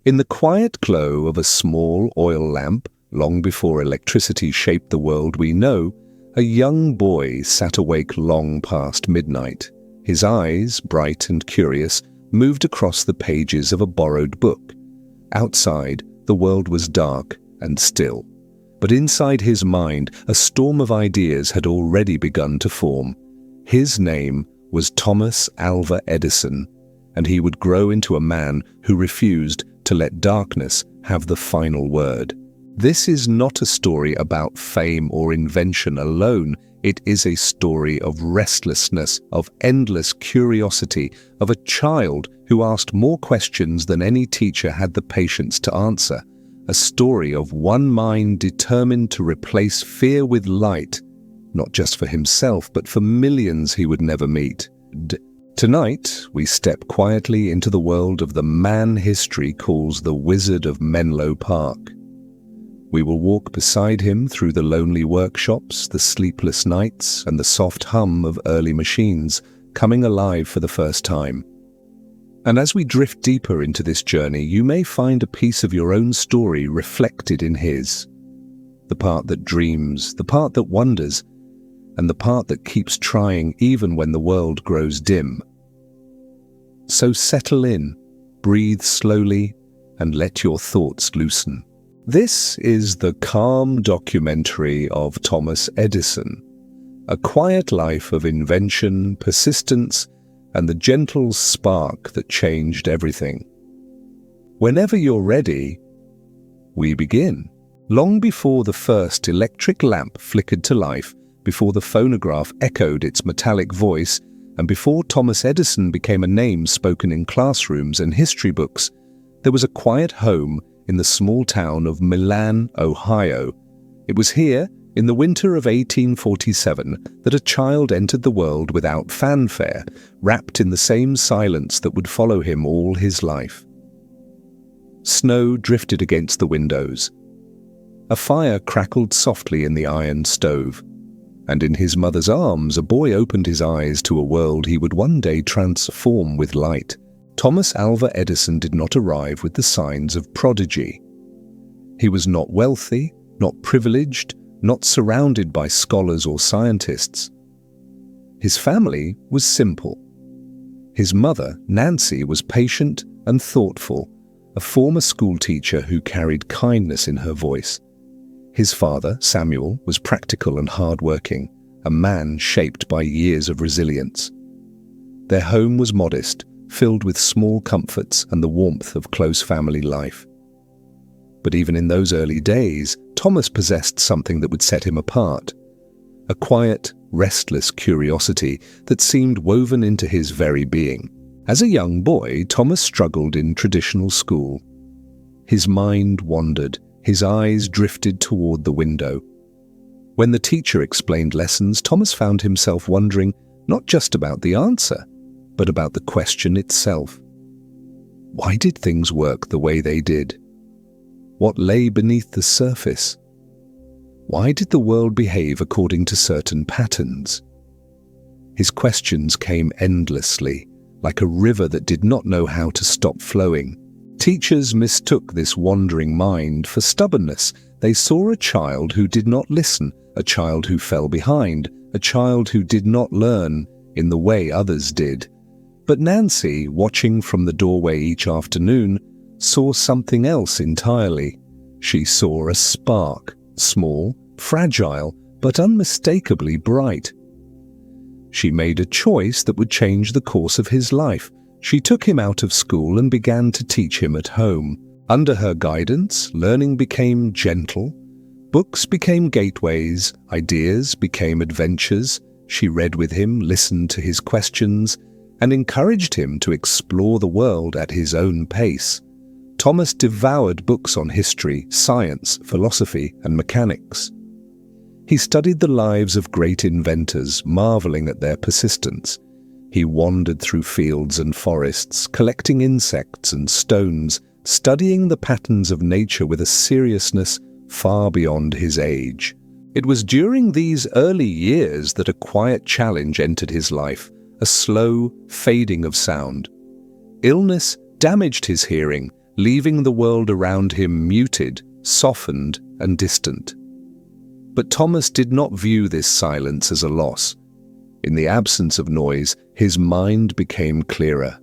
In the quiet glow of a small oil lamp, long before electricity shaped the world we know, a young boy sat awake long past midnight. His eyes, bright and curious, moved across the pages of a borrowed book. Outside, the world was dark and still. But inside his mind, a storm of ideas had already begun to form. His name was Thomas Alva Edison, and he would grow into a man who refused to let darkness have the final word. This is not a story about fame or invention alone. It is a story of restlessness, of endless curiosity, of a child who asked more questions than any teacher had the patience to answer. A story of one mind determined to replace fear with light, not just for himself, but for millions he would never meet. Tonight, we step quietly into the world of the man history calls the Wizard of Menlo Park. We will walk beside him through the lonely workshops, the sleepless nights, and the soft hum of early machines coming alive for the first time. And as we drift deeper into this journey, you may find a piece of your own story reflected in his. The part that dreams, the part that wonders, and the part that keeps trying even when the world grows dim. So settle in, breathe slowly, and let your thoughts loosen. This is the calm documentary of Thomas Edison, a quiet life of invention, persistence, and the gentle spark that changed everything. Whenever you're ready, we begin. Long before the first electric lamp flickered to life, before the phonograph echoed its metallic voice, and before Thomas Edison became a name spoken in classrooms and history books, there was a quiet home in the small town of Milan, Ohio. It was here, in the winter of 1847, that a child entered the world without fanfare, wrapped in the same silence that would follow him all his life. Snow drifted against the windows. A fire crackled softly in the iron stove, and in his mother's arms a boy opened his eyes to a world he would one day transform with light. Thomas Alva Edison did not arrive with the signs of prodigy. He was not wealthy, not privileged, not surrounded by scholars or scientists. His family was simple. His mother, Nancy, was patient and thoughtful, a former schoolteacher who carried kindness in her voice. His father, Samuel, was practical and hardworking, a man shaped by years of resilience. Their home was modest, filled with small comforts and the warmth of close family life. But even in those early days, Thomas possessed something that would set him apart. A quiet, restless curiosity that seemed woven into his very being. As a young boy, Thomas struggled in traditional school. His mind wandered, his eyes drifted toward the window. When the teacher explained lessons, Thomas found himself wondering not just about the answer, but about the question itself. Why did things work the way they did? What lay beneath the surface? Why did the world behave according to certain patterns? His questions came endlessly, like a river that did not know how to stop flowing. Teachers mistook this wandering mind for stubbornness. They saw a child who did not listen, a child who fell behind, a child who did not learn in the way others did. But Nancy, watching from the doorway each afternoon, saw something else entirely. She saw a spark, small, fragile, but unmistakably bright. She made a choice that would change the course of his life. She took him out of school and began to teach him at home. Under her guidance, learning became gentle. Books became gateways, ideas became adventures. She read with him, listened to his questions, and encouraged him to explore the world at his own pace. Thomas devoured books on history, science, philosophy, and mechanics. He studied the lives of great inventors, marveling at their persistence. He wandered through fields and forests, collecting insects and stones, studying the patterns of nature with a seriousness far beyond his age. It was during these early years that a quiet challenge entered his life, a slow fading of sound. Illness damaged his hearing, leaving the world around him muted, softened, and distant. But Thomas did not view this silence as a loss. In the absence of noise, his mind became clearer.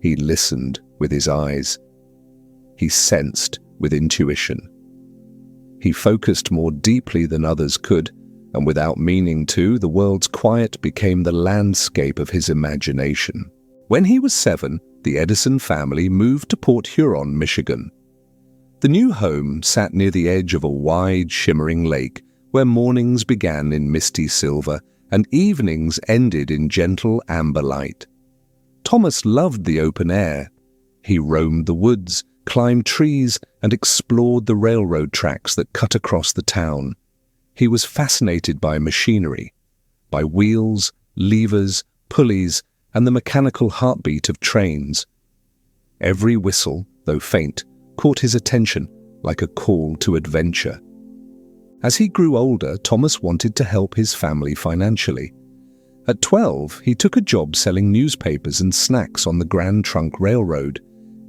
He listened with his eyes. He sensed with intuition. He focused more deeply than others could, and without meaning to, the world's quiet became the landscape of his imagination. When he was 7, the Edison family moved to Port Huron, Michigan. The new home sat near the edge of a wide, shimmering lake where mornings began in misty silver and evenings ended in gentle amber light. Thomas loved the open air. He roamed the woods, climbed trees, and explored the railroad tracks that cut across the town. He was fascinated by machinery, by wheels, levers, pulleys, and the mechanical heartbeat of trains. Every whistle, though faint, caught his attention like a call to adventure. As he grew older, Thomas wanted to help his family financially. At 12, he took a job selling newspapers and snacks on the Grand Trunk Railroad.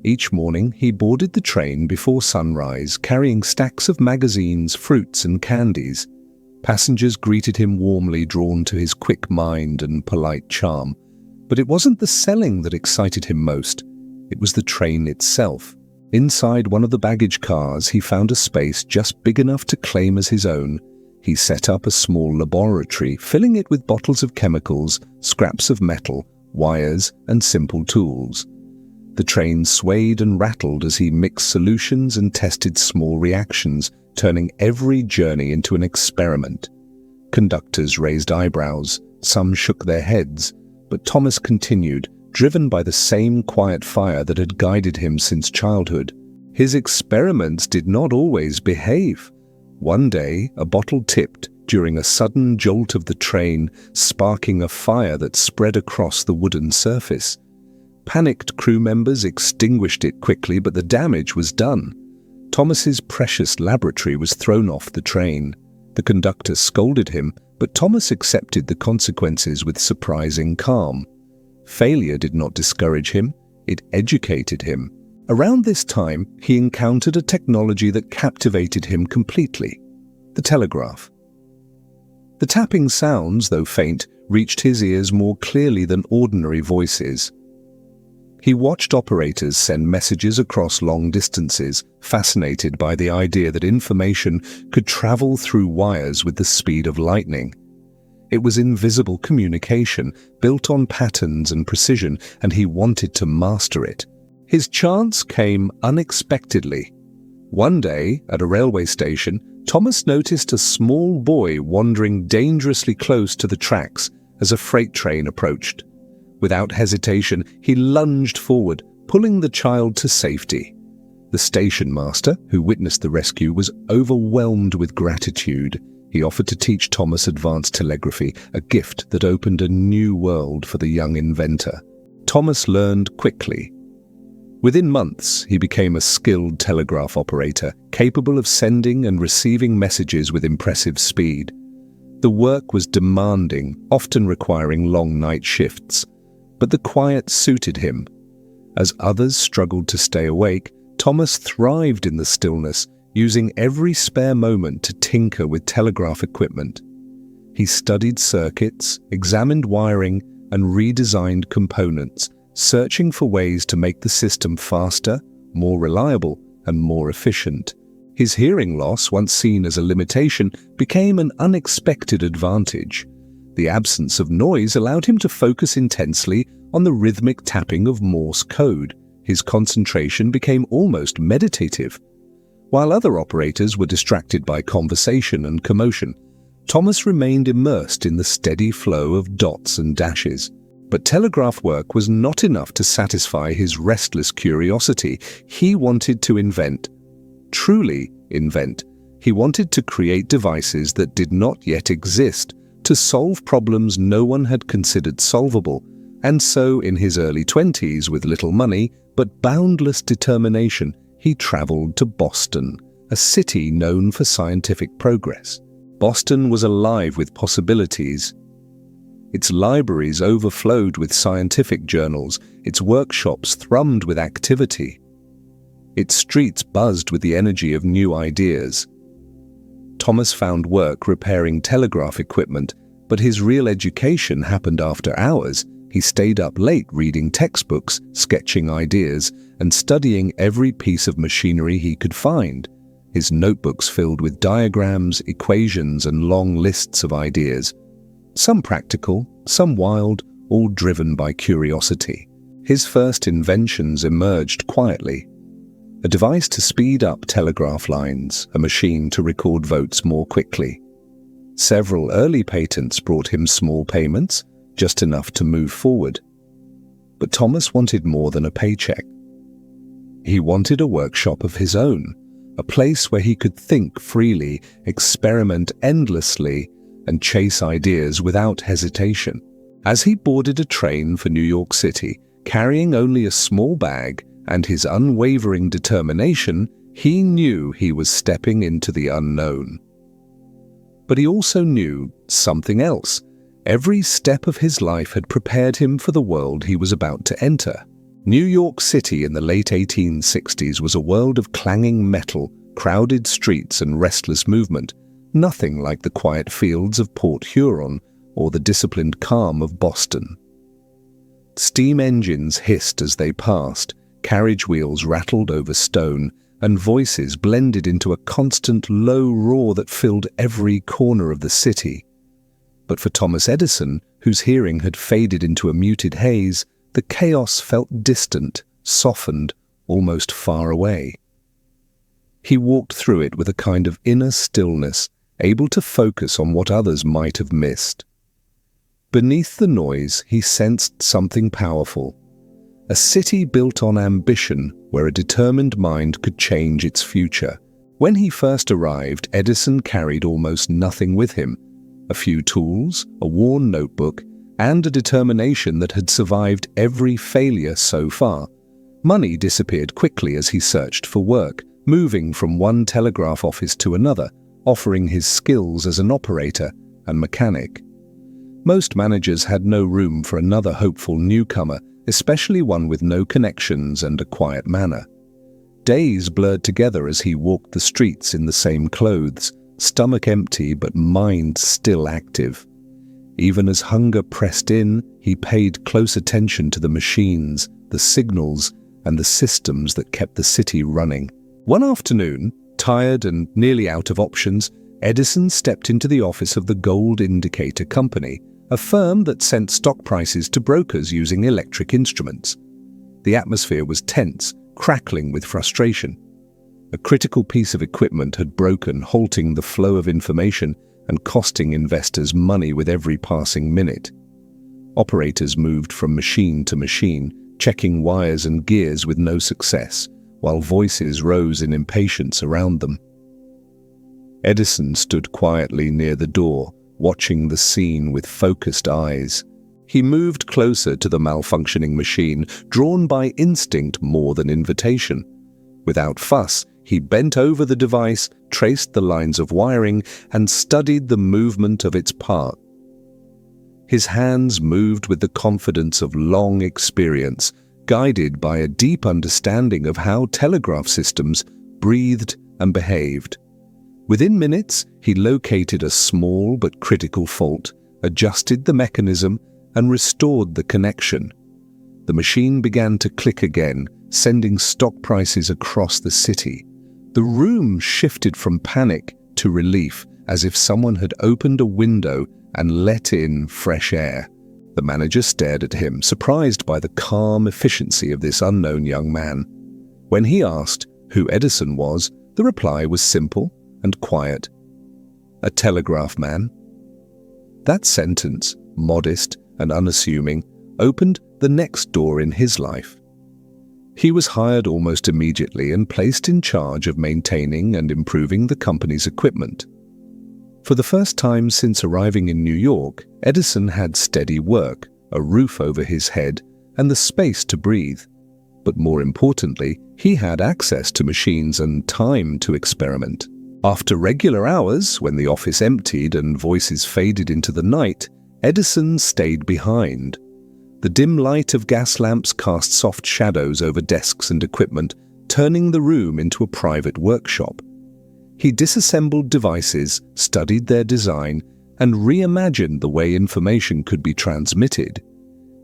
Each morning, he boarded the train before sunrise, carrying stacks of magazines, fruits, and candies. Passengers greeted him warmly, drawn to his quick mind and polite charm. But it wasn't the selling that excited him most. It was the train itself. Inside one of the baggage cars, he found a space just big enough to claim as his own. He set up a small laboratory, filling it with bottles of chemicals, scraps of metal, wires, and simple tools. The train swayed and rattled as he mixed solutions and tested small reactions, turning every journey into an experiment. Conductors raised eyebrows, some shook their heads, but Thomas continued, driven by the same quiet fire that had guided him since childhood. His experiments did not always behave. One day, a bottle tipped during a sudden jolt of the train, sparking a fire that spread across the wooden surface. Panicked crew members extinguished it quickly, but the damage was done. Thomas's precious laboratory was thrown off the train. The conductor scolded him, but Thomas accepted the consequences with surprising calm. Failure did not discourage him, it educated him. Around this time, he encountered a technology that captivated him completely: the telegraph. The tapping sounds, though faint, reached his ears more clearly than ordinary voices. He watched operators send messages across long distances, fascinated by the idea that information could travel through wires with the speed of lightning. It was invisible communication, built on patterns and precision, and he wanted to master it. His chance came unexpectedly. One day, at a railway station, Thomas noticed a small boy wandering dangerously close to the tracks as a freight train approached. Without hesitation, he lunged forward, pulling the child to safety. The station master, who witnessed the rescue, was overwhelmed with gratitude. He offered to teach Thomas advanced telegraphy, a gift that opened a new world for the young inventor. Thomas learned quickly. Within months, he became a skilled telegraph operator, capable of sending and receiving messages with impressive speed. The work was demanding, often requiring long night shifts, but the quiet suited him. As others struggled to stay awake, Thomas thrived in the stillness, using every spare moment to tinker with telegraph equipment. He studied circuits, examined wiring, and redesigned components, searching for ways to make the system faster, more reliable, and more efficient. His hearing loss, once seen as a limitation, became an unexpected advantage. The absence of noise allowed him to focus intensely on the rhythmic tapping of Morse code. His concentration became almost meditative. While other operators were distracted by conversation and commotion, Thomas remained immersed in the steady flow of dots and dashes. But telegraph work was not enough to satisfy his restless curiosity. He wanted to invent. Truly invent. He wanted to create devices that did not yet exist, to solve problems no one had considered solvable. And so, in his early 20s, with little money but boundless determination, he traveled to Boston, a city known for scientific progress. Boston was alive with possibilities. Its libraries overflowed with scientific journals, its workshops thrummed with activity. Its streets buzzed with the energy of new ideas. Thomas found work repairing telegraph equipment, but his real education happened after hours. He stayed up late reading textbooks, sketching ideas, and studying every piece of machinery he could find. His notebooks filled with diagrams, equations, and long lists of ideas. Some practical, some wild, all driven by curiosity. His first inventions emerged quietly. A device to speed up telegraph lines, a machine to record votes more quickly. Several early patents brought him small payments, just enough to move forward. But Thomas wanted more than a paycheck. He wanted a workshop of his own, a place where he could think freely, experiment endlessly, and chase ideas without hesitation. As he boarded a train for New York City, carrying only a small bag and his unwavering determination, he knew he was stepping into the unknown. But he also knew something else. Every step of his life had prepared him for the world he was about to enter. New York City in the late 1860s was a world of clanging metal, crowded streets, and restless movement, nothing like the quiet fields of Port Huron or the disciplined calm of Boston. Steam engines hissed as they passed, carriage wheels rattled over stone, and voices blended into a constant low roar that filled every corner of the city. But for Thomas Edison, whose hearing had faded into a muted haze, the chaos felt distant, softened, almost far away. He walked through it with a kind of inner stillness, able to focus on what others might have missed. Beneath the noise, he sensed something powerful. A city built on ambition, where a determined mind could change its future. When he first arrived, Edison carried almost nothing with him. A few tools, a worn notebook, and a determination that had survived every failure so far. Money disappeared quickly as he searched for work, moving from one telegraph office to another, offering his skills as an operator and mechanic. Most managers had no room for another hopeful newcomer, especially one with no connections and a quiet manner. Days blurred together as he walked the streets in the same clothes, stomach empty but mind still active. Even as hunger pressed in, he paid close attention to the machines, the signals, and the systems that kept the city running. One afternoon, tired and nearly out of options, Edison stepped into the office of the Gold Indicator Company, a firm that sent stock prices to brokers using electric instruments. The atmosphere was tense, crackling with frustration. A critical piece of equipment had broken, halting the flow of information and costing investors money with every passing minute. Operators moved from machine to machine, checking wires and gears with no success, while voices rose in impatience around them. Edison stood quietly near the door, watching the scene with focused eyes. He moved closer to the malfunctioning machine, drawn by instinct more than invitation. Without fuss, he bent over the device, traced the lines of wiring, and studied the movement of its part. His hands moved with the confidence of long experience, guided by a deep understanding of how telegraph systems breathed and behaved. Within minutes, he located a small but critical fault, adjusted the mechanism, and restored the connection. The machine began to click again, sending stock prices across the city. The room shifted from panic to relief, as if someone had opened a window and let in fresh air. The manager stared at him, surprised by the calm efficiency of this unknown young man. When he asked who Edison was, the reply was simple and quiet. A telegraph man. That sentence, modest and unassuming, opened the next door in his life. He was hired almost immediately and placed in charge of maintaining and improving the company's equipment. For the first time since arriving in New York, Edison had steady work, a roof over his head, and the space to breathe. But more importantly, he had access to machines and time to experiment. After regular hours, when the office emptied and voices faded into the night, Edison stayed behind. The dim light of gas lamps cast soft shadows over desks and equipment, turning the room into a private workshop. He disassembled devices, studied their design, and reimagined the way information could be transmitted.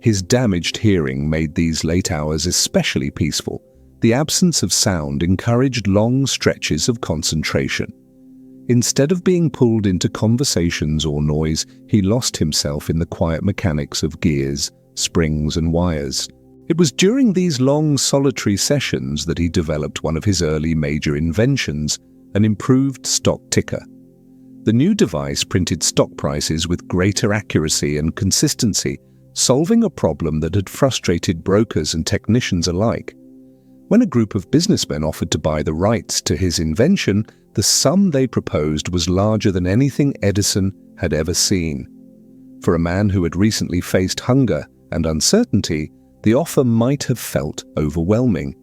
His damaged hearing made these late hours especially peaceful. The absence of sound encouraged long stretches of concentration. Instead of being pulled into conversations or noise, he lost himself in the quiet mechanics of gears, springs, and wires. It was during these long, solitary sessions that he developed one of his early major inventions, an improved stock ticker. The new device printed stock prices with greater accuracy and consistency, solving a problem that had frustrated brokers and technicians alike. When a group of businessmen offered to buy the rights to his invention, the sum they proposed was larger than anything Edison had ever seen. For a man who had recently faced hunger and uncertainty, the offer might have felt overwhelming.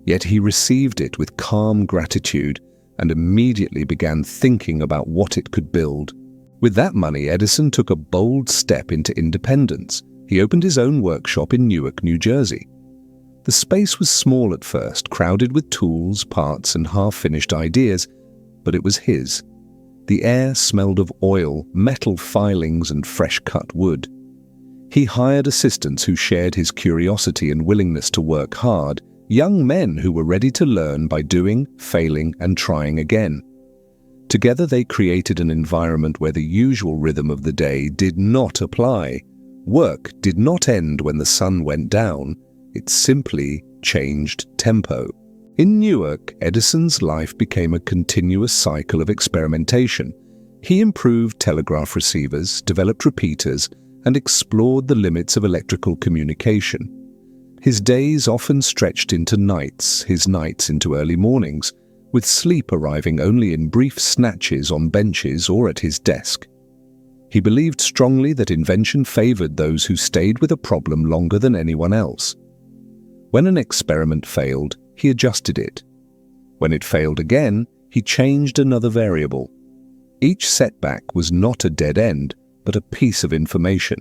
Yet he received it with calm gratitude and immediately began thinking about what it could build. With that money, Edison took a bold step into independence. He opened his own workshop in Newark, New Jersey. The space was small at first, crowded with tools, parts, and half-finished ideas, but it was his. The air smelled of oil, metal filings, and fresh-cut wood. He hired assistants who shared his curiosity and willingness to work hard, young men who were ready to learn by doing, failing, and trying again. Together they created an environment where the usual rhythm of the day did not apply. Work did not end when the sun went down. It simply changed tempo. In Newark, Edison's life became a continuous cycle of experimentation. He improved telegraph receivers, developed repeaters, and explored the limits of electrical communication. His days often stretched into nights, his nights into early mornings, with sleep arriving only in brief snatches on benches or at his desk. He believed strongly that invention favored those who stayed with a problem longer than anyone else. When an experiment failed, he adjusted it. When it failed again, he changed another variable. Each setback was not a dead end, but a piece of information.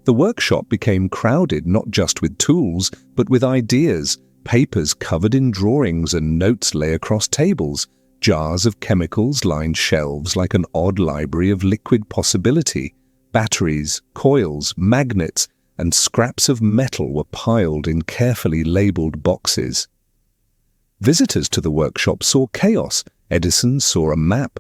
The workshop became crowded not just with tools, but with ideas, papers covered in drawings and notes lay across tables. Jars of chemicals lined shelves like an odd library of liquid possibility. Batteries, coils, magnets, and scraps of metal were piled in carefully labeled boxes. Visitors to the workshop saw chaos. Edison saw a map,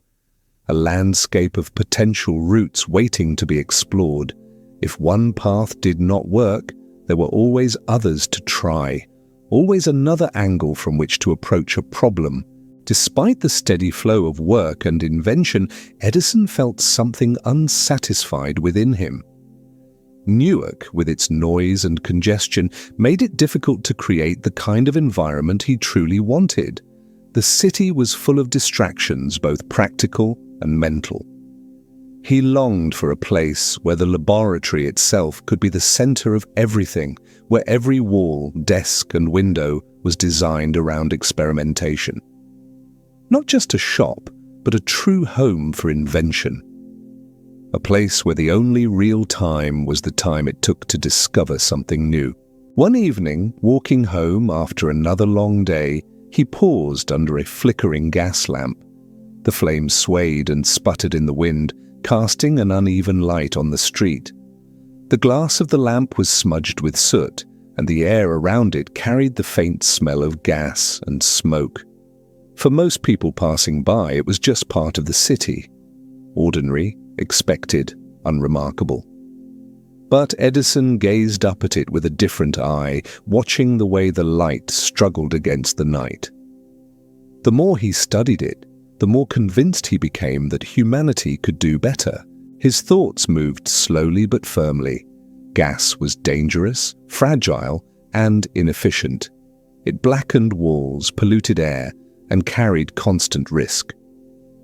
a landscape of potential routes waiting to be explored. If one path did not work, there were always others to try, always another angle from which to approach a problem. Despite the steady flow of work and invention, Edison felt something unsatisfied within him. Newark, with its noise and congestion, made it difficult to create the kind of environment he truly wanted. The city was full of distractions, both practical and mental. He longed for a place where the laboratory itself could be the center of everything, where every wall, desk, and window was designed around experimentation. Not just a shop, but a true home for invention. A place where the only real time was the time it took to discover something new. One evening, walking home after another long day, he paused under a flickering gas lamp. The flames swayed and sputtered in the wind, casting an uneven light on the street. The glass of the lamp was smudged with soot, and the air around it carried the faint smell of gas and smoke. For most people passing by, it was just part of the city. Ordinary, expected, unremarkable. But Edison gazed up at it with a different eye, watching the way the light struggled against the night. The more he studied it, the more convinced he became that humanity could do better. His thoughts moved slowly but firmly. Gas was dangerous, fragile, and inefficient. It blackened walls, polluted air, and carried constant risk.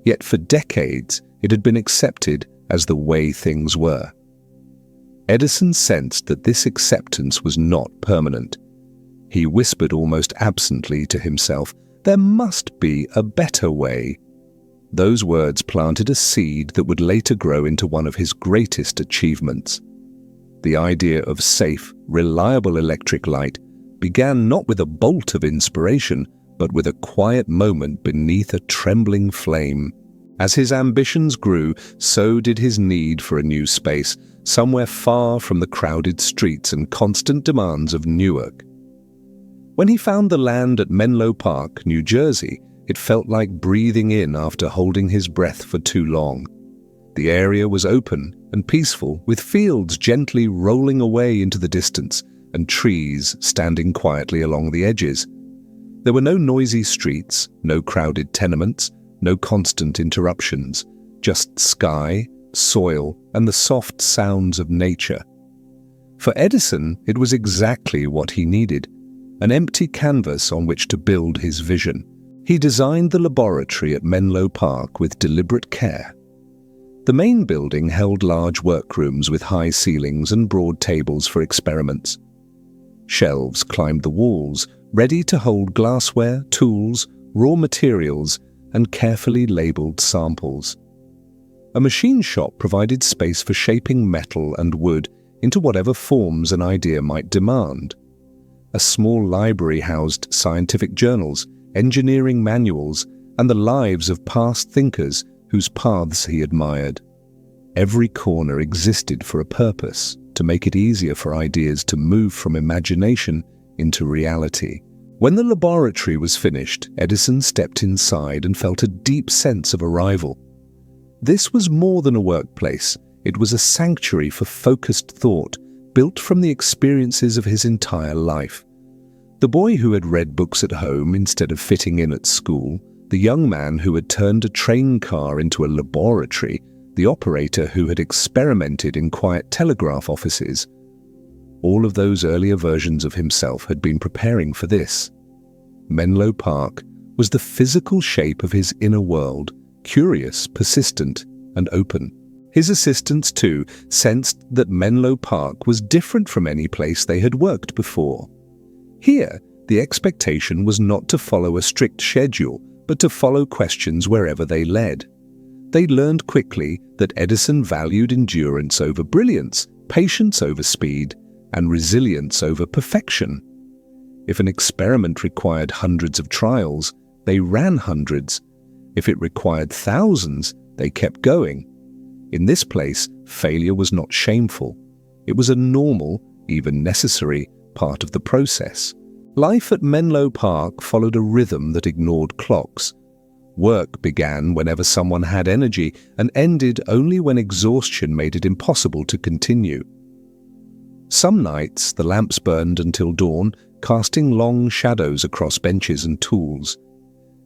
Yet for decades, it had been accepted as the way things were. Edison sensed that this acceptance was not permanent. He whispered almost absently to himself, "There must be a better way." Those words planted a seed that would later grow into one of his greatest achievements. The idea of safe, reliable electric light began not with a bolt of inspiration, but with a quiet moment beneath a trembling flame. As his ambitions grew, so did his need for a new space, somewhere far from the crowded streets and constant demands of Newark. When he found the land at Menlo Park, New Jersey, it felt like breathing in after holding his breath for too long. The area was open and peaceful, with fields gently rolling away into the distance and trees standing quietly along the edges. There were no noisy streets, no crowded tenements, no constant interruptions, just sky, soil, and the soft sounds of nature. For Edison, it was exactly what he needed, an empty canvas on which to build his vision. He designed the laboratory at Menlo Park with deliberate care. The main building held large workrooms with high ceilings and broad tables for experiments. Shelves climbed the walls, ready to hold glassware, tools, raw materials, and carefully labeled samples. A machine shop provided space for shaping metal and wood into whatever forms an idea might demand. A small library housed scientific journals, engineering manuals, and the lives of past thinkers whose paths he admired. Every corner existed for a purpose, to make it easier for ideas to move from imagination into reality. When the laboratory was finished, Edison stepped inside and felt a deep sense of arrival. This was more than a workplace. It was a sanctuary for focused thought, built from the experiences of his entire life. The boy who had read books at home instead of fitting in at school, the young man who had turned a train car into a laboratory, the operator who had experimented in quiet telegraph offices. All of those earlier versions of himself had been preparing for this. Menlo Park was the physical shape of his inner world, curious, persistent, and open. His assistants, too, sensed that Menlo Park was different from any place they had worked before. Here, the expectation was not to follow a strict schedule, but to follow questions wherever they led. They learned quickly that Edison valued endurance over brilliance, patience over speed, and resilience over perfection. If an experiment required hundreds of trials, they ran hundreds. If it required thousands, they kept going. In this place, failure was not shameful. It was a normal, even necessary, part of the process. Life at Menlo Park followed a rhythm that ignored clocks. Work began whenever someone had energy and ended only when exhaustion made it impossible to continue. Some nights, the lamps burned until dawn, casting long shadows across benches and tools.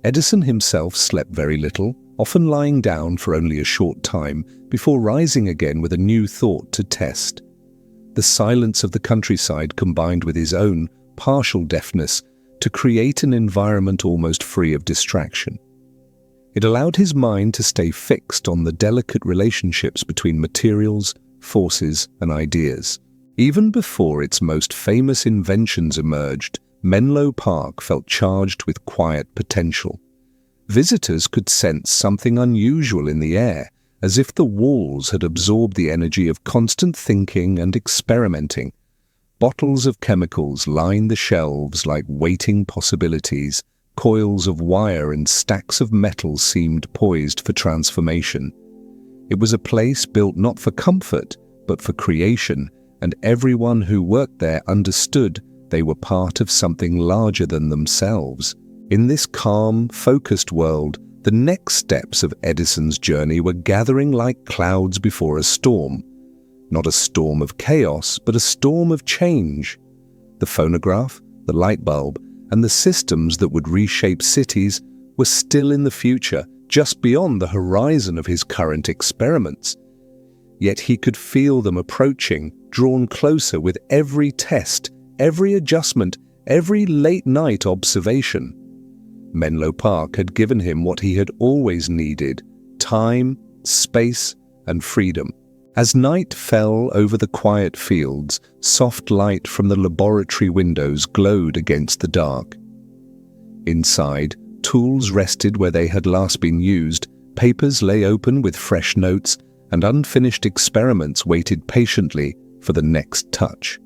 Edison himself slept very little, often lying down for only a short time before rising again with a new thought to test. The silence of the countryside combined with his own partial deafness to create an environment almost free of distraction. It allowed his mind to stay fixed on the delicate relationships between materials, forces, and ideas. Even before its most famous inventions emerged, Menlo Park felt charged with quiet potential. Visitors could sense something unusual in the air, as if the walls had absorbed the energy of constant thinking and experimenting. Bottles of chemicals lined the shelves like waiting possibilities. Coils of wire and stacks of metal seemed poised for transformation. It was a place built not for comfort, but for creation, and everyone who worked there understood they were part of something larger than themselves. In this calm, focused world, the next steps of Edison's journey were gathering like clouds before a storm. Not a storm of chaos, but a storm of change. The phonograph, the light bulb, and the systems that would reshape cities were still in the future, just beyond the horizon of his current experiments. Yet he could feel them approaching, drawn closer with every test, every adjustment, every late-night observation. Menlo Park had given him what he had always needed: time, space, and freedom. As night fell over the quiet fields, soft light from the laboratory windows glowed against the dark. Inside, tools rested where they had last been used, papers lay open with fresh notes, and unfinished experiments waited patiently for the next touch.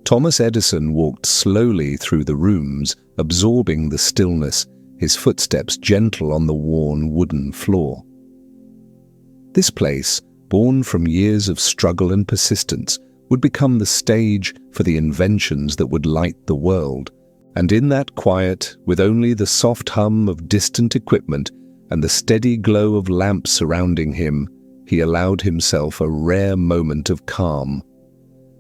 Thomas Edison walked slowly through the rooms, absorbing the stillness, his footsteps gentle on the worn wooden floor. This place, born from years of struggle and persistence, would become the stage for the inventions that would light the world. And in that quiet, with only the soft hum of distant equipment and the steady glow of lamps surrounding him, he allowed himself a rare moment of calm.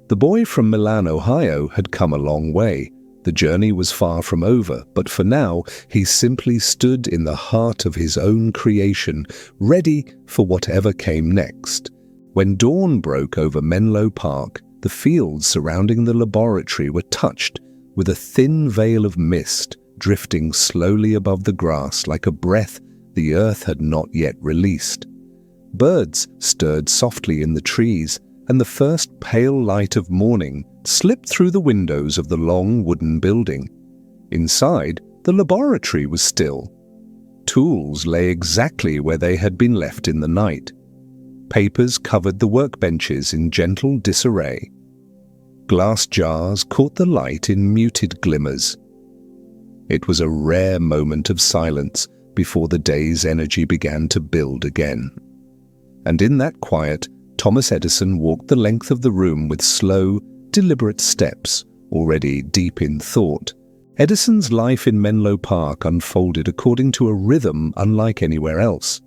The boy from Milan, Ohio, had come a long way. The journey was far from over, but for now he simply stood in the heart of his own creation, ready for whatever came next. When dawn broke over Menlo Park, the fields surrounding the laboratory were touched with a thin veil of mist drifting slowly above the grass like a breath the earth had not yet released. Birds stirred softly in the trees, and the first pale light of morning slipped through the windows of the long wooden building. Inside, the laboratory was still. Tools lay exactly where they had been left in the night. Papers covered the workbenches in gentle disarray. Glass jars caught the light in muted glimmers. It was a rare moment of silence before the day's energy began to build again. And in that quiet, Thomas Edison walked the length of the room with slow, deliberate steps, already deep in thought. Edison's life in Menlo Park unfolded according to a rhythm unlike anywhere else.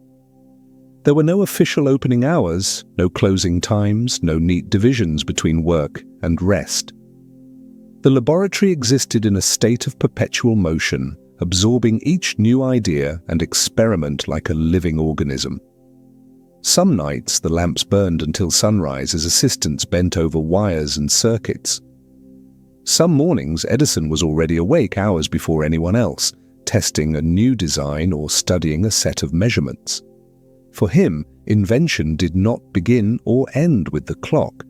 There were no official opening hours, no closing times, no neat divisions between work and rest. The laboratory existed in a state of perpetual motion, absorbing each new idea and experiment like a living organism. Some nights the lamps burned until sunrise as assistants bent over wires and circuits. Some mornings Edison was already awake hours before anyone else, testing a new design or studying a set of measurements. For him, invention did not begin or end with the clock.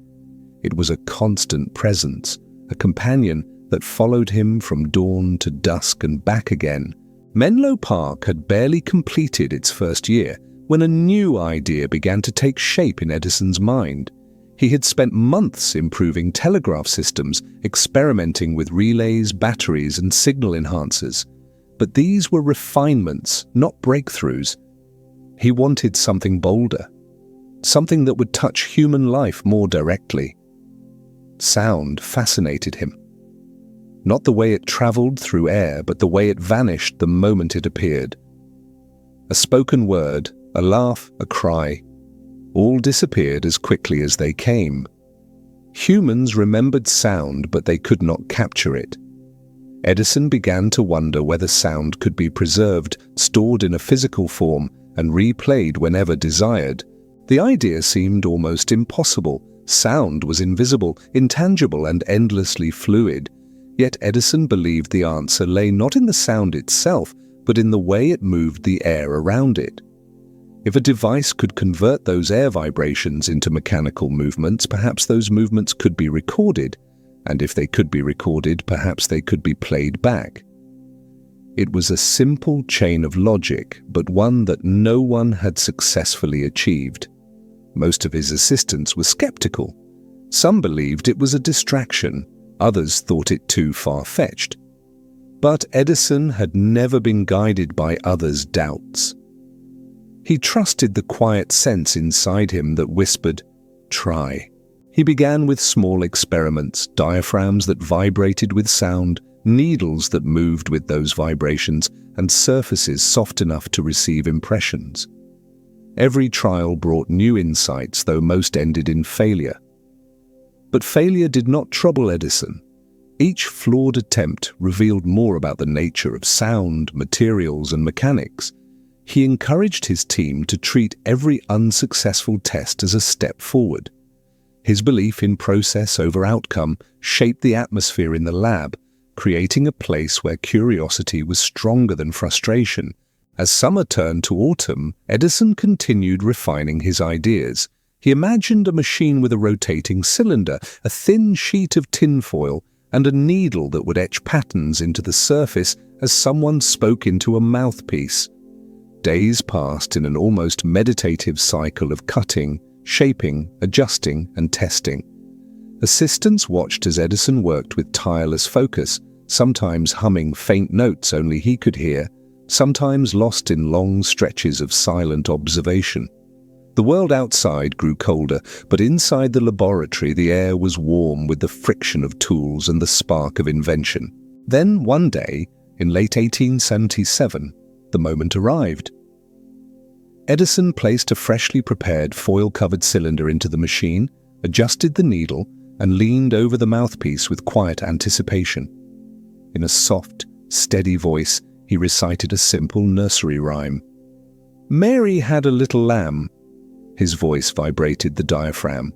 It was a constant presence, a companion that followed him from dawn to dusk and back again. Menlo Park had barely completed its first year when a new idea began to take shape in Edison's mind. He had spent months improving telegraph systems, experimenting with relays, batteries, and signal enhancers. But these were refinements, not breakthroughs. He wanted something bolder, something that would touch human life more directly. Sound fascinated him. Not the way it traveled through air, but the way it vanished the moment it appeared. A spoken word, a laugh, a cry, all disappeared as quickly as they came. Humans remembered sound, but they could not capture it. Edison began to wonder whether sound could be preserved, stored in a physical form, and replayed whenever desired. The idea seemed almost impossible. Sound was invisible, intangible, and endlessly fluid. Yet Edison believed the answer lay not in the sound itself, but in the way it moved the air around it. If a device could convert those air vibrations into mechanical movements, perhaps those movements could be recorded, and if they could be recorded, perhaps they could be played back. It was a simple chain of logic, but one that no one had successfully achieved. Most of his assistants were skeptical. Some believed it was a distraction, others thought it too far-fetched. But Edison had never been guided by others' doubts. He trusted the quiet sense inside him that whispered, "Try." He began with small experiments, diaphragms that vibrated with sound, needles that moved with those vibrations, and surfaces soft enough to receive impressions. Every trial brought new insights, though most ended in failure. But failure did not trouble Edison. Each flawed attempt revealed more about the nature of sound, materials, and mechanics. He encouraged his team to treat every unsuccessful test as a step forward. His belief in process over outcome shaped the atmosphere in the lab, creating a place where curiosity was stronger than frustration. As summer turned to autumn, Edison continued refining his ideas. He imagined a machine with a rotating cylinder, a thin sheet of tinfoil, and a needle that would etch patterns into the surface as someone spoke into a mouthpiece. Days passed in an almost meditative cycle of cutting, shaping, adjusting, and testing. Assistants watched as Edison worked with tireless focus, sometimes humming faint notes only he could hear, sometimes lost in long stretches of silent observation. The world outside grew colder, but inside the laboratory the air was warm with the friction of tools and the spark of invention. Then one day, in late 1877, the moment arrived. Edison placed a freshly prepared foil-covered cylinder into the machine, adjusted the needle, and leaned over the mouthpiece with quiet anticipation. In a soft, steady voice, he recited a simple nursery rhyme. "Mary had a little lamb." His voice vibrated the diaphragm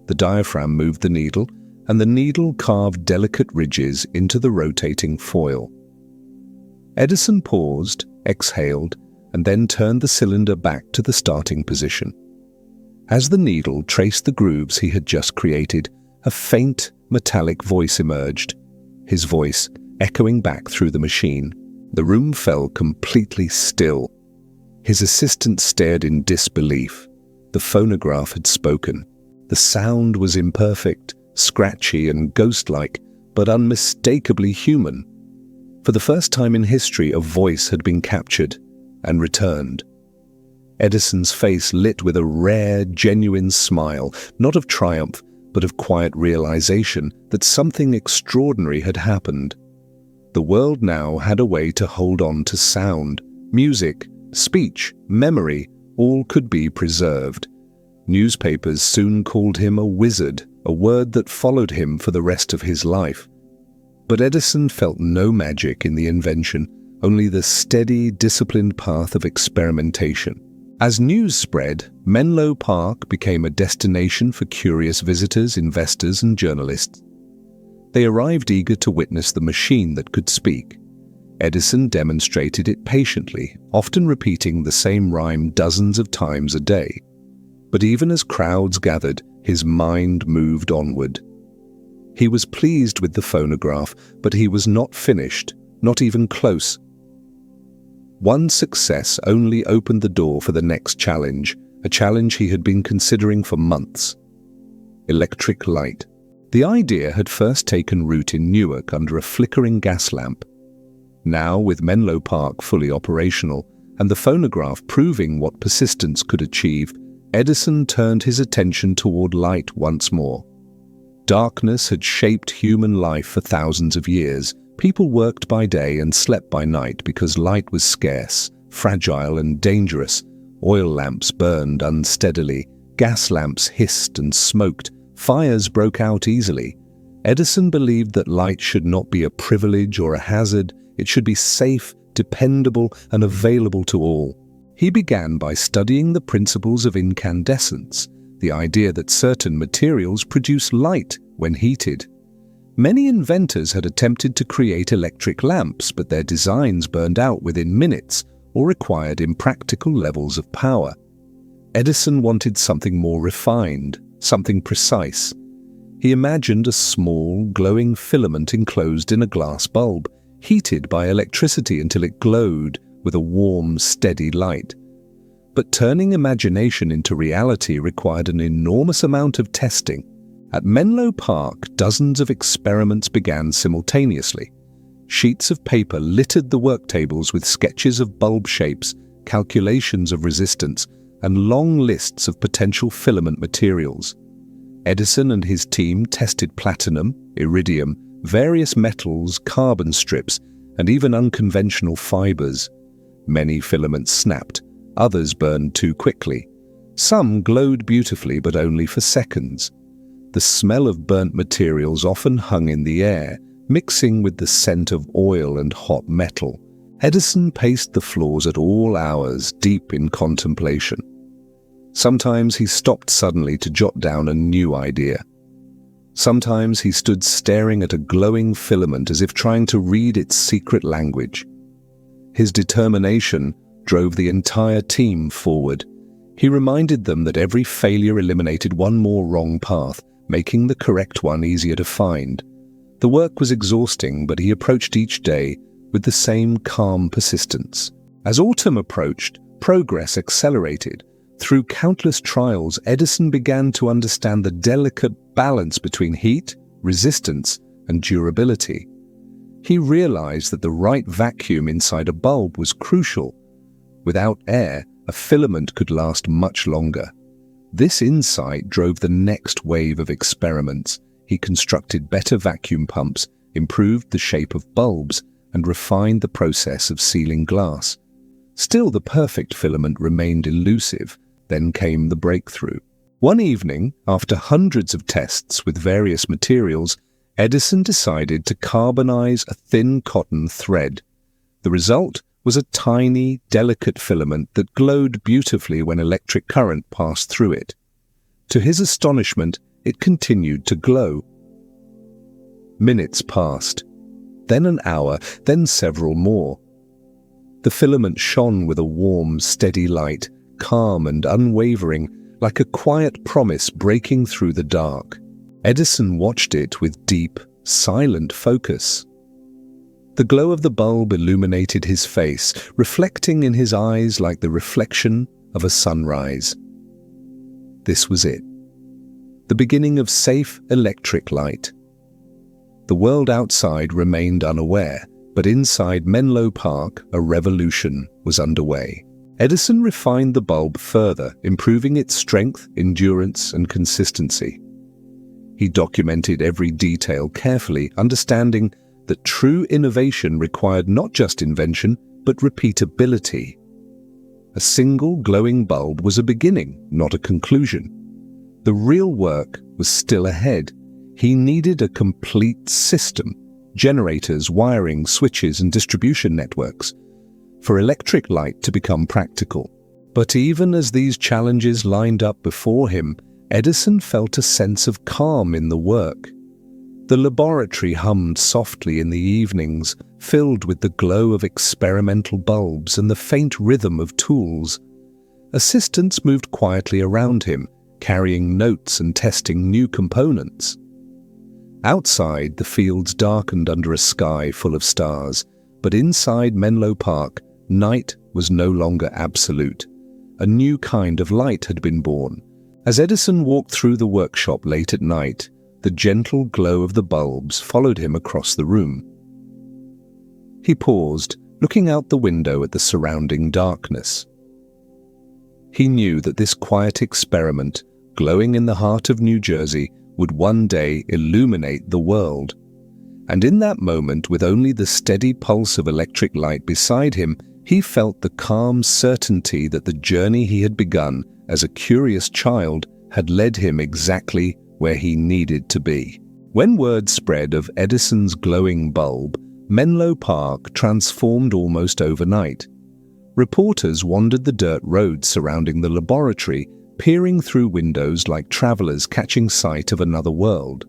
moved the needle, and the needle carved delicate ridges into the rotating foil. Edison paused, exhaled, and then turned the cylinder back to the starting position. As the needle traced the grooves he had just created, a faint, metallic voice emerged, his voice echoing back through the machine. The room fell completely still. His assistant stared in disbelief. The phonograph had spoken. The sound was imperfect, scratchy and ghost-like, but unmistakably human. For the first time in history, a voice had been captured and returned. Edison's face lit with a rare, genuine smile, not of triumph, but of quiet realization that something extraordinary had happened. The world now had a way to hold on to sound. Music, speech, memory, all could be preserved. Newspapers soon called him a wizard, a word that followed him for the rest of his life. But Edison felt no magic in the invention, only the steady, disciplined path of experimentation. As news spread, Menlo Park became a destination for curious visitors, investors, and journalists. They arrived eager to witness the machine that could speak. Edison demonstrated it patiently, often repeating the same rhyme dozens of times a day. But even as crowds gathered, his mind moved onward. He was pleased with the phonograph, but he was not finished, not even close. One success only opened the door for the next challenge, a challenge he had been considering for months. Electric light. The idea had first taken root in Newark under a flickering gas lamp. Now, with Menlo Park fully operational and the phonograph proving what persistence could achieve, Edison turned his attention toward light once more. Darkness had shaped human life for thousands of years. People worked by day and slept by night because light was scarce, fragile and dangerous. Oil lamps burned unsteadily, gas lamps hissed and smoked, fires broke out easily. Edison believed that light should not be a privilege or a hazard, it should be safe, dependable, and available to all. He began by studying the principles of incandescence, the idea that certain materials produce light when heated. Many inventors had attempted to create electric lamps, but their designs burned out within minutes or required impractical levels of power. Edison wanted something more refined, something precise. He imagined a small, glowing filament enclosed in a glass bulb, heated by electricity until it glowed with a warm, steady light. But turning imagination into reality required an enormous amount of testing. At Menlo Park, dozens of experiments began simultaneously. Sheets of paper littered the work tables with sketches of bulb shapes, calculations of resistance, and long lists of potential filament materials. Edison and his team tested platinum, iridium, various metals, carbon strips, and even unconventional fibers. Many filaments snapped, others burned too quickly. Some glowed beautifully, but only for seconds. The smell of burnt materials often hung in the air, mixing with the scent of oil and hot metal. Edison paced the floors at all hours, deep in contemplation. Sometimes he stopped suddenly to jot down a new idea. Sometimes he stood staring at a glowing filament as if trying to read its secret language. His determination drove the entire team forward. He reminded them that every failure eliminated one more wrong path, making the correct one easier to find. The work was exhausting, but he approached each day with the same calm persistence. As autumn approached, progress accelerated. Through countless trials, Edison began to understand the delicate balance between heat, resistance, and durability. He realized that the right vacuum inside a bulb was crucial. Without air, a filament could last much longer. This insight drove the next wave of experiments. He constructed better vacuum pumps, improved the shape of bulbs, and refined the process of sealing glass. Still, the perfect filament remained elusive. Then came the breakthrough. One evening, after hundreds of tests with various materials, Edison decided to carbonize a thin cotton thread. The result was a tiny, delicate filament that glowed beautifully when electric current passed through it. To his astonishment, it continued to glow. Minutes passed, then an hour, then several more. The filament shone with a warm, steady light, calm and unwavering, like a quiet promise breaking through the dark. Edison watched it with deep, silent focus. The glow of the bulb illuminated his face, reflecting in his eyes like the reflection of a sunrise. This was it. The beginning of safe electric light. The world outside remained unaware, but inside Menlo Park, a revolution was underway. Edison refined the bulb further, improving its strength, endurance, and consistency. He documented every detail carefully, understanding that true innovation required not just invention, but repeatability. A single glowing bulb was a beginning, not a conclusion. The real work was still ahead. He needed a complete system: generators, wiring, switches, and distribution networks, for electric light to become practical. But even as these challenges lined up before him, Edison felt a sense of calm in the work. The laboratory hummed softly in the evenings, filled with the glow of experimental bulbs and the faint rhythm of tools. Assistants moved quietly around him, carrying notes and testing new components. Outside, the fields darkened under a sky full of stars, but inside Menlo Park, night was no longer absolute. A new kind of light had been born. As Edison walked through the workshop late at night, the gentle glow of the bulbs followed him across the room. He paused, looking out the window at the surrounding darkness. He knew that this quiet experiment, glowing in the heart of New Jersey, would one day illuminate the world. And in that moment, with only the steady pulse of electric light beside him, he felt the calm certainty that the journey he had begun as a curious child had led him exactly where he needed to be. When word spread of Edison's glowing bulb, Menlo Park transformed almost overnight. Reporters wandered the dirt roads surrounding the laboratory, peering through windows like travelers catching sight of another world.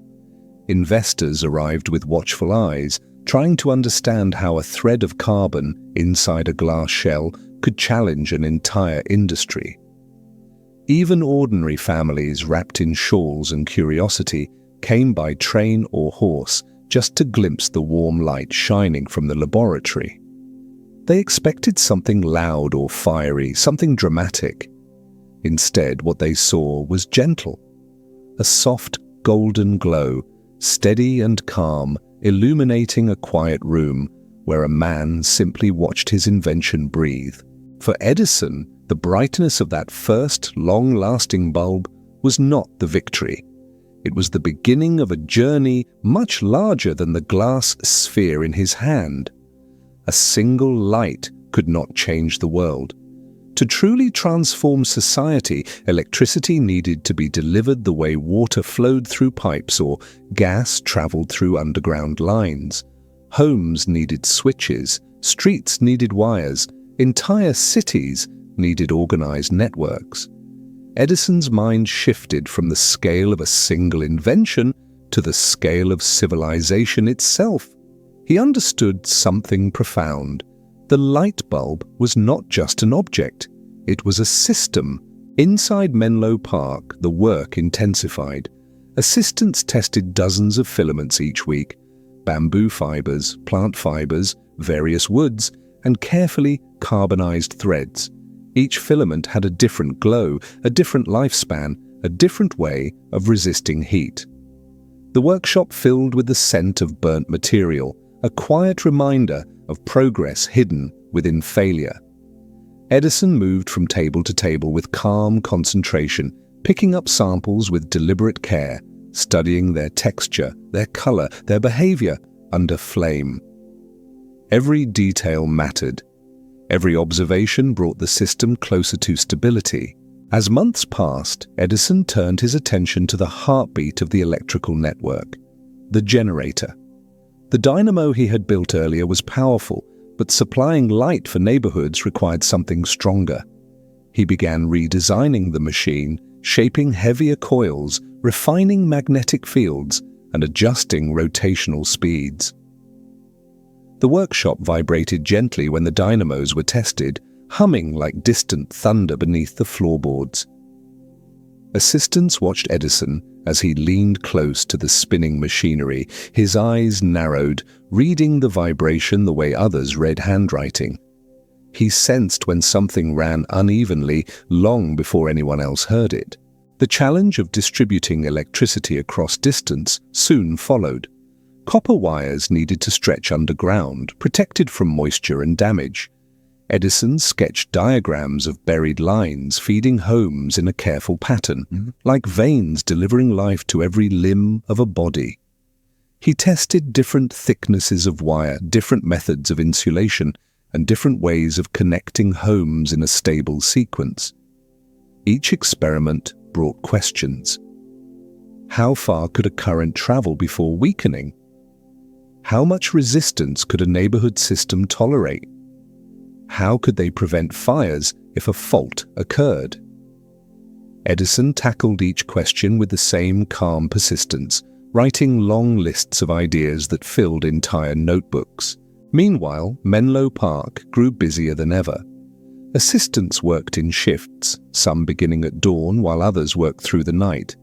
Investors arrived with watchful eyes, trying to understand how a thread of carbon inside a glass shell could challenge an entire industry. Even ordinary families wrapped in shawls and curiosity came by train or horse just to glimpse the warm light shining from the laboratory. They expected something loud or fiery, something dramatic. Instead, what they saw was gentle. A soft, golden glow, steady and calm, illuminating a quiet room where a man simply watched his invention breathe. For Edison, the brightness of that first, long-lasting bulb was not the victory. It was the beginning of a journey much larger than the glass sphere in his hand. A single light could not change the world. To truly transform society, electricity needed to be delivered the way water flowed through pipes or gas traveled through underground lines. Homes needed switches, streets needed wires, entire cities needed organized networks. Edison's mind shifted from the scale of a single invention to the scale of civilization itself. He understood something profound. The light bulb was not just an object, it was a system. Inside Menlo Park, the work intensified. Assistants tested dozens of filaments each week: bamboo fibers, plant fibers, various woods, and carefully carbonized threads. Each filament had a different glow, a different lifespan, a different way of resisting heat. The workshop filled with the scent of burnt material, a quiet reminder of progress hidden within failure. Edison moved from table to table with calm concentration, picking up samples with deliberate care, studying their texture, their color, their behavior under flame. Every detail mattered. Every observation brought the system closer to stability. As months passed, Edison turned his attention to the heartbeat of the electrical network, the generator. The dynamo he had built earlier was powerful, but supplying light for neighborhoods required something stronger. He began redesigning the machine, shaping heavier coils, refining magnetic fields, and adjusting rotational speeds. The workshop vibrated gently when the dynamos were tested, humming like distant thunder beneath the floorboards. Assistants watched Edison as he leaned close to the spinning machinery, his eyes narrowed, reading the vibration the way others read handwriting. He sensed when something ran unevenly long before anyone else heard it. The challenge of distributing electricity across distance soon followed. Copper wires needed to stretch underground, protected from moisture and damage. Edison sketched diagrams of buried lines feeding homes in a careful pattern, like veins delivering life to every limb of a body. He tested different thicknesses of wire, different methods of insulation, and different ways of connecting homes in a stable sequence. Each experiment brought questions. How far could a current travel before weakening? How much resistance could a neighborhood system tolerate? How could they prevent fires if a fault occurred? Edison tackled each question with the same calm persistence, writing long lists of ideas that filled entire notebooks. Meanwhile, Menlo Park grew busier than ever. Assistants worked in shifts, some beginning at dawn while others worked through the night.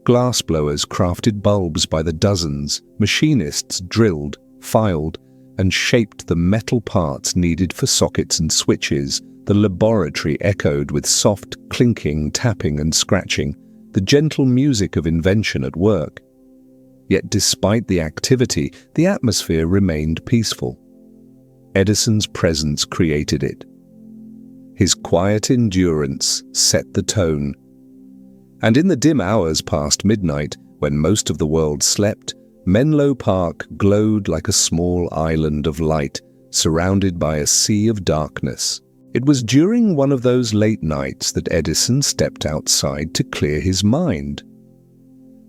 Glassblowers crafted bulbs by the dozens, machinists drilled, filed, and shaped the metal parts needed for sockets and switches. The laboratory echoed with soft clinking, tapping and scratching, the gentle music of invention at work. Yet despite the activity, the atmosphere remained peaceful. Edison's presence created it. His quiet endurance set the tone. And in the dim hours past midnight, when most of the world slept, Menlo Park glowed like a small island of light, surrounded by a sea of darkness. It was during one of those late nights that Edison stepped outside to clear his mind.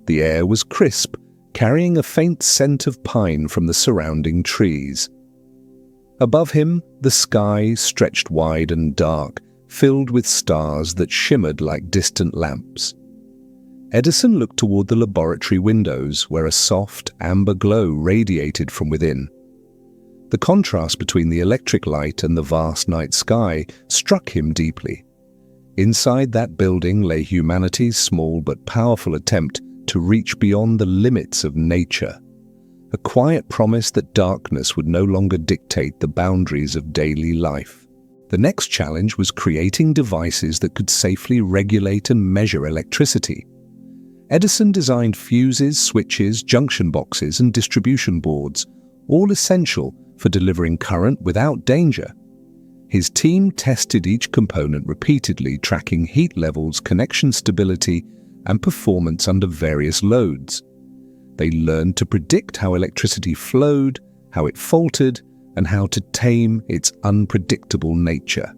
The air was crisp, carrying a faint scent of pine from the surrounding trees. Above him, the sky stretched wide and dark, filled with stars that shimmered like distant lamps. Edison looked toward the laboratory windows, where a soft, amber glow radiated from within. The contrast between the electric light and the vast night sky struck him deeply. Inside that building lay humanity's small but powerful attempt to reach beyond the limits of nature. A quiet promise that darkness would no longer dictate the boundaries of daily life. The next challenge was creating devices that could safely regulate and measure electricity. Edison designed fuses, switches, junction boxes, and distribution boards, all essential for delivering current without danger. His team tested each component repeatedly, tracking heat levels, connection stability, and performance under various loads. They learned to predict how electricity flowed, how it faltered, and how to tame its unpredictable nature.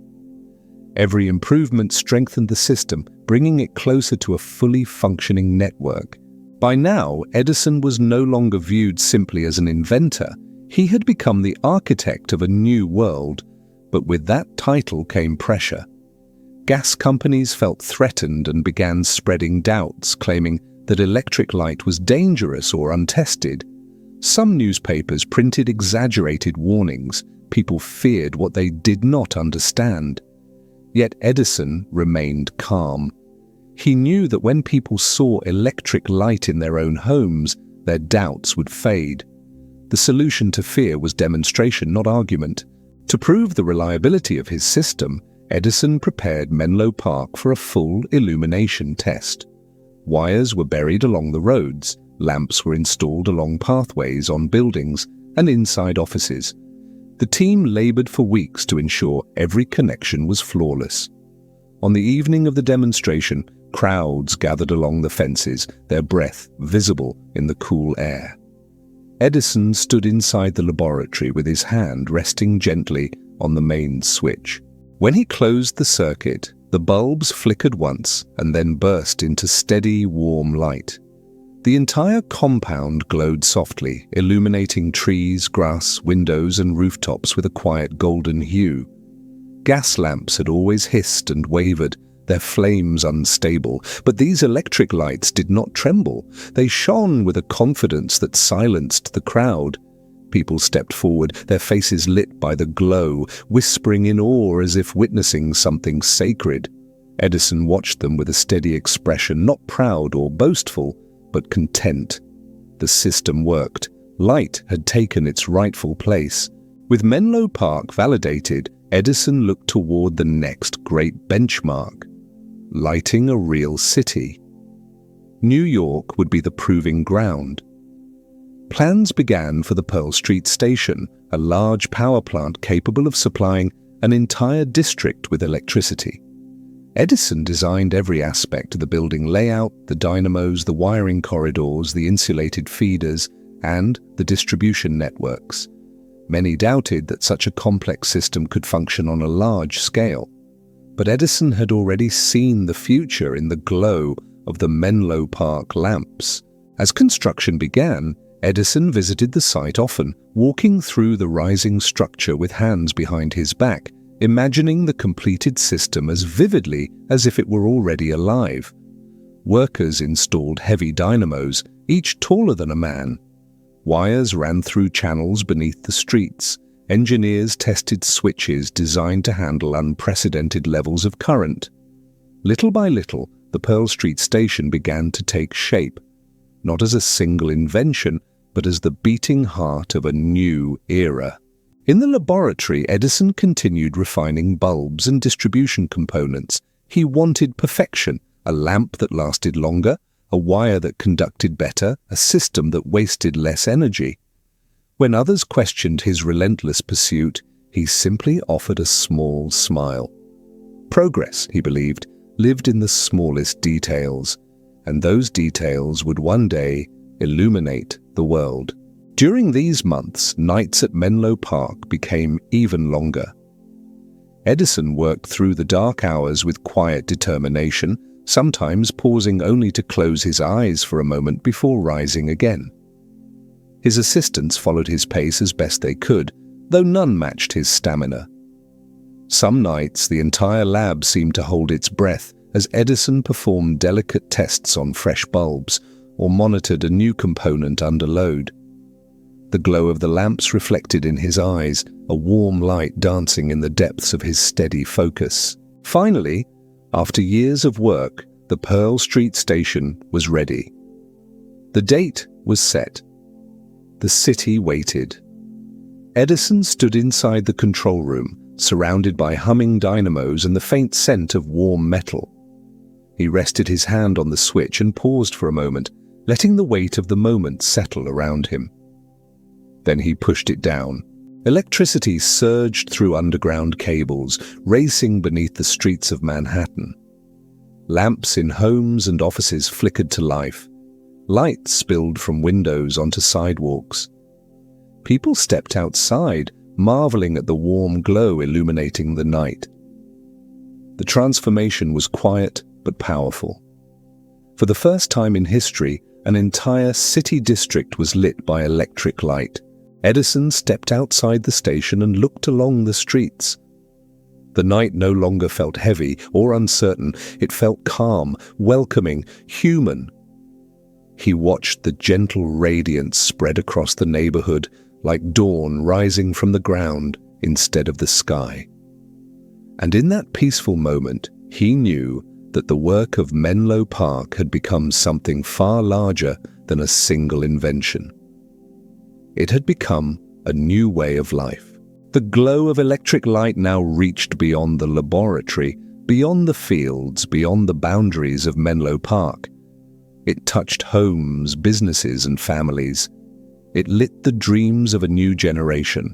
Every improvement strengthened the system, bringing it closer to a fully functioning network. By now, Edison was no longer viewed simply as an inventor. He had become the architect of a new world, but with that title came pressure. Gas companies felt threatened and began spreading doubts, claiming that electric light was dangerous or untested. Some newspapers printed exaggerated warnings. People feared what they did not understand. Yet Edison remained calm. He knew that when people saw electric light in their own homes, their doubts would fade. The solution to fear was demonstration, not argument. To prove the reliability of his system, Edison prepared Menlo Park for a full illumination test. Wires were buried along the roads, Lamps were installed along pathways on buildings and inside offices. The team labored for weeks to ensure every connection was flawless. On the evening of the demonstration, crowds gathered along the fences, their breath visible in the cool air. Edison stood inside the laboratory with his hand resting gently on the main switch. When he closed the circuit, the bulbs flickered once and then burst into steady, warm light. The entire compound glowed softly, illuminating trees, grass, windows, and rooftops with a quiet golden hue. Gas lamps had always hissed and wavered, their flames unstable, but these electric lights did not tremble. They shone with a confidence that silenced the crowd. People stepped forward, their faces lit by the glow, whispering in awe as if witnessing something sacred. Edison watched them with a steady expression, not proud or boastful, but content. The system worked. Light had taken its rightful place. With Menlo Park validated, Edison looked toward the next great benchmark: lighting a real city. New York would be the proving ground. Plans began for the Pearl Street Station, a large power plant capable of supplying an entire district with electricity. Edison designed every aspect of the building layout, the dynamos, the wiring corridors, the insulated feeders, and the distribution networks. Many doubted that such a complex system could function on a large scale. But Edison had already seen the future in the glow of the Menlo Park lamps. As construction began, Edison visited the site often, walking through the rising structure with hands behind his back, imagining the completed system as vividly as if it were already alive. Workers installed heavy dynamos, each taller than a man. Wires ran through channels beneath the streets. Engineers tested switches designed to handle unprecedented levels of current. Little by little, the Pearl Street Station began to take shape, not as a single invention, but as the beating heart of a new era. In the laboratory, Edison continued refining bulbs and distribution components. He wanted perfection, a lamp that lasted longer, a wire that conducted better, a system that wasted less energy. When others questioned his relentless pursuit, he simply offered a small smile. Progress, he believed, lived in the smallest details, and those details would one day illuminate the world. During these months, nights at Menlo Park became even longer. Edison worked through the dark hours with quiet determination, sometimes pausing only to close his eyes for a moment before rising again. His assistants followed his pace as best they could, though none matched his stamina. Some nights, the entire lab seemed to hold its breath as Edison performed delicate tests on fresh bulbs or monitored a new component under load. The glow of the lamps reflected in his eyes, a warm light dancing in the depths of his steady focus. Finally, after years of work, the Pearl Street Station was ready. The date was set. The city waited. Edison stood inside the control room, surrounded by humming dynamos and the faint scent of warm metal. He rested his hand on the switch and paused for a moment, letting the weight of the moment settle around him. Then he pushed it down. Electricity surged through underground cables, racing beneath the streets of Manhattan. Lamps in homes and offices flickered to life. Light spilled from windows onto sidewalks. People stepped outside, marveling at the warm glow illuminating the night. The transformation was quiet but powerful. For the first time in history, an entire city district was lit by electric light. Edison stepped outside the station and looked along the streets. The night no longer felt heavy or uncertain. It felt calm, welcoming, human. He watched the gentle radiance spread across the neighborhood, like dawn rising from the ground instead of the sky. And in that peaceful moment, he knew that the work of Menlo Park had become something far larger than a single invention. It had become a new way of life. The glow of electric light now reached beyond the laboratory, beyond the fields, beyond the boundaries of Menlo Park. It touched homes, businesses, and families. It lit the dreams of a new generation.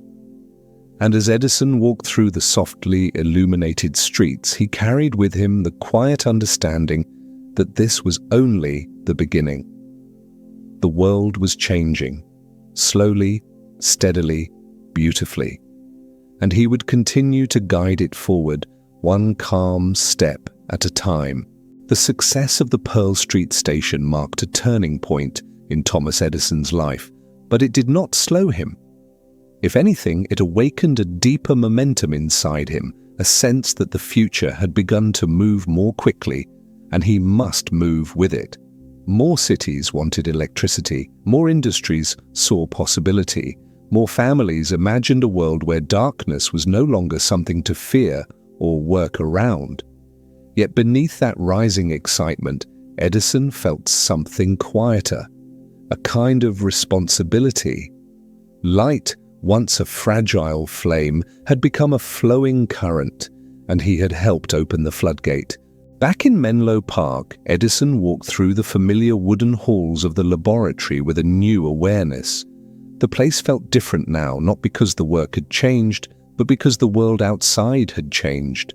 And as Edison walked through the softly illuminated streets, he carried with him the quiet understanding that this was only the beginning. The world was changing, slowly, steadily, beautifully, and he would continue to guide it forward, one calm step at a time. The success of the Pearl Street station marked a turning point in Thomas Edison's life, but it did not slow him. If anything, it awakened a deeper momentum inside him, a sense that the future had begun to move more quickly, and he must move with it. More cities wanted electricity, more industries saw possibility, more families imagined a world where darkness was no longer something to fear or work around. Yet beneath that rising excitement, Edison felt something quieter, a kind of responsibility. Light, once a fragile flame, had become a flowing current, and he had helped open the floodgate. Back in Menlo Park, Edison walked through the familiar wooden halls of the laboratory with a new awareness. The place felt different now, not because the work had changed, but because the world outside had changed.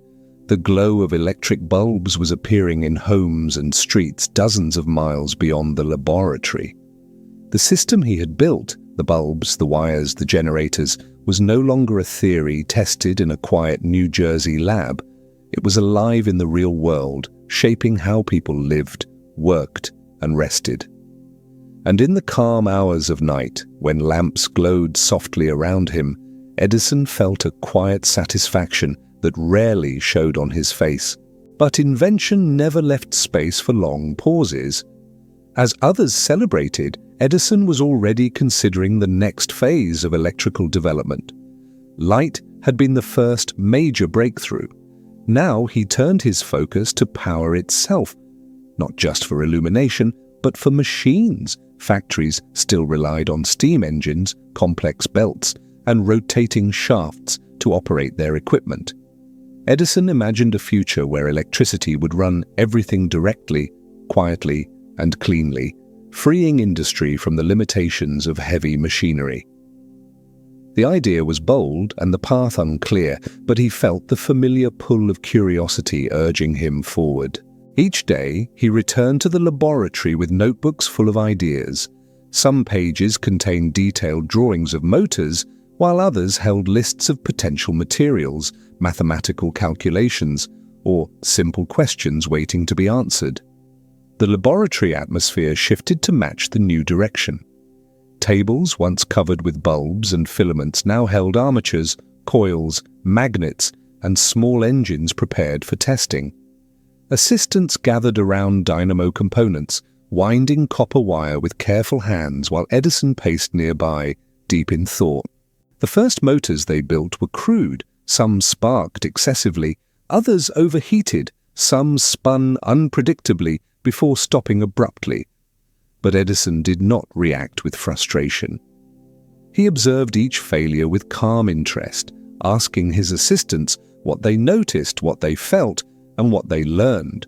The glow of electric bulbs was appearing in homes and streets dozens of miles beyond the laboratory. The system he had built, the bulbs, the wires, the generators, was no longer a theory tested in a quiet New Jersey lab. It was alive in the real world, shaping how people lived, worked, and rested. And in the calm hours of night, when lamps glowed softly around him, Edison felt a quiet satisfaction that rarely showed on his face. But invention never left space for long pauses. As others celebrated, Edison was already considering the next phase of electrical development. Light had been the first major breakthrough. Now he turned his focus to power itself, not just for illumination, but for machines. Factories still relied on steam engines, complex belts, and rotating shafts to operate their equipment. Edison imagined a future where electricity would run everything directly, quietly, and cleanly, freeing industry from the limitations of heavy machinery. The idea was bold and the path unclear, but he felt the familiar pull of curiosity urging him forward. Each day, he returned to the laboratory with notebooks full of ideas. Some pages contained detailed drawings of motors, while others held lists of potential materials, mathematical calculations, or simple questions waiting to be answered. The laboratory atmosphere shifted to match the new direction. Tables, once covered with bulbs and filaments, now held armatures, coils, magnets, and small engines prepared for testing. Assistants gathered around dynamo components, winding copper wire with careful hands while Edison paced nearby, deep in thought. The first motors they built were crude. Some sparked excessively, others overheated, some spun unpredictably before stopping abruptly. But Edison did not react with frustration. He observed each failure with calm interest, asking his assistants what they noticed, what they felt, and what they learned.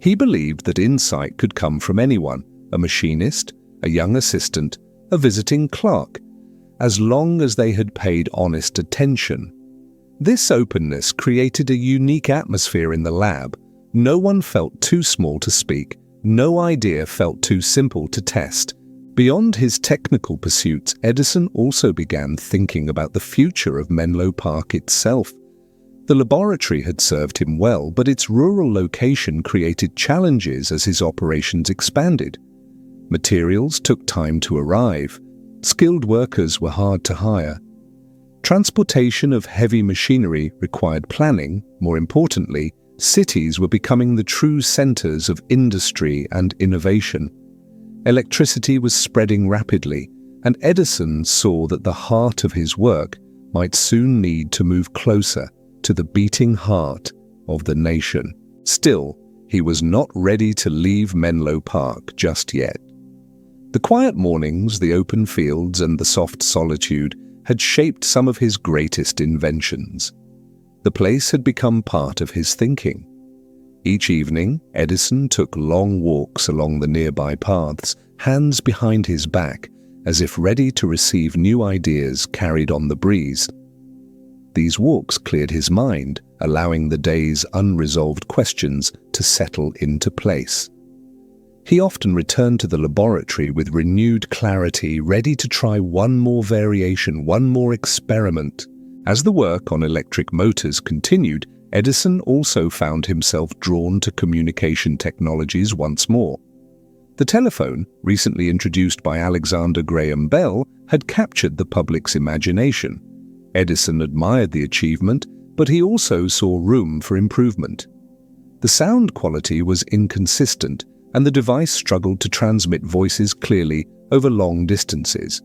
He believed that insight could come from anyone, a machinist, a young assistant, a visiting clerk, as long as they had paid honest attention. This openness created a unique atmosphere in the lab. No one felt too small to speak. No idea felt too simple to test. Beyond his technical pursuits, Edison also began thinking about the future of Menlo Park itself. The laboratory had served him well, but its rural location created challenges as his operations expanded. Materials took time to arrive. Skilled workers were hard to hire. Transportation of heavy machinery required planning. More importantly, cities were becoming the true centers of industry and innovation. Electricity was spreading rapidly, and Edison saw that the heart of his work might soon need to move closer to the beating heart of the nation. Still, he was not ready to leave Menlo Park just yet. The quiet mornings, the open fields, and the soft solitude had shaped some of his greatest inventions. The place had become part of his thinking. Each evening, Edison took long walks along the nearby paths, hands behind his back, as if ready to receive new ideas carried on the breeze. These walks cleared his mind, allowing the day's unresolved questions to settle into place. He often returned to the laboratory with renewed clarity, ready to try one more variation, one more experiment. As the work on electric motors continued, Edison also found himself drawn to communication technologies once more. The telephone, recently introduced by Alexander Graham Bell, had captured the public's imagination. Edison admired the achievement, but he also saw room for improvement. The sound quality was inconsistent, and the device struggled to transmit voices clearly over long distances.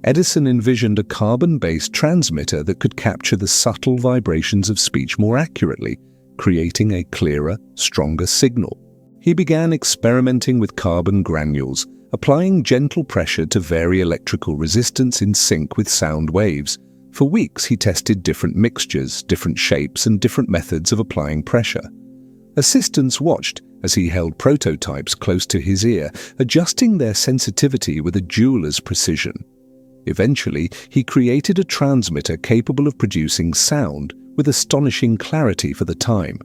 Edison envisioned a carbon-based transmitter that could capture the subtle vibrations of speech more accurately, creating a clearer, stronger signal. He began experimenting with carbon granules, applying gentle pressure to vary electrical resistance in sync with sound waves. For weeks, he tested different mixtures, different shapes, and different methods of applying pressure. Assistants watched as he held prototypes close to his ear, adjusting their sensitivity with a jeweler's precision. Eventually, he created a transmitter capable of producing sound with astonishing clarity for the time.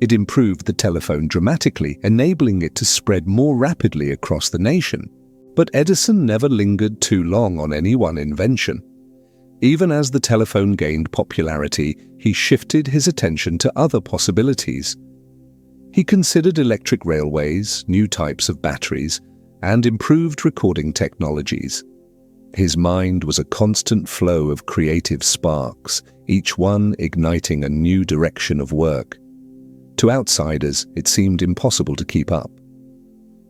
It improved the telephone dramatically, enabling it to spread more rapidly across the nation. But Edison never lingered too long on any one invention. Even as the telephone gained popularity, he shifted his attention to other possibilities. He considered electric railways, new types of batteries, and improved recording technologies. His mind was a constant flow of creative sparks, each one igniting a new direction of work. To outsiders, it seemed impossible to keep up.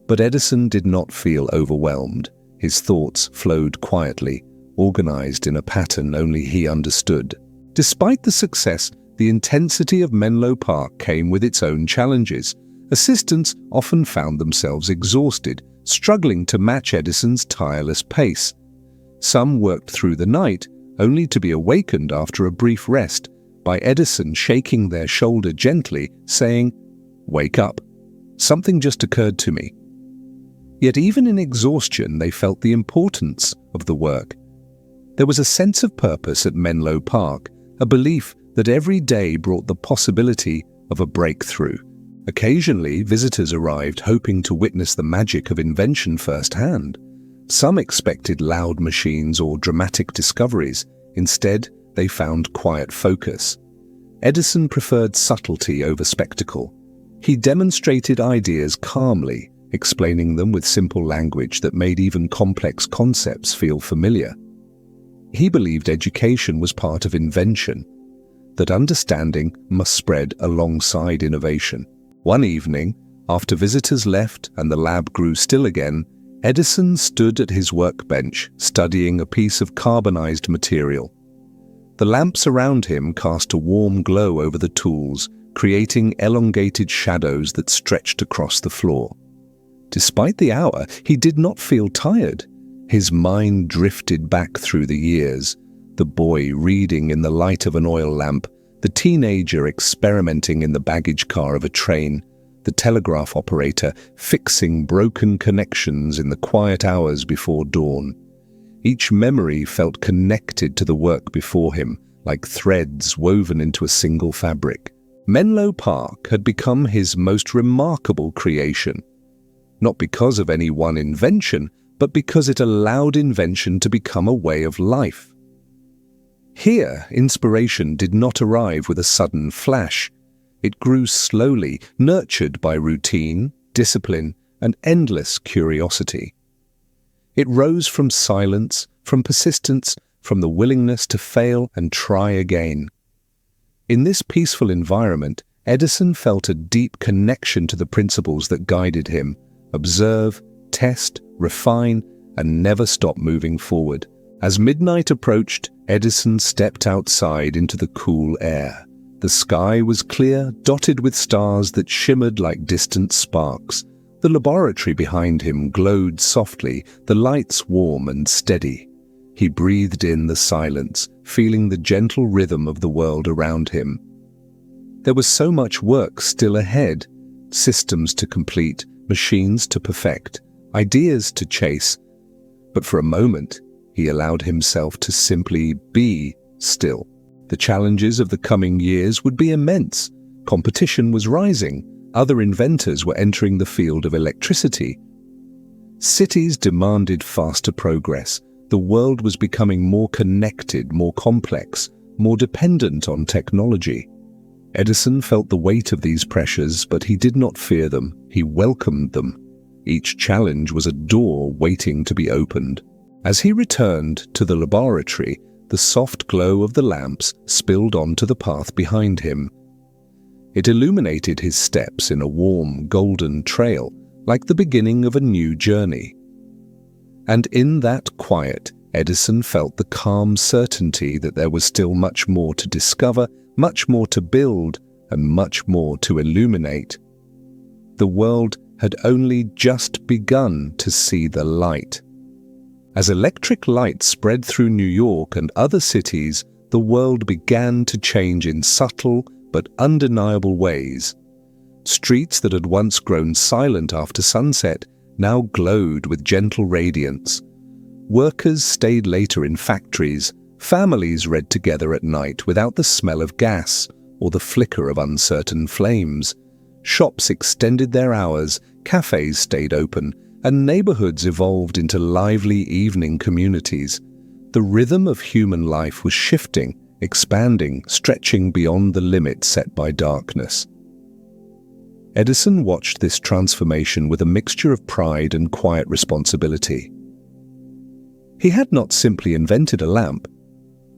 But Edison did not feel overwhelmed. His thoughts flowed quietly, organized in a pattern only he understood. Despite the success, the intensity of Menlo Park came with its own challenges. Assistants often found themselves exhausted, struggling to match Edison's tireless pace. Some worked through the night, only to be awakened after a brief rest by Edison shaking their shoulder gently, saying, "Wake up. Something just occurred to me." Yet even in exhaustion, they felt the importance of the work. There was a sense of purpose at Menlo Park, a belief that every day brought the possibility of a breakthrough. Occasionally, visitors arrived hoping to witness the magic of invention firsthand. Some expected loud machines or dramatic discoveries. Instead, they found quiet focus. Edison preferred subtlety over spectacle. He demonstrated ideas calmly, explaining them with simple language that made even complex concepts feel familiar. He believed education was part of invention, that understanding must spread alongside innovation. One evening, after visitors left and the lab grew still again, Edison stood at his workbench, studying a piece of carbonized material. The lamps around him cast a warm glow over the tools, creating elongated shadows that stretched across the floor. Despite the hour, he did not feel tired. His mind drifted back through the years, the boy reading in the light of an oil lamp, the teenager experimenting in the baggage car of a train, the telegraph operator fixing broken connections in the quiet hours before dawn. Each memory felt connected to the work before him, like threads woven into a single fabric. Menlo Park had become his most remarkable creation, not because of any one invention, but because it allowed invention to become a way of life. Here, inspiration did not arrive with a sudden flash. It grew slowly, nurtured by routine, discipline, and endless curiosity. It rose from silence, from persistence, from the willingness to fail and try again. In this peaceful environment, Edison felt a deep connection to the principles that guided him: observe, test, refine, and never stop moving forward. As midnight approached, Edison stepped outside into the cool air. The sky was clear, dotted with stars that shimmered like distant sparks. The laboratory behind him glowed softly, the lights warm and steady. He breathed in the silence, feeling the gentle rhythm of the world around him. There was so much work still ahead, systems to complete, machines to perfect, ideas to chase. But for a moment, he allowed himself to simply be still. The challenges of the coming years would be immense. Competition was rising. Other inventors were entering the field of electricity. Cities demanded faster progress. The world was becoming more connected, more complex, more dependent on technology. Edison felt the weight of these pressures, but he did not fear them. He welcomed them. Each challenge was a door waiting to be opened. As he returned to the laboratory, the soft glow of the lamps spilled onto the path behind him. It illuminated his steps in a warm, golden trail, like the beginning of a new journey. And in that quiet, Edison felt the calm certainty that there was still much more to discover, much more to build, and much more to illuminate. The world had only just begun to see the light. As electric light spread through New York and other cities, the world began to change in subtle but undeniable ways. Streets that had once grown silent after sunset now glowed with gentle radiance. Workers stayed later in factories. Families read together at night without the smell of gas or the flicker of uncertain flames. Shops extended their hours, cafes stayed open, and neighborhoods evolved into lively evening communities. The rhythm of human life was shifting, expanding, stretching beyond the limits set by darkness. Edison watched this transformation with a mixture of pride and quiet responsibility. He had not simply invented a lamp.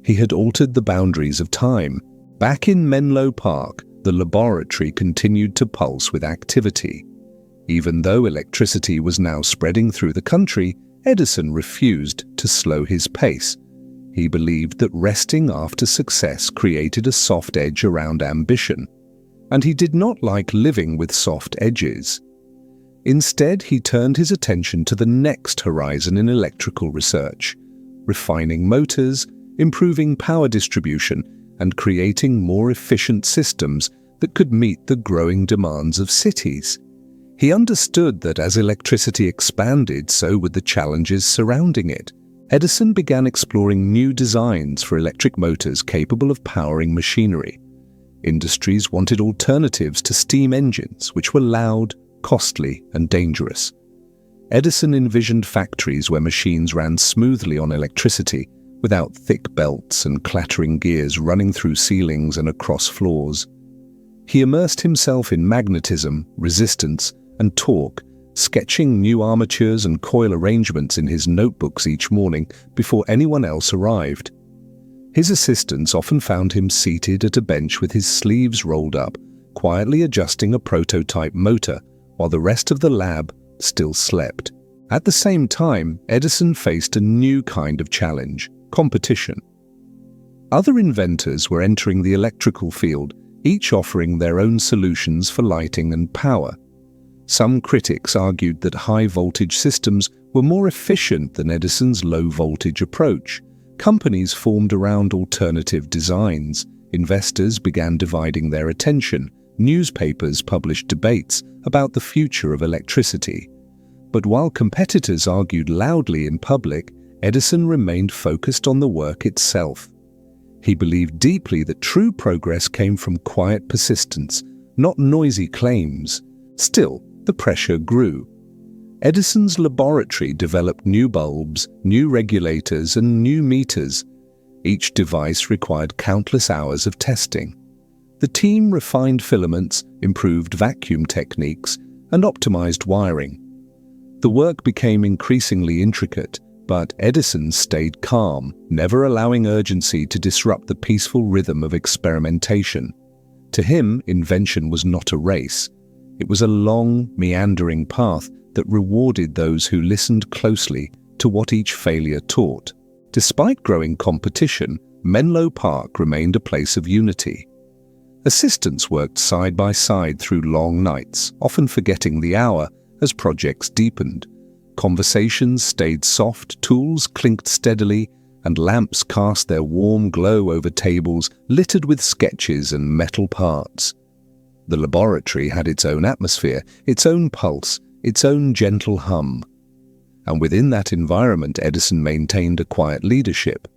He had altered the boundaries of time. Back in Menlo Park, the laboratory continued to pulse with activity. Even though electricity was now spreading through the country, Edison refused to slow his pace. He believed that resting after success created a soft edge around ambition, and he did not like living with soft edges. Instead, he turned his attention to the next horizon in electrical research, refining motors, improving power distribution, and creating more efficient systems that could meet the growing demands of cities. He understood that as electricity expanded, so would the challenges surrounding it. Edison began exploring new designs for electric motors capable of powering machinery. Industries wanted alternatives to steam engines, which were loud, costly, and dangerous. Edison envisioned factories where machines ran smoothly on electricity, without thick belts and clattering gears running through ceilings and across floors. He immersed himself in magnetism, resistance, and torque, sketching new armatures and coil arrangements in his notebooks each morning before anyone else arrived. His assistants often found him seated at a bench with his sleeves rolled up, quietly adjusting a prototype motor, while the rest of the lab still slept. At the same time, Edison faced a new kind of challenge: competition. Other inventors were entering the electrical field, each offering their own solutions for lighting and power. Some critics argued that high-voltage systems were more efficient than Edison's low-voltage approach. Companies formed around alternative designs. Investors began dividing their attention. Newspapers published debates about the future of electricity. But while competitors argued loudly in public, Edison remained focused on the work itself. He believed deeply that true progress came from quiet persistence, not noisy claims. Still, the pressure grew. Edison's laboratory developed new bulbs, new regulators, and new meters. Each device required countless hours of testing. The team refined filaments, improved vacuum techniques, and optimized wiring. The work became increasingly intricate, but Edison stayed calm, never allowing urgency to disrupt the peaceful rhythm of experimentation. To him, invention was not a race. It was a long, meandering path that rewarded those who listened closely to what each failure taught. Despite growing competition, Menlo Park remained a place of unity. Assistants worked side by side through long nights, often forgetting the hour as projects deepened. Conversations stayed soft, tools clinked steadily, and lamps cast their warm glow over tables littered with sketches and metal parts. The laboratory had its own atmosphere, its own pulse, its own gentle hum. And within that environment, Edison maintained a quiet leadership.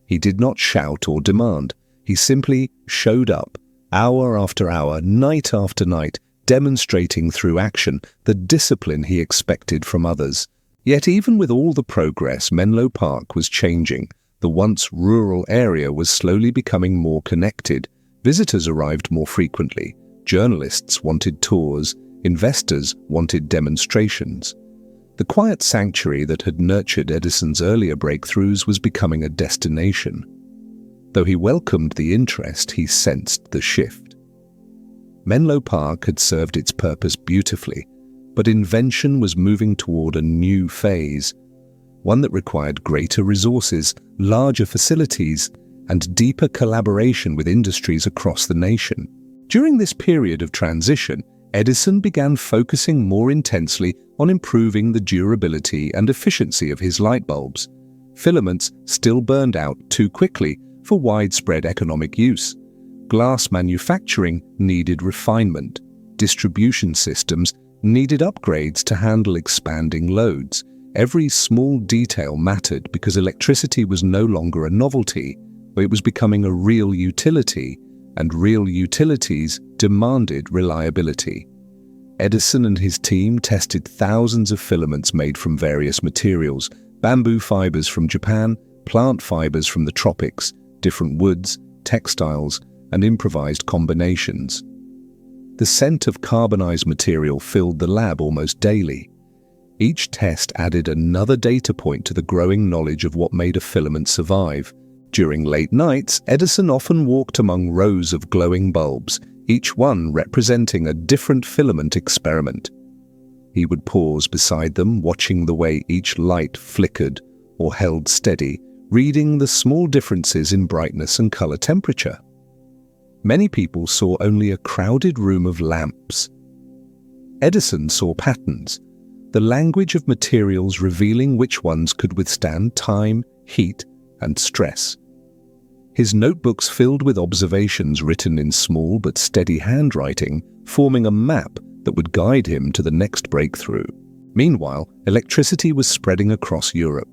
He did not shout or demand. He simply showed up, hour after hour, night after night, demonstrating through action the discipline he expected from others. Yet even with all the progress, Menlo Park was changing. The once rural area was slowly becoming more connected. Visitors arrived more frequently. Journalists wanted tours. Investors wanted demonstrations. The quiet sanctuary that had nurtured Edison's earlier breakthroughs was becoming a destination. Though he welcomed the interest, he sensed the shift. Menlo Park had served its purpose beautifully, but invention was moving toward a new phase, one that required greater resources, larger facilities, and deeper collaboration with industries across the nation. During this period of transition, Edison began focusing more intensely on improving the durability and efficiency of his light bulbs. Filaments still burned out too quickly for widespread economic use. Glass manufacturing needed refinement. Distribution systems needed upgrades to handle expanding loads. Every small detail mattered because electricity was no longer a novelty, but it was becoming a real utility, and real utilities demanded reliability. Edison and his team tested thousands of filaments made from various materials: bamboo fibers from Japan, plant fibers from the tropics, different woods, textiles, and improvised combinations. The scent of carbonized material filled the lab almost daily. Each test added another data point to the growing knowledge of what made a filament survive. During late nights, Edison often walked among rows of glowing bulbs, each one representing a different filament experiment. He would pause beside them, watching the way each light flickered or held steady, reading the small differences in brightness and color temperature. Many people saw only a crowded room of lamps. Edison saw patterns, the language of materials revealing which ones could withstand time, heat, and stress. His notebooks filled with observations written in small but steady handwriting, forming a map that would guide him to the next breakthrough. Meanwhile, electricity was spreading across Europe.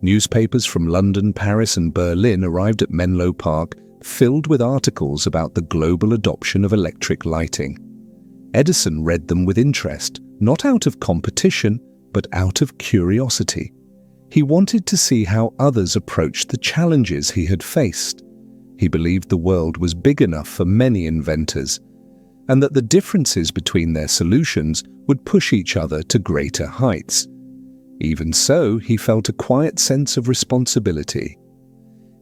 Newspapers from London, Paris, and Berlin arrived at Menlo Park, filled with articles about the global adoption of electric lighting. Edison read them with interest, not out of competition, but out of curiosity. He wanted to see how others approached the challenges he had faced. He believed the world was big enough for many inventors, and that the differences between their solutions would push each other to greater heights. Even so, he felt a quiet sense of responsibility.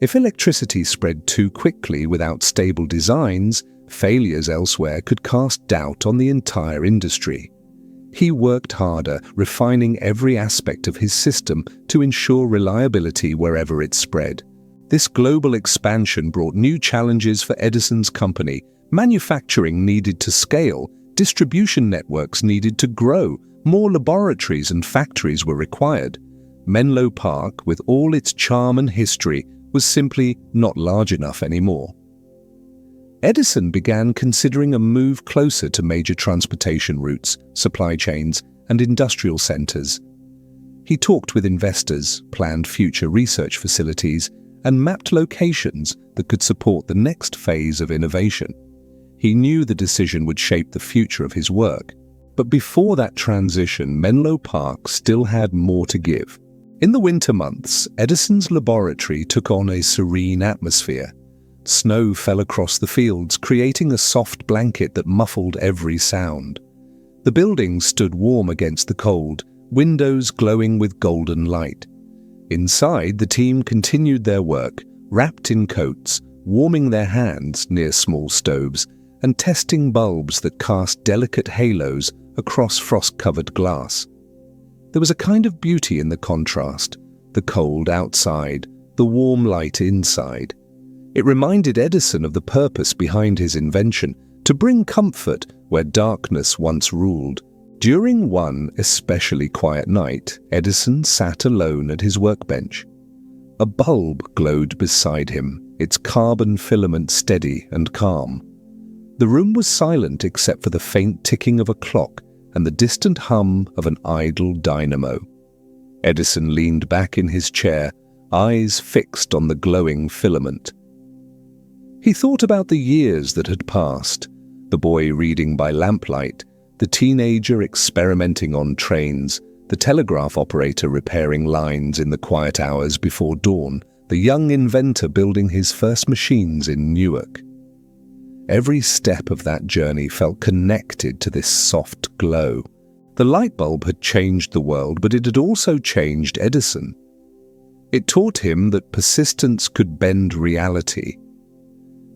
If electricity spread too quickly without stable designs, failures elsewhere could cast doubt on the entire industry. He worked harder, refining every aspect of his system to ensure reliability wherever it spread. This global expansion brought new challenges for Edison's company. Manufacturing needed to scale, distribution networks needed to grow, more laboratories and factories were required. Menlo Park, with all its charm and history, was simply not large enough anymore. Edison began considering a move closer to major transportation routes, supply chains, and industrial centers. He talked with investors, planned future research facilities, and mapped locations that could support the next phase of innovation. He knew the decision would shape the future of his work. But before that transition, Menlo Park still had more to give. In the winter months, Edison's laboratory took on a serene atmosphere. Snow fell across the fields, creating a soft blanket that muffled every sound. The building stood warm against the cold, windows glowing with golden light. Inside, the team continued their work, wrapped in coats, warming their hands near small stoves, and testing bulbs that cast delicate halos across frost-covered glass. There was a kind of beauty in the contrast, the cold outside, the warm light inside. It reminded Edison of the purpose behind his invention, to bring comfort where darkness once ruled. During one especially quiet night, Edison sat alone at his workbench. A bulb glowed beside him, its carbon filament steady and calm. The room was silent except for the faint ticking of a clock and the distant hum of an idle dynamo. Edison leaned back in his chair, eyes fixed on the glowing filament. He thought about the years that had passed, the boy reading by lamplight, the teenager experimenting on trains, the telegraph operator repairing lines in the quiet hours before dawn, the young inventor building his first machines in Newark. Every step of that journey felt connected to this soft glow. The light bulb had changed the world, but it had also changed Edison. It taught him that persistence could bend reality.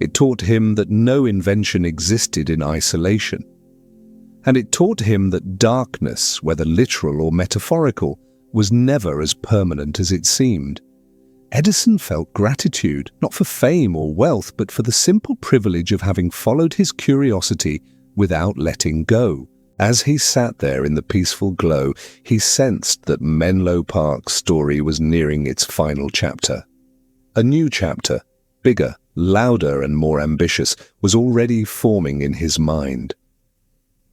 It taught him that no invention existed in isolation. And it taught him that darkness, whether literal or metaphorical, was never as permanent as it seemed. Edison felt gratitude, not for fame or wealth, but for the simple privilege of having followed his curiosity without letting go. As he sat there in the peaceful glow, he sensed that Menlo Park's story was nearing its final chapter. A new chapter, bigger, louder and more ambitious, was already forming in his mind.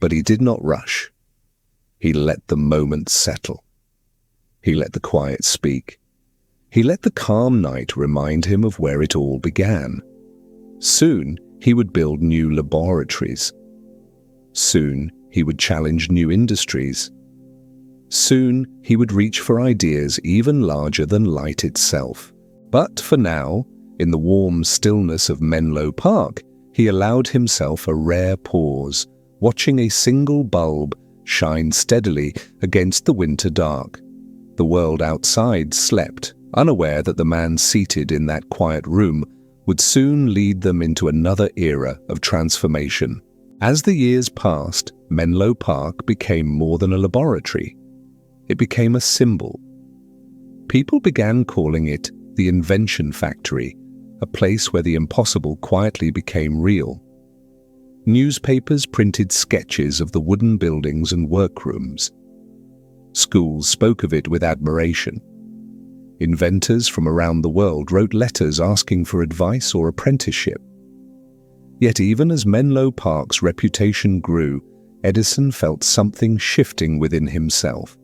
But he did not rush. He let the moment settle. He let the quiet speak. He let the calm night remind him of where it all began. Soon he would build new laboratories. Soon he would challenge new industries. Soon he would reach for ideas even larger than light itself. But for now, in the warm stillness of Menlo Park, he allowed himself a rare pause, watching a single bulb shine steadily against the winter dark. The world outside slept, unaware that the man seated in that quiet room would soon lead them into another era of transformation. As the years passed, Menlo Park became more than a laboratory. It became a symbol. People began calling it the Invention Factory, a place where the impossible quietly became real. Newspapers printed sketches of the wooden buildings and workrooms. Schools spoke of it with admiration. Inventors from around the world wrote letters asking for advice or apprenticeship. Yet even as Menlo Park's reputation grew, Edison felt something shifting within himself.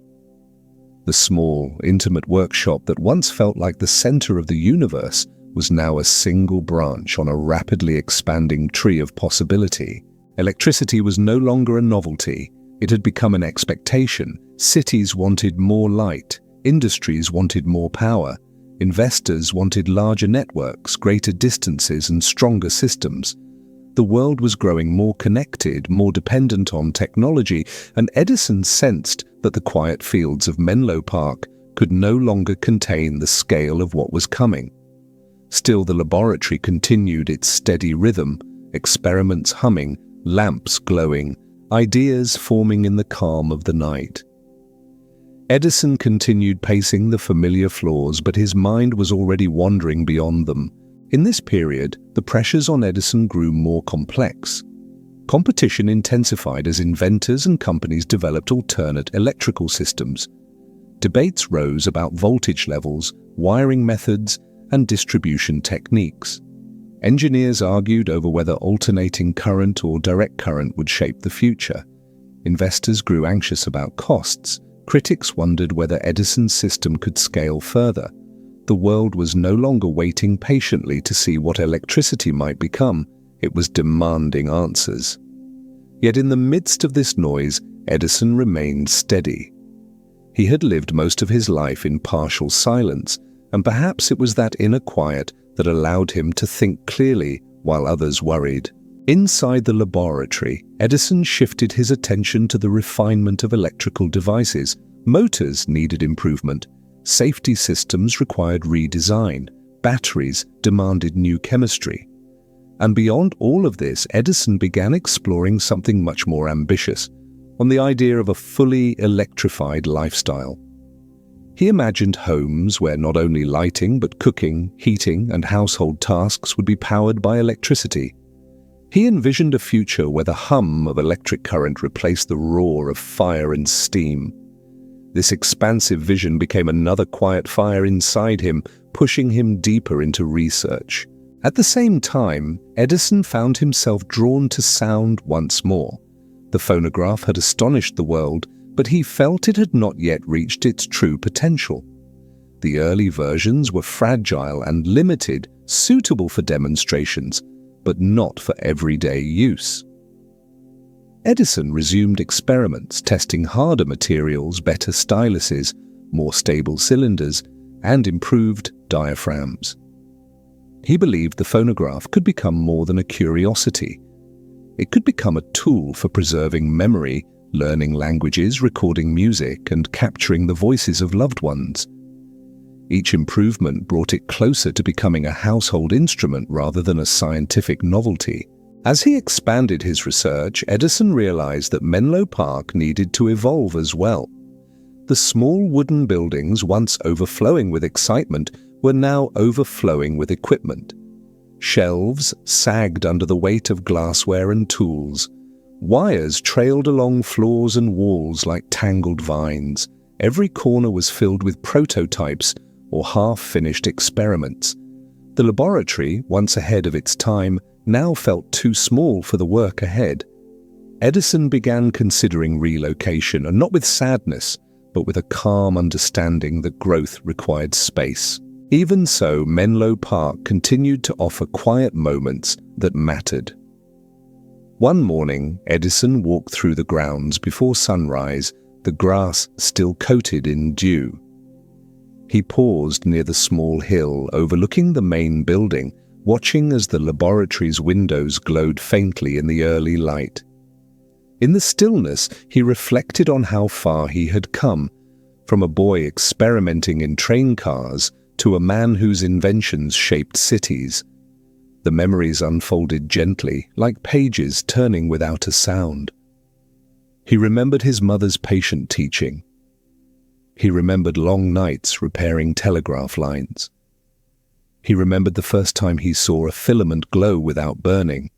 The small, intimate workshop that once felt like the center of the universe was now a single branch on a rapidly expanding tree of possibility. Electricity was no longer a novelty. It had become an expectation. Cities wanted more light. Industries wanted more power. Investors wanted larger networks, greater distances, and stronger systems. The world was growing more connected, more dependent on technology, and Edison sensed that the quiet fields of Menlo Park could no longer contain the scale of what was coming. Still, the laboratory continued its steady rhythm, experiments humming, lamps glowing, ideas forming in the calm of the night. Edison continued pacing the familiar floors, but his mind was already wandering beyond them. In this period, the pressures on Edison grew more complex. Competition intensified as inventors and companies developed alternate electrical systems. Debates rose about voltage levels, wiring methods, and distribution techniques. Engineers argued over whether alternating current or direct current would shape the future. Investors grew anxious about costs. Critics wondered whether Edison's system could scale further. The world was no longer waiting patiently to see what electricity might become. It was demanding answers. Yet in the midst of this noise, Edison remained steady. He had lived most of his life in partial silence, and perhaps it was that inner quiet that allowed him to think clearly while others worried. Inside the laboratory, Edison shifted his attention to the refinement of electrical devices. Motors needed improvement. Safety systems required redesign. Batteries demanded new chemistry. And beyond all of this, Edison began exploring something much more ambitious, on the idea of a fully electrified lifestyle. He imagined homes where not only lighting but cooking, heating, and household tasks would be powered by electricity. He envisioned a future where the hum of electric current replaced the roar of fire and steam. This expansive vision became another quiet fire inside him, pushing him deeper into research. At the same time, Edison found himself drawn to sound once more. The phonograph had astonished the world, but he felt it had not yet reached its true potential. The early versions were fragile and limited, suitable for demonstrations, but not for everyday use. Edison resumed experiments, testing harder materials, better styluses, more stable cylinders, and improved diaphragms. He believed the phonograph could become more than a curiosity. It could become a tool for preserving memory, learning languages, recording music, and capturing the voices of loved ones. Each improvement brought it closer to becoming a household instrument rather than a scientific novelty. As he expanded his research, Edison realized that Menlo Park needed to evolve as well. The small wooden buildings, once overflowing with excitement, were now overflowing with equipment. Shelves sagged under the weight of glassware and tools. Wires trailed along floors and walls like tangled vines. Every corner was filled with prototypes or half-finished experiments. The laboratory, once ahead of its time, now felt too small for the work ahead. Edison began considering relocation, and not with sadness, but with a calm understanding that growth required space. Even so, Menlo Park continued to offer quiet moments that mattered. One morning, Edison walked through the grounds before sunrise, the grass still coated in dew. He paused near the small hill overlooking the main building, watching as the laboratory's windows glowed faintly in the early light. In the stillness, he reflected on how far he had come, from a boy experimenting in train cars to a man whose inventions shaped cities. The memories unfolded gently, like pages turning without a sound. He remembered his mother's patient teaching. He remembered long nights repairing telegraph lines. He remembered the first time he saw a filament glow without burning.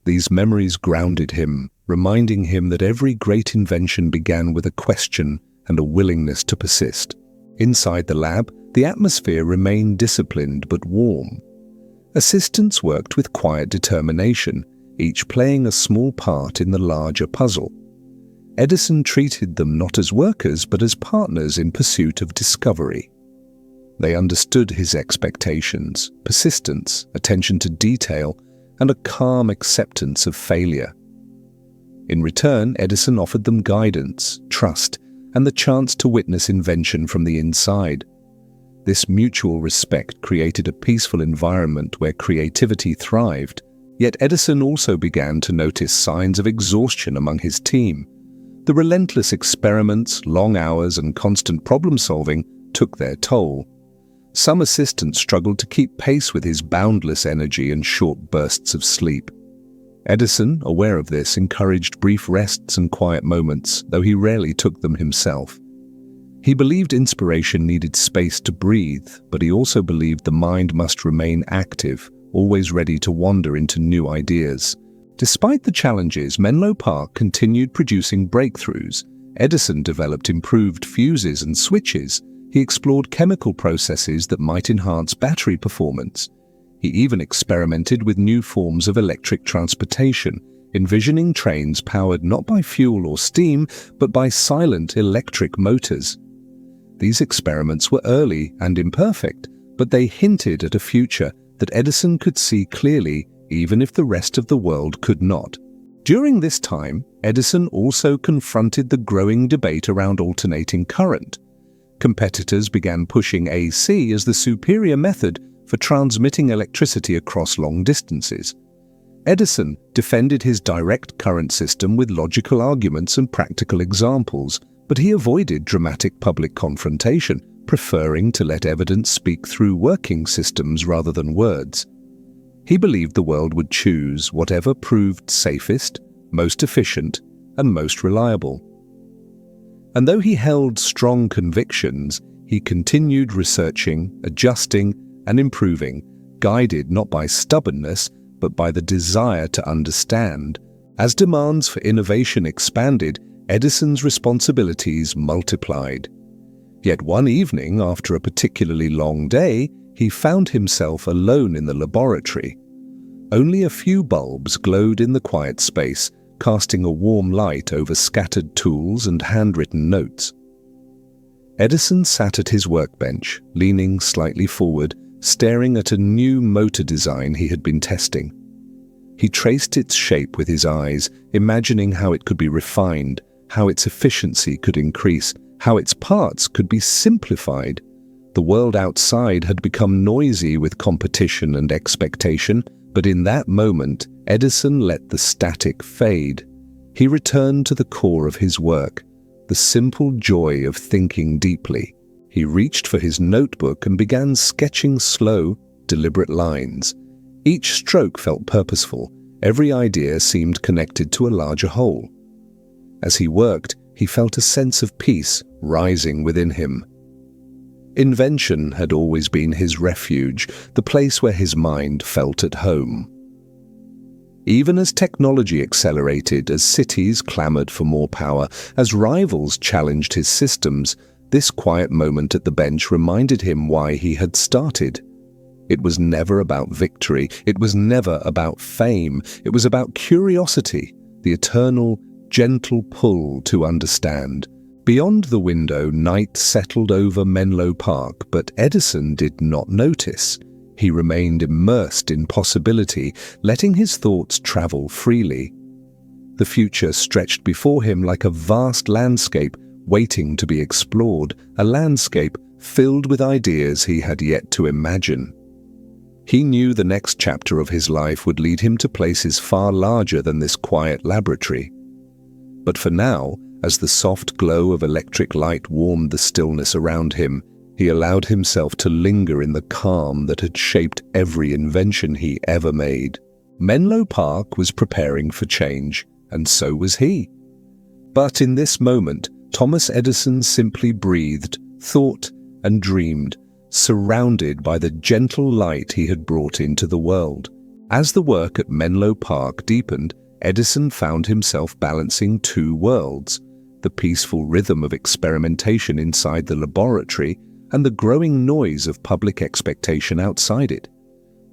These memories grounded him, reminding him that every great invention began with a question and a willingness to persist. Inside the lab, the atmosphere remained disciplined but warm. Assistants worked with quiet determination, each playing a small part in the larger puzzle. Edison treated them not as workers but as partners in pursuit of discovery. They understood his expectations, persistence, attention to detail, and a calm acceptance of failure. In return, Edison offered them guidance, trust, and the chance to witness invention from the inside. This mutual respect created a peaceful environment where creativity thrived, yet Edison also began to notice signs of exhaustion among his team. The relentless experiments, long hours, and constant problem-solving took their toll. Some assistants struggled to keep pace with his boundless energy and short bursts of sleep. Edison, aware of this, encouraged brief rests and quiet moments, though he rarely took them himself. He believed inspiration needed space to breathe, but he also believed the mind must remain active, always ready to wander into new ideas. Despite the challenges, Menlo Park continued producing breakthroughs. Edison developed improved fuses and switches. He explored chemical processes that might enhance battery performance. He even experimented with new forms of electric transportation, envisioning trains powered not by fuel or steam, but by silent electric motors. These experiments were early and imperfect, but they hinted at a future that Edison could see clearly, even if the rest of the world could not. During this time, Edison also confronted the growing debate around alternating current. Competitors began pushing AC as the superior method for transmitting electricity across long distances. Edison defended his direct current system with logical arguments and practical examples, but he avoided dramatic public confrontation, preferring to let evidence speak through working systems rather than words. He believed the world would choose whatever proved safest, most efficient, and most reliable. And though he held strong convictions, he continued researching, adjusting, and improving, guided not by stubbornness, but by the desire to understand. As demands for innovation expanded, Edison's responsibilities multiplied. Yet one evening, after a particularly long day, he found himself alone in the laboratory. Only a few bulbs glowed in the quiet space, casting a warm light over scattered tools and handwritten notes. Edison sat at his workbench, leaning slightly forward, staring at a new motor design he had been testing. He traced its shape with his eyes, imagining how it could be refined, how its efficiency could increase, how its parts could be simplified. The world outside had become noisy with competition and expectation, but in that moment, Edison let the static fade. He returned to the core of his work, the simple joy of thinking deeply. He reached for his notebook and began sketching slow, deliberate lines. Each stroke felt purposeful. Every idea seemed connected to a larger whole. As he worked, he felt a sense of peace rising within him. Invention had always been his refuge, the place where his mind felt at home. Even as technology accelerated, as cities clamored for more power, as rivals challenged his systems, this quiet moment at the bench reminded him why he had started. It was never about victory. It was never about fame. It was about curiosity, the eternal, gentle pull to understand. Beyond the window, night settled over Menlo Park, but Edison did not notice. He remained immersed in possibility, letting his thoughts travel freely. The future stretched before him like a vast landscape waiting to be explored, a landscape filled with ideas he had yet to imagine. He knew the next chapter of his life would lead him to places far larger than this quiet laboratory. But for now, as the soft glow of electric light warmed the stillness around him, he allowed himself to linger in the calm that had shaped every invention he ever made. Menlo Park was preparing for change, and so was he. But in this moment, Thomas Edison simply breathed, thought, and dreamed, surrounded by the gentle light he had brought into the world. As the work at Menlo Park deepened, Edison found himself balancing two worlds: the peaceful rhythm of experimentation inside the laboratory and the growing noise of public expectation outside it.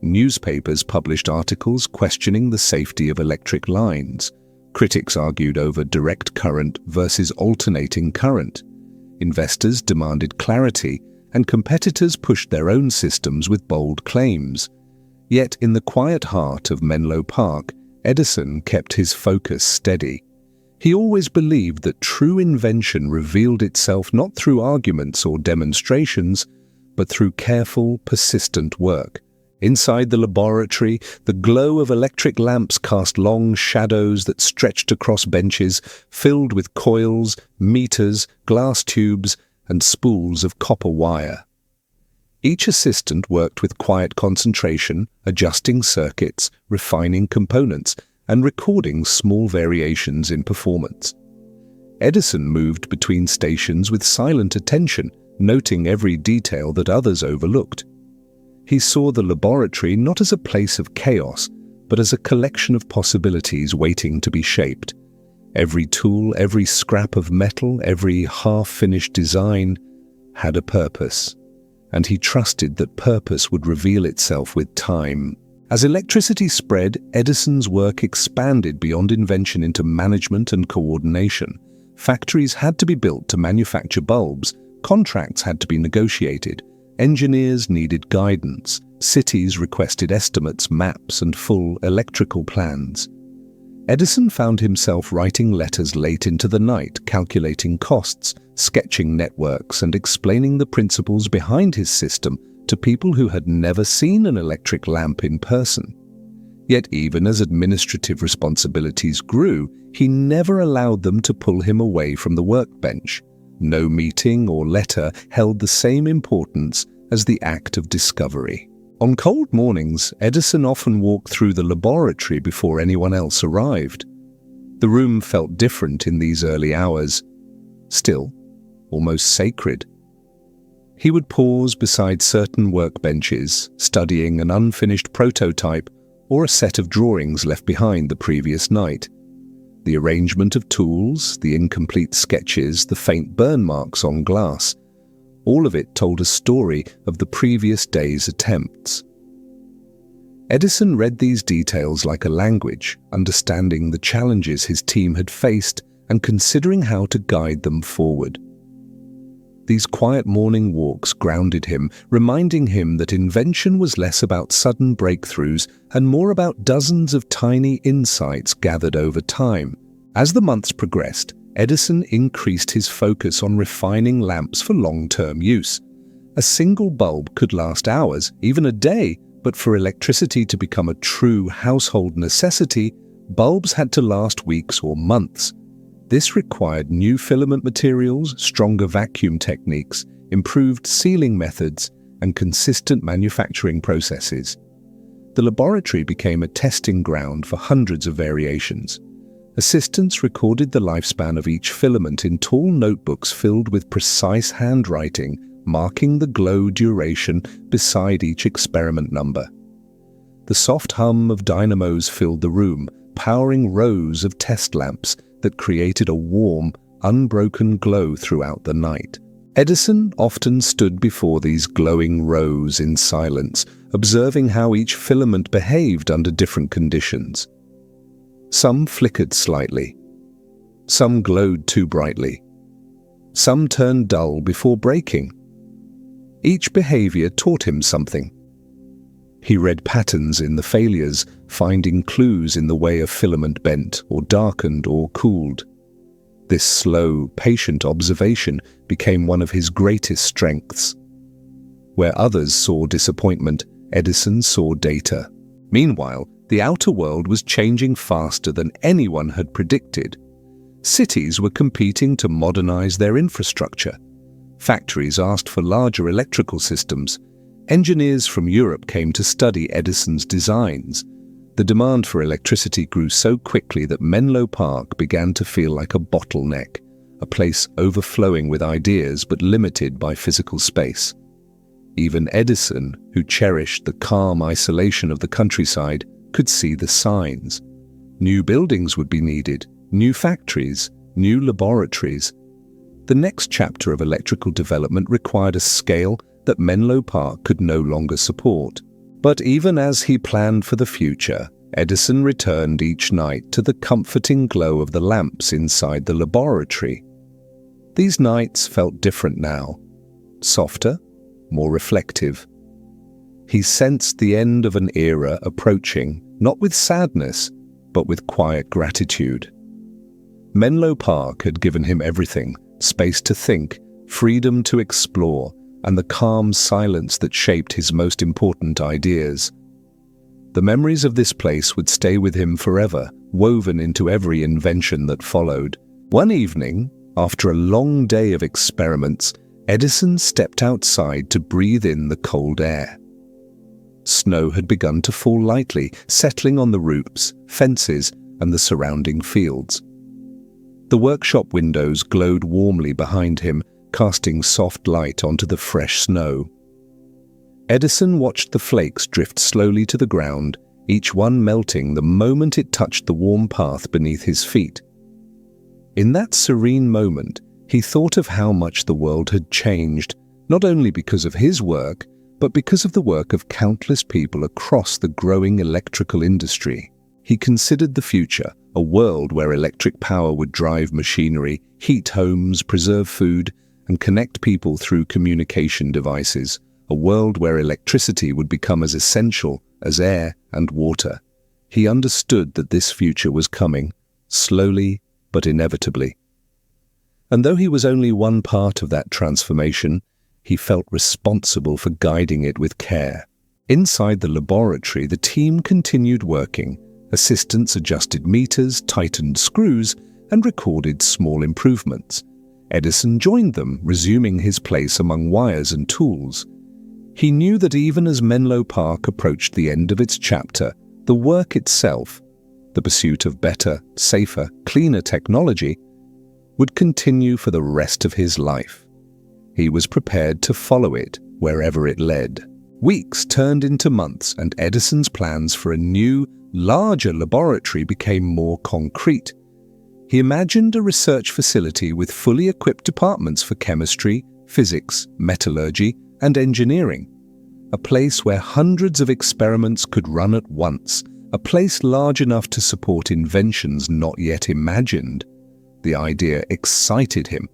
Newspapers published articles questioning the safety of electric lines. Critics argued over direct current versus alternating current. Investors demanded clarity, and competitors pushed their own systems with bold claims. Yet in the quiet heart of Menlo Park, Edison kept his focus steady. He always believed that true invention revealed itself not through arguments or demonstrations, but through careful, persistent work. Inside the laboratory, the glow of electric lamps cast long shadows that stretched across benches filled with coils, meters, glass tubes, and spools of copper wire. Each assistant worked with quiet concentration, adjusting circuits, refining components, and recording small variations in performance. Edison moved between stations with silent attention, noting every detail that others overlooked. He saw the laboratory not as a place of chaos, but as a collection of possibilities waiting to be shaped. Every tool, every scrap of metal, every half-finished design had a purpose, and he trusted that purpose would reveal itself with time. As electricity spread, Edison's work expanded beyond invention into management and coordination. Factories had to be built to manufacture bulbs, contracts had to be negotiated, engineers needed guidance, cities requested estimates, maps, and full electrical plans. Edison found himself writing letters late into the night, calculating costs, sketching networks, and explaining the principles behind his system to people who had never seen an electric lamp in person. Yet even as administrative responsibilities grew, he never allowed them to pull him away from the workbench. No meeting or letter held the same importance as the act of discovery. On cold mornings, Edison often walked through the laboratory before anyone else arrived. The room felt different in these early hours, still, almost sacred. He would pause beside certain workbenches, studying an unfinished prototype or a set of drawings left behind the previous night. The arrangement of tools, the incomplete sketches, the faint burn marks on glass. All of it told a story of the previous day's attempts. Edison read these details like a language, understanding the challenges his team had faced and considering how to guide them forward. These quiet morning walks grounded him, reminding him that invention was less about sudden breakthroughs and more about dozens of tiny insights gathered over time. As the months progressed, Edison increased his focus on refining lamps for long-term use. A single bulb could last hours, even a day, but for electricity to become a true household necessity, bulbs had to last weeks or months. This required new filament materials, stronger vacuum techniques, improved sealing methods, and consistent manufacturing processes. The laboratory became a testing ground for hundreds of variations. Assistants recorded the lifespan of each filament in tall notebooks filled with precise handwriting, marking the glow duration beside each experiment number. The soft hum of dynamos filled the room, powering rows of test lamps that created a warm, unbroken glow throughout the night. Edison often stood before these glowing rows in silence, observing how each filament behaved under different conditions. Some flickered slightly. Some glowed too brightly. Some turned dull before breaking. Each behavior taught him something. He read patterns in the failures, finding clues in the way a filament bent or darkened or cooled. This slow, patient observation became one of his greatest strengths. Where others saw disappointment, Edison saw data. Meanwhile, the outer world was changing faster than anyone had predicted. Cities were competing to modernize their infrastructure. Factories asked for larger electrical systems. Engineers from Europe came to study Edison's designs. The demand for electricity grew so quickly that Menlo Park began to feel like a bottleneck, a place overflowing with ideas but limited by physical space. Even Edison, who cherished the calm isolation of the countryside, could see the signs. New buildings would be needed, new factories, new laboratories. The next chapter of electrical development required a scale that Menlo Park could no longer support. But even as he planned for the future, Edison returned each night to the comforting glow of the lamps inside the laboratory. These nights felt different now, softer, more reflective. He sensed the end of an era approaching, not with sadness, but with quiet gratitude. Menlo Park had given him everything: space to think, freedom to explore, and the calm silence that shaped his most important ideas. The memories of this place would stay with him forever, woven into every invention that followed. One evening, after a long day of experiments, Edison stepped outside to breathe in the cold air. Snow had begun to fall lightly, settling on the roofs, fences, and the surrounding fields. The workshop windows glowed warmly behind him, casting soft light onto the fresh snow. Edison watched the flakes drift slowly to the ground, each one melting the moment it touched the warm path beneath his feet. In that serene moment, he thought of how much the world had changed, not only because of his work, but because of the work of countless people across the growing electrical industry. He considered the future, a world where electric power would drive machinery, heat homes, preserve food, and connect people through communication devices, a world where electricity would become as essential as air and water. He understood that this future was coming, slowly but inevitably. And though he was only one part of that transformation, he felt responsible for guiding it with care. Inside the laboratory, the team continued working. Assistants adjusted meters, tightened screws, and recorded small improvements. Edison joined them, resuming his place among wires and tools. He knew that even as Menlo Park approached the end of its chapter, the work itself, the pursuit of better, safer, cleaner technology, would continue for the rest of his life. He was prepared to follow it wherever it led. Weeks turned into months, and Edison's plans for a new, larger laboratory became more concrete. He imagined a research facility with fully equipped departments for chemistry, physics, metallurgy, and engineering. A place where hundreds of experiments could run at once, a place large enough to support inventions not yet imagined. The idea excited him.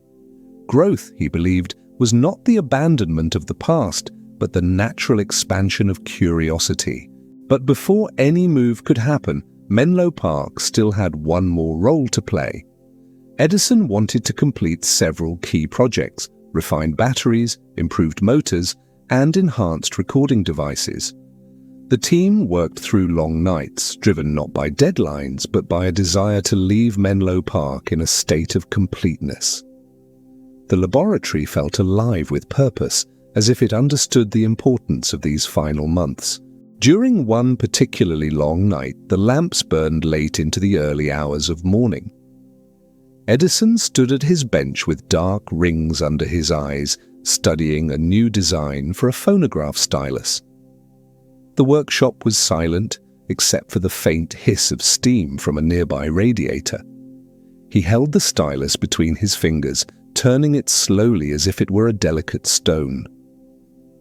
Growth, he believed, was not the abandonment of the past, but the natural expansion of curiosity. But before any move could happen, Menlo Park still had one more role to play. Edison wanted to complete several key projects: refined batteries, improved motors, and enhanced recording devices. The team worked through long nights, driven not by deadlines, but by a desire to leave Menlo Park in a state of completeness. The laboratory felt alive with purpose, as if it understood the importance of these final months. During one particularly long night, the lamps burned late into the early hours of morning. Edison stood at his bench with dark rings under his eyes, studying a new design for a phonograph stylus. The workshop was silent, except for the faint hiss of steam from a nearby radiator. He held the stylus between his fingers, turning it slowly as if it were a delicate stone.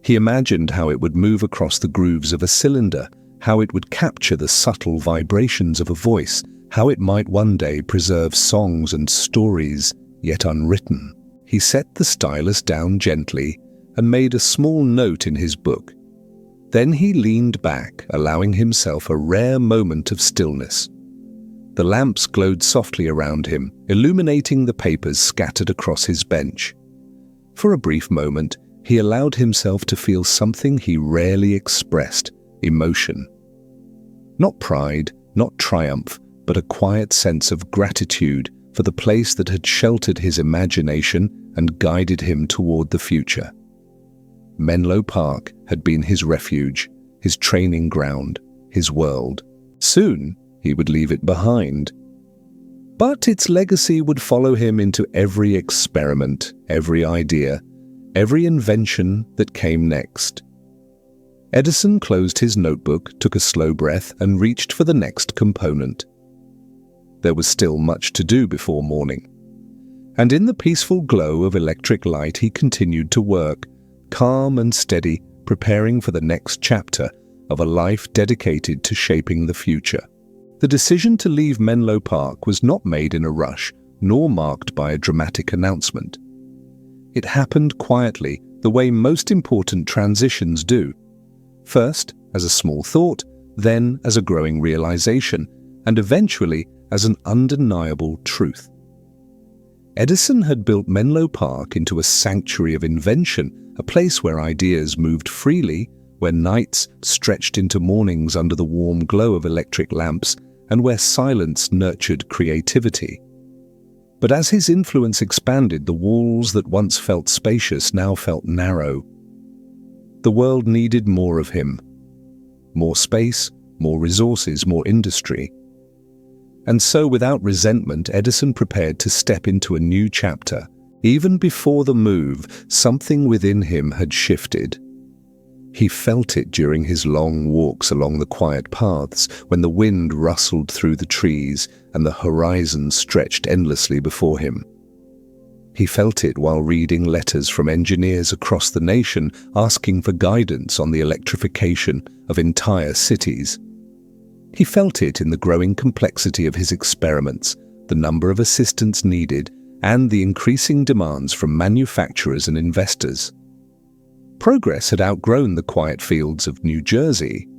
He imagined how it would move across the grooves of a cylinder, how it would capture the subtle vibrations of a voice, how it might one day preserve songs and stories yet unwritten. He set the stylus down gently and made a small note in his book. Then he leaned back, allowing himself a rare moment of stillness. The lamps glowed softly around him, illuminating the papers scattered across his bench. For a brief moment, he allowed himself to feel something he rarely expressed: emotion. Not pride, not triumph, but a quiet sense of gratitude for the place that had sheltered his imagination and guided him toward the future. Menlo Park had been his refuge, his training ground, his world. Soon, he would leave it behind. But its legacy would follow him into every experiment, every idea, every invention that came next. Edison closed his notebook, took a slow breath, and reached for the next component. There was still much to do before morning. And in the peaceful glow of electric light, he continued to work, calm and steady, preparing for the next chapter of a life dedicated to shaping the future. The decision to leave Menlo Park was not made in a rush, nor marked by a dramatic announcement. It happened quietly, the way most important transitions do. First, as a small thought, then as a growing realization, and eventually as an undeniable truth. Edison had built Menlo Park into a sanctuary of invention, a place where ideas moved freely, where nights stretched into mornings under the warm glow of electric lamps, and where silence nurtured creativity. But as his influence expanded, the walls that once felt spacious now felt narrow. The world needed more of him. More space, more resources, more industry. And so, without resentment, Edison prepared to step into a new chapter. Even before the move, something within him had shifted. He felt it during his long walks along the quiet paths, when the wind rustled through the trees and the horizon stretched endlessly before him. He felt it while reading letters from engineers across the nation asking for guidance on the electrification of entire cities. He felt it in the growing complexity of his experiments, the number of assistants needed, and the increasing demands from manufacturers and investors. Progress had outgrown the quiet fields of New Jersey.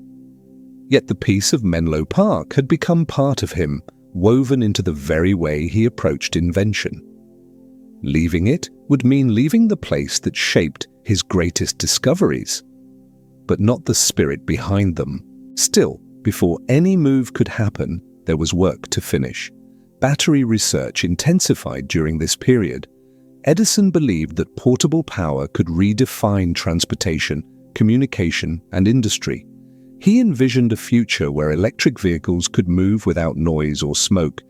Yet the peace of Menlo Park had become part of him, woven into the very way he approached invention. Leaving it would mean leaving the place that shaped his greatest discoveries, but not the spirit behind them. Still, before any move could happen, there was work to finish. Battery research intensified during this period. Edison believed that portable power could redefine transportation, communication, and industry. He envisioned a future where electric vehicles could move without noise or smoke,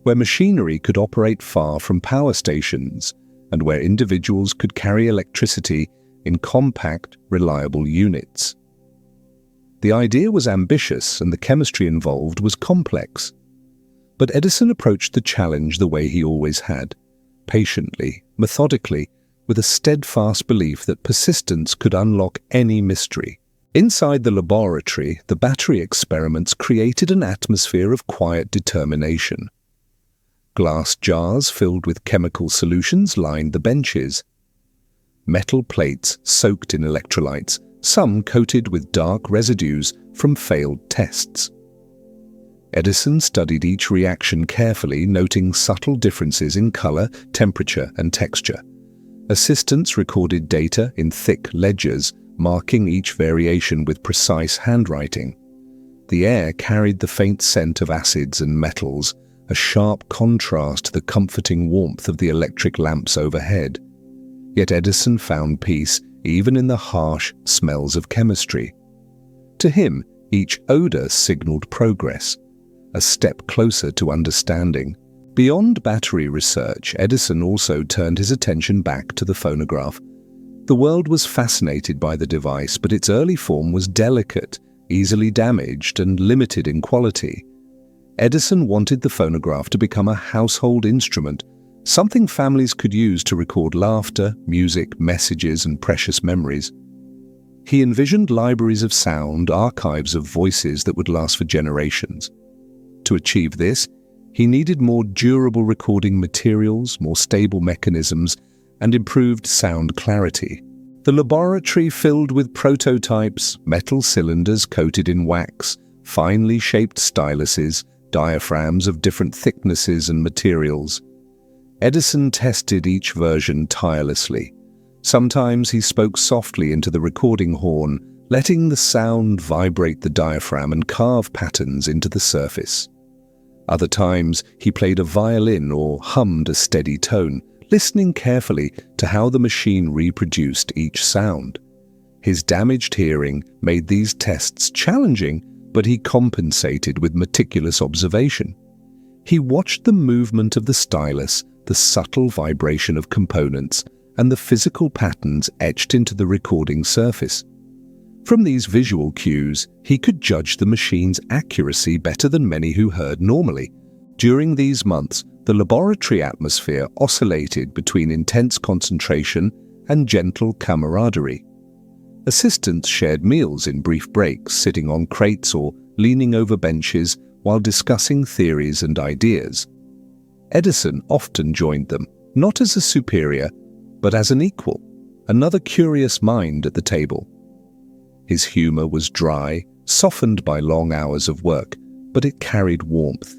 where machinery could operate far from power stations, and where individuals could carry electricity in compact, reliable units. The idea was ambitious and the chemistry involved was complex. But Edison approached the challenge the way he always had, patiently, methodically, with a steadfast belief that persistence could unlock any mystery. Inside the laboratory, the battery experiments created an atmosphere of quiet determination. Glass jars filled with chemical solutions lined the benches. Metal plates soaked in electrolytes, some coated with dark residues from failed tests. Edison studied each reaction carefully, noting subtle differences in color, temperature, and texture. Assistants recorded data in thick ledgers, marking each variation with precise handwriting. The air carried the faint scent of acids and metals, a sharp contrast to the comforting warmth of the electric lamps overhead. Yet Edison found peace even in the harsh smells of chemistry. To him, each odor signaled progress, a step closer to understanding. Beyond battery research, Edison also turned his attention back to the phonograph. The world was fascinated by the device, but its early form was delicate, easily damaged, and limited in quality. Edison wanted the phonograph to become a household instrument, something families could use to record laughter, music, messages, and precious memories. He envisioned libraries of sound, archives of voices that would last for generations. To achieve this, he needed more durable recording materials, more stable mechanisms, and improved sound clarity. The laboratory filled with prototypes, metal cylinders coated in wax, finely shaped styluses, diaphragms of different thicknesses and materials. Edison tested each version tirelessly. Sometimes he spoke softly into the recording horn, letting the sound vibrate the diaphragm and carve patterns into the surface. Other times, he played a violin or hummed a steady tone, listening carefully to how the machine reproduced each sound. His damaged hearing made these tests challenging, but he compensated with meticulous observation. He watched the movement of the stylus, the subtle vibration of components, and the physical patterns etched into the recording surface. From these visual cues, he could judge the machine's accuracy better than many who heard normally. During these months, the laboratory atmosphere oscillated between intense concentration and gentle camaraderie. Assistants shared meals in brief breaks, sitting on crates or leaning over benches while discussing theories and ideas. Edison often joined them, not as a superior, but as an equal, another curious mind at the table. His humor was dry, softened by long hours of work, but it carried warmth.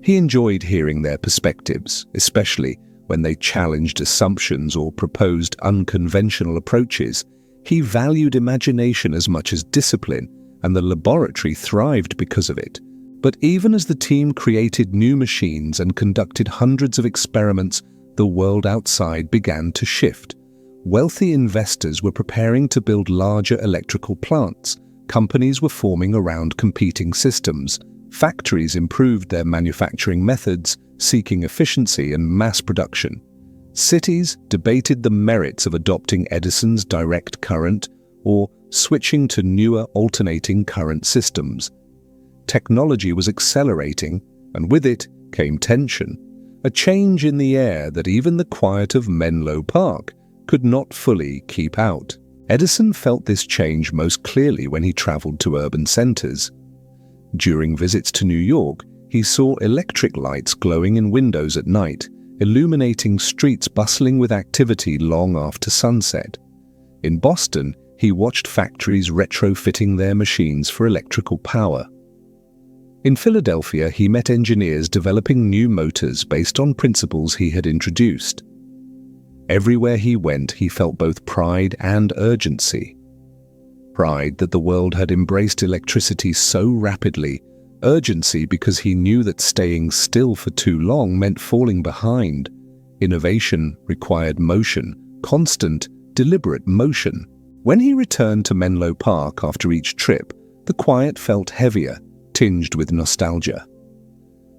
He enjoyed hearing their perspectives, especially when they challenged assumptions or proposed unconventional approaches. He valued imagination as much as discipline, and the laboratory thrived because of it. But even as the team created new machines and conducted hundreds of experiments, the world outside began to shift. Wealthy investors were preparing to build larger electrical plants. Companies were forming around competing systems. Factories improved their manufacturing methods, seeking efficiency and mass production. Cities debated the merits of adopting Edison's direct current or switching to newer alternating current systems. Technology was accelerating, and with it came tension, a change in the air that even the quiet of Menlo Park could not fully keep out. Edison felt this change most clearly when he traveled to urban centers. During visits to New York, he saw electric lights glowing in windows at night, illuminating streets bustling with activity long after sunset. In Boston, he watched factories retrofitting their machines for electrical power. In Philadelphia, he met engineers developing new motors based on principles he had introduced. Everywhere he went, he felt both pride and urgency. Pride that the world had embraced electricity so rapidly, urgency because he knew that staying still for too long meant falling behind. Innovation required motion, constant, deliberate motion. When he returned to Menlo Park after each trip, the quiet felt heavier, tinged with nostalgia.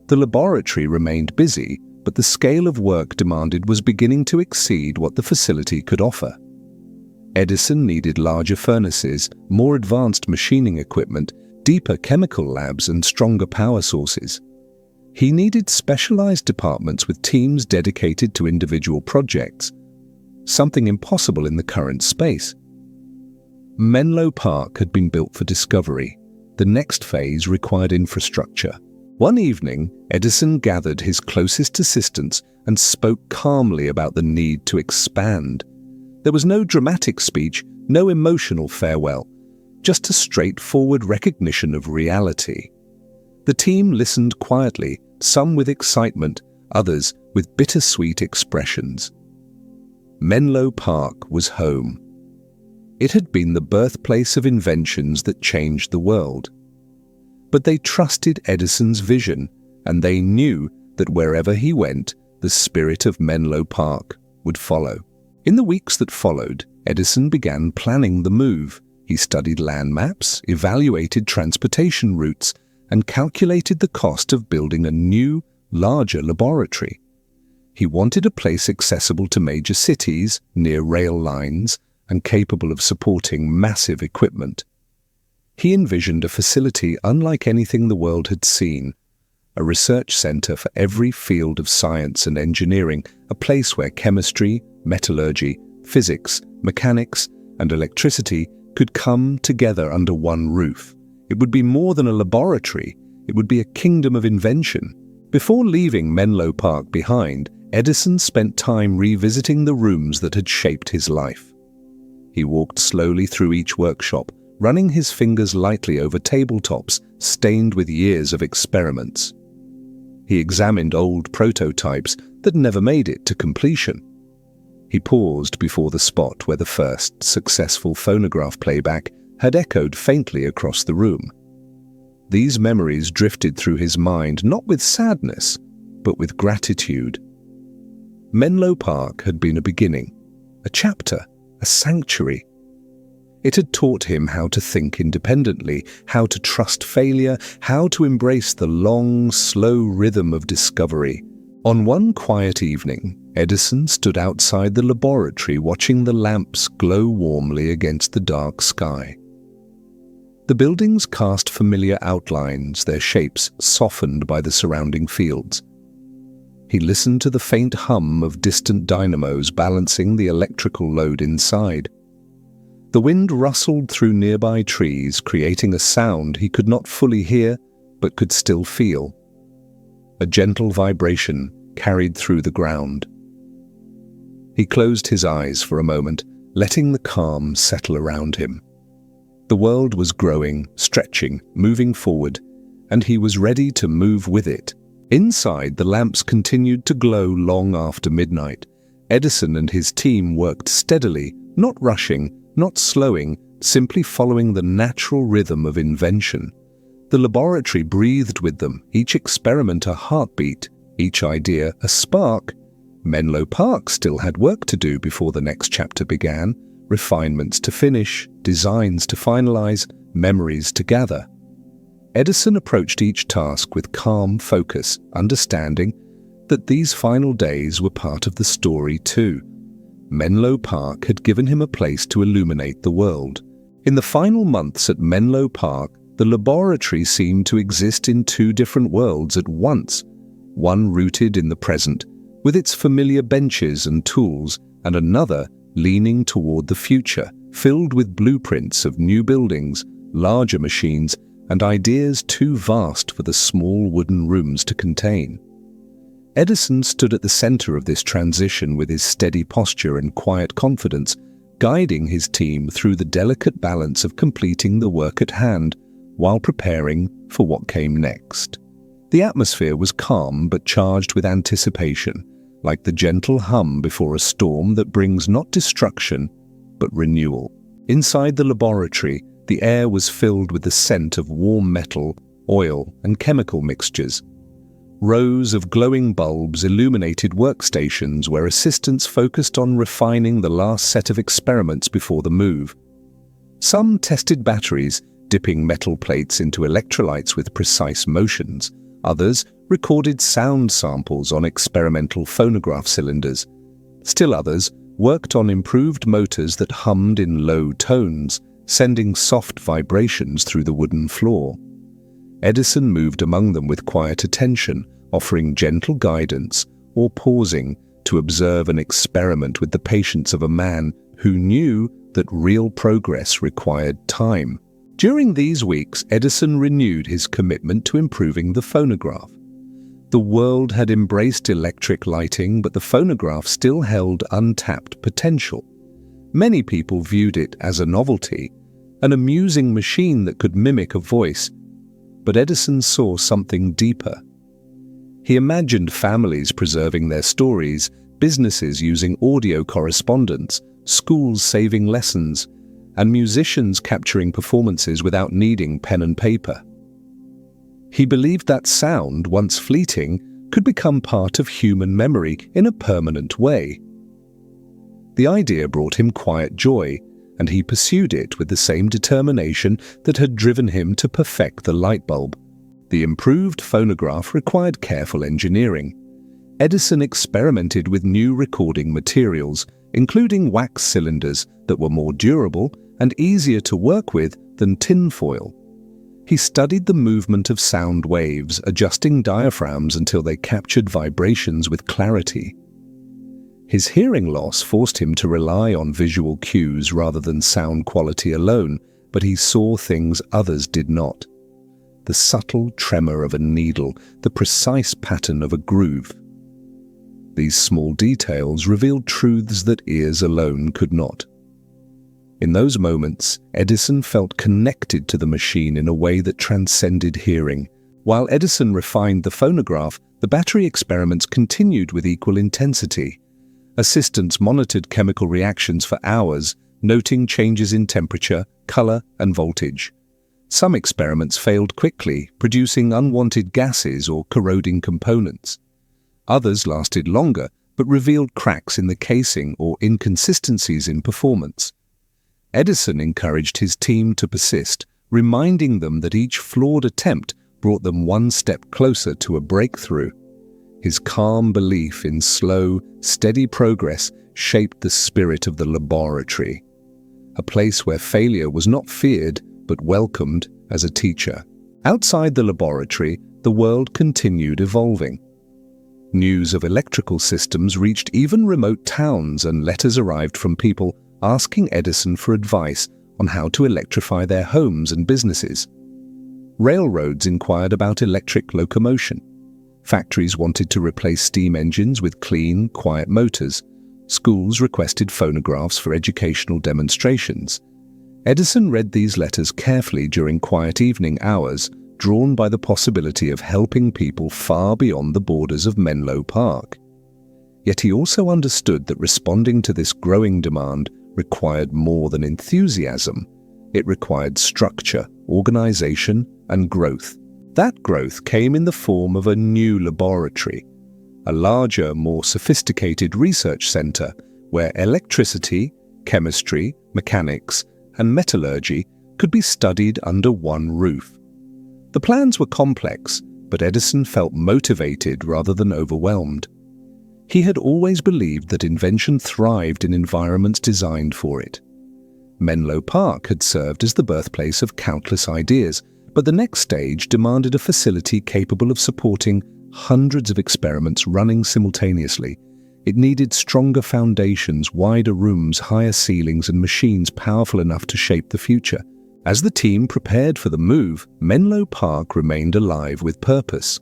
The laboratory remained busy, but the scale of work demanded was beginning to exceed what the facility could offer. Edison needed larger furnaces, more advanced machining equipment, deeper chemical labs, and stronger power sources. He needed specialized departments with teams dedicated to individual projects. something impossible in the current space. Menlo Park had been built for discovery. The next phase required infrastructure. One evening, Edison gathered his closest assistants and spoke calmly about the need to expand. There was no dramatic speech, no emotional farewell, just a straightforward recognition of reality. The team listened quietly, some with excitement, others with bittersweet expressions. Menlo Park was home. It had been the birthplace of inventions that changed the world. But they trusted Edison's vision, and they knew that wherever he went, the spirit of Menlo Park would follow. In the weeks that followed, Edison began planning the move. He studied land maps, evaluated transportation routes, and calculated the cost of building a new, larger laboratory. He wanted a place accessible to major cities, near rail lines, and capable of supporting massive equipment. He envisioned a facility unlike anything the world had seen, a research center for every field of science and engineering, a place where chemistry, metallurgy, physics, mechanics, and electricity could come together under one roof. It would be more than a laboratory, it would be a kingdom of invention. Before leaving Menlo Park behind, Edison spent time revisiting the rooms that had shaped his life. He walked slowly through each workshop, running his fingers lightly over tabletops stained with years of experiments. He examined old prototypes that never made it to completion. He paused before the spot where the first successful phonograph playback had echoed faintly across the room. These memories drifted through his mind not with sadness, but with gratitude. Menlo Park had been a beginning, a chapter, a sanctuary. It had taught him how to think independently, how to trust failure, how to embrace the long, slow rhythm of discovery. On one quiet evening, Edison stood outside the laboratory watching the lamps glow warmly against the dark sky. The buildings cast familiar outlines, their shapes softened by the surrounding fields. He listened to the faint hum of distant dynamos balancing the electrical load inside. The wind rustled through nearby trees, creating a sound he could not fully hear, but could still feel. A gentle vibration carried through the ground. He closed his eyes for a moment, letting the calm settle around him. The world was growing, stretching, moving forward, and he was ready to move with it. Inside, the lamps continued to glow long after midnight. Edison and his team worked steadily, not rushing, not slowing, simply following the natural rhythm of invention. The laboratory breathed with them, each experiment a heartbeat, each idea a spark. Menlo Park still had work to do before the next chapter began, refinements to finish, designs to finalize, memories to gather. Edison approached each task with calm focus, understanding that these final days were part of the story too. Menlo Park had given him a place to illuminate the world. In the final months at Menlo Park, the laboratory seemed to exist in two different worlds at once, one rooted in the present, with its familiar benches and tools, and another leaning toward the future, filled with blueprints of new buildings, larger machines, and ideas too vast for the small wooden rooms to contain. Edison stood at the center of this transition with his steady posture and quiet confidence, guiding his team through the delicate balance of completing the work at hand while preparing for what came next. The atmosphere was calm but charged with anticipation, like the gentle hum before a storm that brings not destruction, but renewal. Inside the laboratory, the air was filled with the scent of warm metal, oil, and chemical mixtures. Rows of glowing bulbs illuminated workstations where assistants focused on refining the last set of experiments before the move. Some tested batteries, dipping metal plates into electrolytes with precise motions. Others recorded sound samples on experimental phonograph cylinders. Still others worked on improved motors that hummed in low tones, sending soft vibrations through the wooden floor. Edison moved among them with quiet attention, offering gentle guidance or pausing to observe an experiment with the patience of a man who knew that real progress required time. During these weeks, Edison renewed his commitment to improving the phonograph. The world had embraced electric lighting, but the phonograph still held untapped potential. Many people viewed it as a novelty, an amusing machine that could mimic a voice. But Edison saw something deeper. He imagined families preserving their stories, businesses using audio correspondence, schools saving lessons, and musicians capturing performances without needing pen and paper. He believed that sound, once fleeting, could become part of human memory in a permanent way. The idea brought him quiet joy, and he pursued it with the same determination that had driven him to perfect the light bulb. The improved phonograph required careful engineering. Edison experimented with new recording materials, including wax cylinders that were more durable and easier to work with than tinfoil. He studied the movement of sound waves, adjusting diaphragms until they captured vibrations with clarity. His hearing loss forced him to rely on visual cues rather than sound quality alone, but he saw things others did not. The subtle tremor of a needle, the precise pattern of a groove. These small details revealed truths that ears alone could not. In those moments, Edison felt connected to the machine in a way that transcended hearing. While Edison refined the phonograph, the battery experiments continued with equal intensity. Assistants monitored chemical reactions for hours, noting changes in temperature, color, and voltage. Some experiments failed quickly, producing unwanted gases or corroding components. Others lasted longer, but revealed cracks in the casing or inconsistencies in performance. Edison encouraged his team to persist, reminding them that each flawed attempt brought them one step closer to a breakthrough. His calm belief in slow, steady progress shaped the spirit of the laboratory, a place where failure was not feared but welcomed as a teacher. Outside the laboratory, the world continued evolving. News of electrical systems reached even remote towns, and letters arrived from people asking Edison for advice on how to electrify their homes and businesses. Railroads inquired about electric locomotion. Factories wanted to replace steam engines with clean, quiet motors. Schools requested phonographs for educational demonstrations. Edison read these letters carefully during quiet evening hours, drawn by the possibility of helping people far beyond the borders of Menlo Park. Yet he also understood that responding to this growing demand required more than enthusiasm. It required structure, organization, and growth. That growth came in the form of a new laboratory, a larger, more sophisticated research center where electricity, chemistry, mechanics, and metallurgy could be studied under one roof. The plans were complex, but Edison felt motivated rather than overwhelmed. He had always believed that invention thrived in environments designed for it. Menlo Park had served as the birthplace of countless ideas, but the next stage demanded a facility capable of supporting hundreds of experiments running simultaneously. It needed stronger foundations, wider rooms, higher ceilings, and machines powerful enough to shape the future. As the team prepared for the move, Menlo Park remained alive with purpose.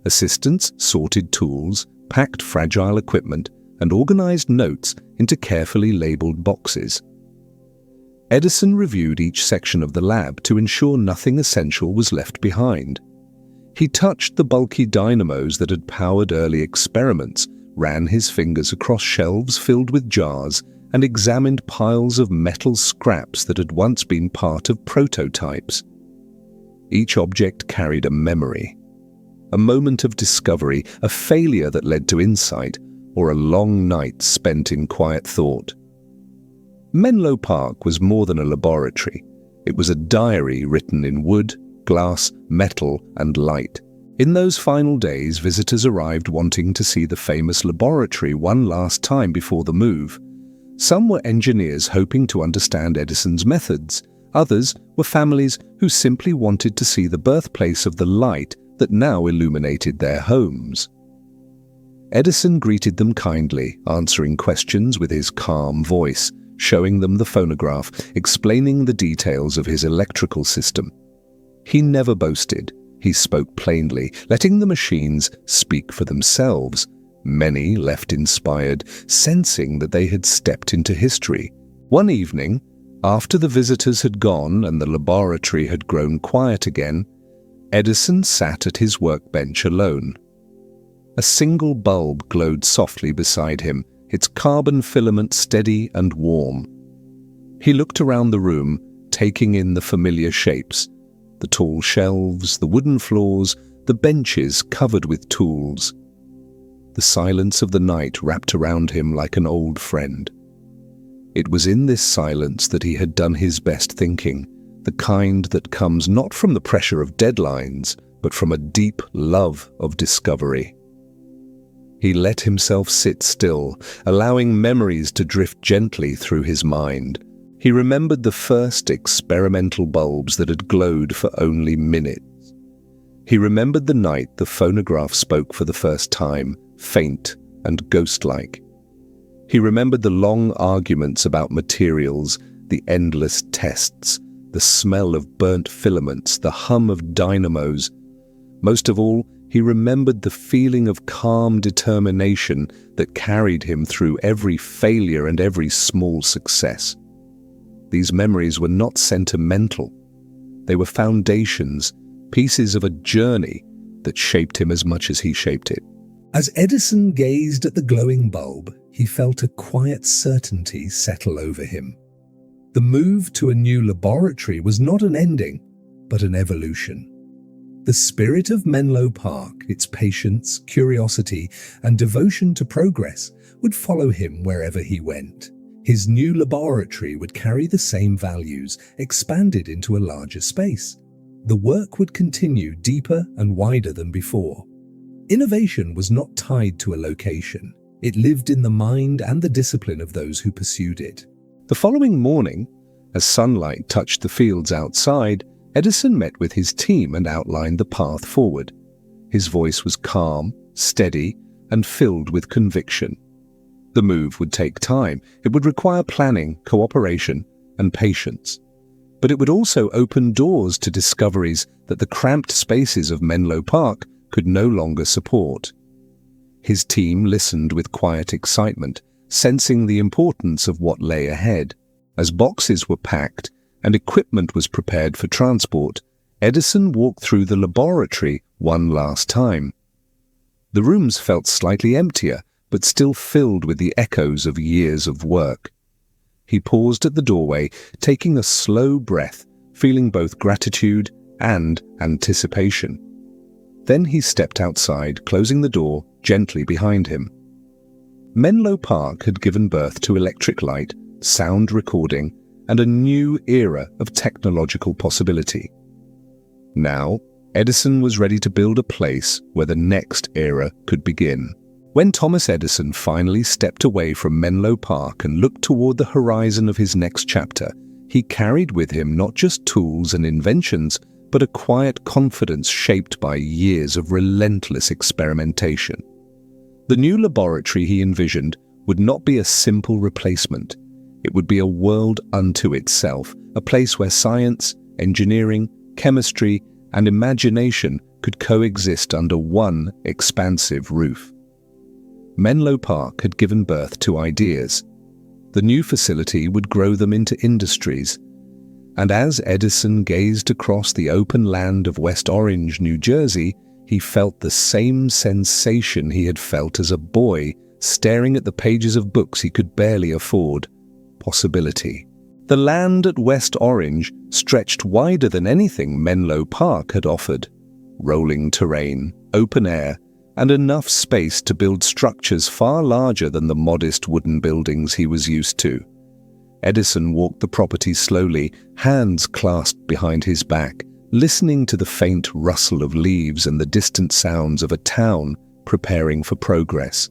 Assistants sorted tools, packed fragile equipment, and organized notes into carefully labeled boxes. Edison reviewed each section of the lab to ensure nothing essential was left behind. He touched the bulky dynamos that had powered early experiments, ran his fingers across shelves filled with jars, and examined piles of metal scraps that had once been part of prototypes. Each object carried a memory, a moment of discovery, a failure that led to insight, or a long night spent in quiet thought. Menlo Park was more than a laboratory. It was a diary written in wood, glass, metal, and light. In those final days, visitors arrived wanting to see the famous laboratory one last time before the move. Some were engineers hoping to understand Edison's methods. Others were families who simply wanted to see the birthplace of the light that now illuminated their homes. Edison greeted them kindly, answering questions with his calm voice, showing them the phonograph, explaining the details of his electrical system. He never boasted. He spoke plainly, letting the machines speak for themselves. Many left inspired, sensing that they had stepped into history. One evening, after the visitors had gone and the laboratory had grown quiet again, Edison sat at his workbench alone. A single bulb glowed softly beside him, its carbon filament steady and warm. He looked around the room, taking in the familiar shapes, the tall shelves, the wooden floors, the benches covered with tools. The silence of the night wrapped around him like an old friend. It was in this silence that he had done his best thinking, the kind that comes not from the pressure of deadlines, but from a deep love of discovery. He let himself sit still, allowing memories to drift gently through his mind. He remembered the first experimental bulbs that had glowed for only minutes. He remembered the night the phonograph spoke for the first time, faint and ghost-like. He remembered the long arguments about materials, the endless tests, the smell of burnt filaments, the hum of dynamos. Most of all, he remembered the feeling of calm determination that carried him through every failure and every small success. These memories were not sentimental. They were foundations, pieces of a journey that shaped him as much as he shaped it. As Edison gazed at the glowing bulb, he felt a quiet certainty settle over him. The move to a new laboratory was not an ending, but an evolution. The spirit of Menlo Park, its patience, curiosity, and devotion to progress would follow him wherever he went. His new laboratory would carry the same values, expanded into a larger space. The work would continue deeper and wider than before. Innovation was not tied to a location. It lived in the mind and the discipline of those who pursued it. The following morning, as sunlight touched the fields outside, Edison met with his team and outlined the path forward. His voice was calm, steady, and filled with conviction. The move would take time. It would require planning, cooperation, and patience. But it would also open doors to discoveries that the cramped spaces of Menlo Park could no longer support. His team listened with quiet excitement, sensing the importance of what lay ahead. As boxes were packed and equipment was prepared for transport, Edison walked through the laboratory one last time. The rooms felt slightly emptier, but still filled with the echoes of years of work. He paused at the doorway, taking a slow breath, feeling both gratitude and anticipation. Then he stepped outside, closing the door gently behind him. Menlo Park had given birth to electric light, sound recording, and a new era of technological possibility. Now, Edison was ready to build a place where the next era could begin. When Thomas Edison finally stepped away from Menlo Park and looked toward the horizon of his next chapter, he carried with him not just tools and inventions, but a quiet confidence shaped by years of relentless experimentation. The new laboratory he envisioned would not be a simple replacement. It would be a world unto itself, a place where science, engineering, chemistry, and imagination could coexist under one expansive roof. Menlo Park had given birth to ideas. The new facility would grow them into industries. And as Edison gazed across the open land of West Orange, New Jersey, he felt the same sensation he had felt as a boy, staring at the pages of books he could barely afford: possibility. The land at West Orange stretched wider than anything Menlo Park had offered. Rolling terrain, open air, and enough space to build structures far larger than the modest wooden buildings he was used to. Edison walked the property slowly, hands clasped behind his back, listening to the faint rustle of leaves and the distant sounds of a town preparing for progress.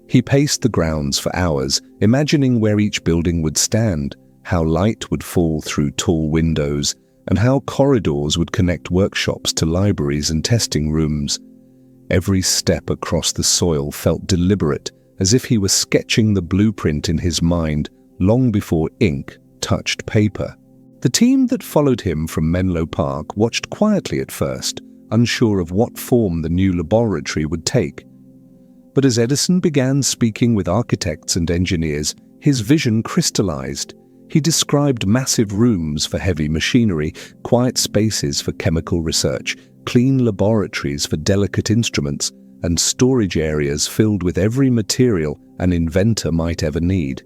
He paced the grounds for hours, imagining where each building would stand, how light would fall through tall windows, and how corridors would connect workshops to libraries and testing rooms. Every step across the soil felt deliberate, as if he were sketching the blueprint in his mind long before ink touched paper. The team that followed him from Menlo Park watched quietly at first, unsure of what form the new laboratory would take. But as Edison began speaking with architects and engineers, his vision crystallized. He described massive rooms for heavy machinery, quiet spaces for chemical research, clean laboratories for delicate instruments, and storage areas filled with every material an inventor might ever need.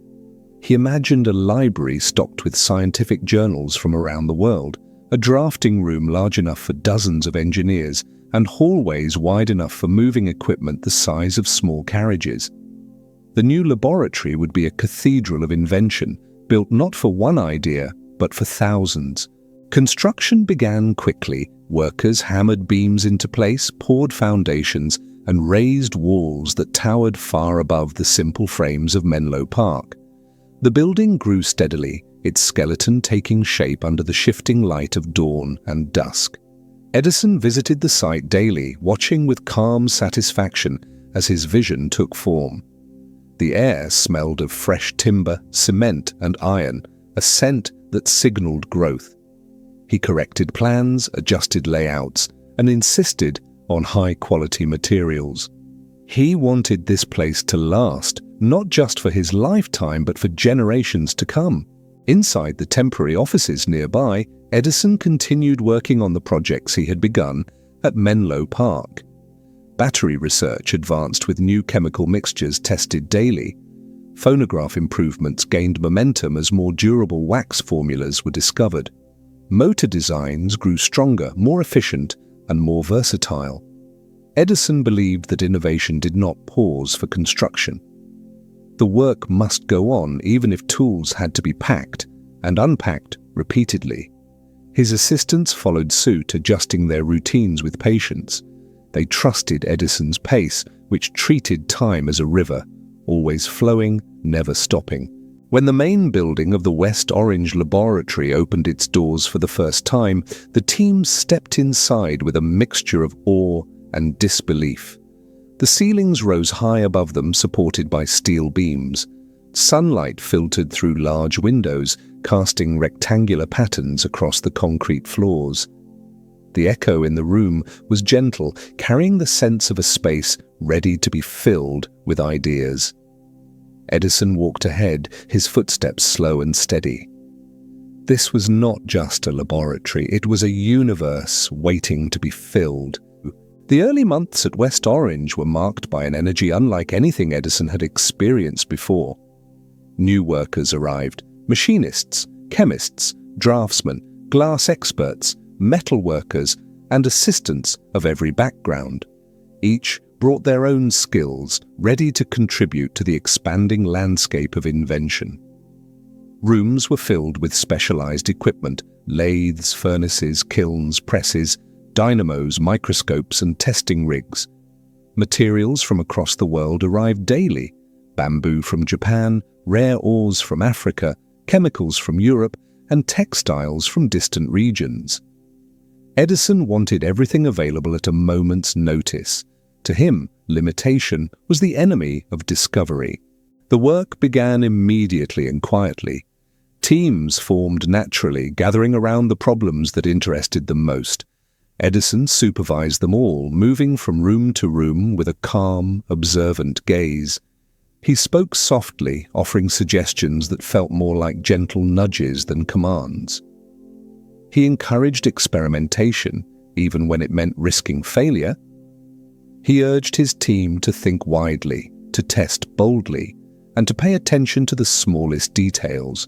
He imagined a library stocked with scientific journals from around the world, a drafting room large enough for dozens of engineers, and hallways wide enough for moving equipment the size of small carriages. The new laboratory would be a cathedral of invention, built not for one idea, but for thousands. Construction began quickly. Workers hammered beams into place, poured foundations, and raised walls that towered far above the simple frames of Menlo Park. The building grew steadily, its skeleton taking shape under the shifting light of dawn and dusk. Edison visited the site daily, watching with calm satisfaction as his vision took form. The air smelled of fresh timber, cement, and iron, a scent that signaled growth. He corrected plans, adjusted layouts, and insisted on high-quality materials. He wanted this place to last, not just for his lifetime, but for generations to come. Inside the temporary offices nearby, Edison continued working on the projects he had begun at Menlo Park. Battery research advanced with new chemical mixtures tested daily. Phonograph improvements gained momentum as more durable wax formulas were discovered. Motor designs grew stronger, more efficient, and more versatile. Edison believed that innovation did not pause for construction. The work must go on even if tools had to be packed and unpacked repeatedly. His assistants followed suit, adjusting their routines with patience. They trusted Edison's pace, which treated time as a river, always flowing, never stopping. When the main building of the West Orange Laboratory opened its doors for the first time, the team stepped inside with a mixture of awe and disbelief. The ceilings rose high above them, supported by steel beams. Sunlight filtered through large windows, casting rectangular patterns across the concrete floors. The echo in the room was gentle, carrying the sense of a space ready to be filled with ideas. Edison walked ahead, his footsteps slow and steady. This was not just a laboratory, it was a universe waiting to be filled. The early months at West Orange were marked by an energy unlike anything Edison had experienced before. New workers arrived, machinists, chemists, draftsmen, glass experts, metal workers, and assistants of every background. Each brought their own skills, ready to contribute to the expanding landscape of invention. Rooms were filled with specialized equipment: lathes, furnaces, kilns, presses, dynamos, microscopes, and testing rigs. Materials from across the world arrived daily: bamboo from Japan, rare ores from Africa, chemicals from Europe, and textiles from distant regions. Edison wanted everything available at a moment's notice. To him, limitation was the enemy of discovery. The work began immediately and quietly. Teams formed naturally, gathering around the problems that interested them most. Edison supervised them all, moving from room to room with a calm, observant gaze. He spoke softly, offering suggestions that felt more like gentle nudges than commands. He encouraged experimentation, even when it meant risking failure. He urged his team to think widely, to test boldly, and to pay attention to the smallest details.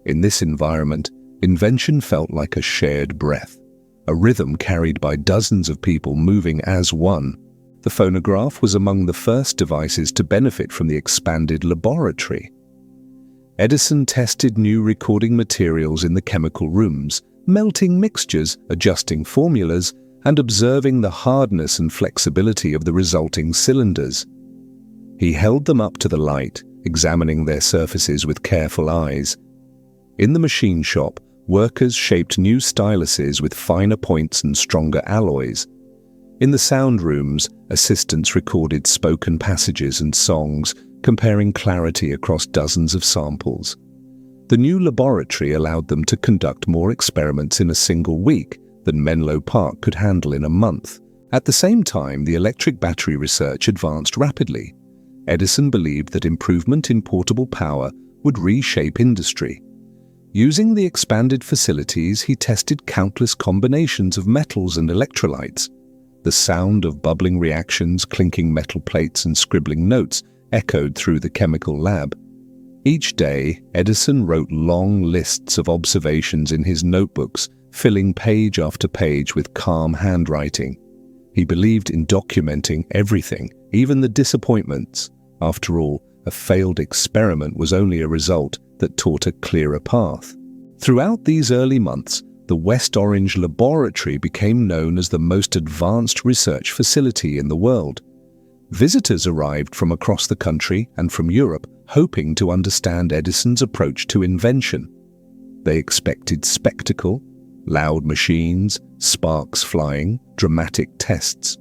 In this environment, invention felt like a shared breath, a rhythm carried by dozens of people moving as one. The phonograph was among the first devices to benefit from the expanded laboratory. Edison tested new recording materials in the chemical rooms, melting mixtures, adjusting formulas, and observing the hardness and flexibility of the resulting cylinders. He held them up to the light, examining their surfaces with careful eyes. In the machine shop, workers shaped new styluses with finer points and stronger alloys. In the sound rooms, assistants recorded spoken passages and songs, comparing clarity across dozens of samples. The new laboratory allowed them to conduct more experiments in a single week than Menlo Park could handle in a month. At the same time, the electric battery research advanced rapidly. Edison believed that improvement in portable power would reshape industry. Using the expanded facilities, he tested countless combinations of metals and electrolytes. The sound of bubbling reactions, clinking metal plates, and scribbling notes echoed through the chemical lab. Each day, Edison wrote long lists of observations in his notebooks, filling page after page with calm handwriting. He believed in documenting everything, even the disappointments. After all, a failed experiment was only a result that taught a clearer path. Throughout these early months, the West Orange Laboratory became known as the most advanced research facility in the world. Visitors arrived from across the country and from Europe, hoping to understand Edison's approach to invention. They expected spectacle, loud machines, sparks flying, dramatic tests.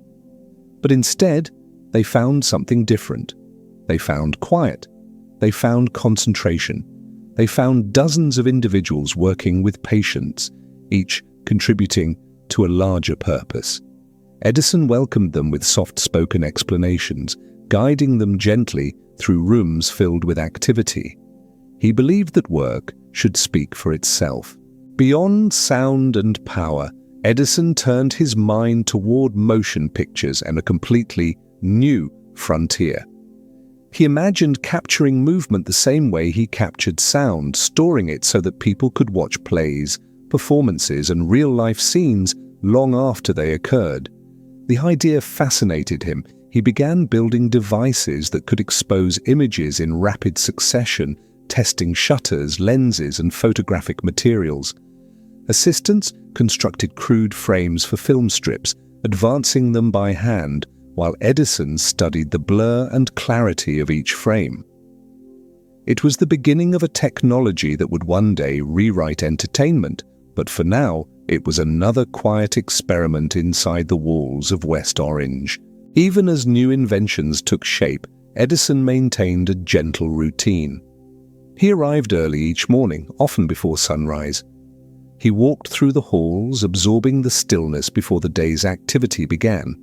But instead, they found something different. They found quiet. They found concentration. They found dozens of individuals working with patience, each contributing to a larger purpose. Edison welcomed them with soft-spoken explanations, guiding them gently through rooms filled with activity. He believed that work should speak for itself. Beyond sound and power, Edison turned his mind toward motion pictures and a completely new frontier. He imagined capturing movement the same way he captured sound, storing it so that people could watch plays, performances, and real-life scenes long after they occurred. The idea fascinated him. He began building devices that could expose images in rapid succession, testing shutters, lenses, and photographic materials. Assistants constructed crude frames for film strips, advancing them by hand, while Edison studied the blur and clarity of each frame. It was the beginning of a technology that would one day rewrite entertainment, but for now, it was another quiet experiment inside the walls of West Orange. Even as new inventions took shape, Edison maintained a gentle routine. He arrived early each morning, often before sunrise. He walked through the halls, absorbing the stillness before the day's activity began.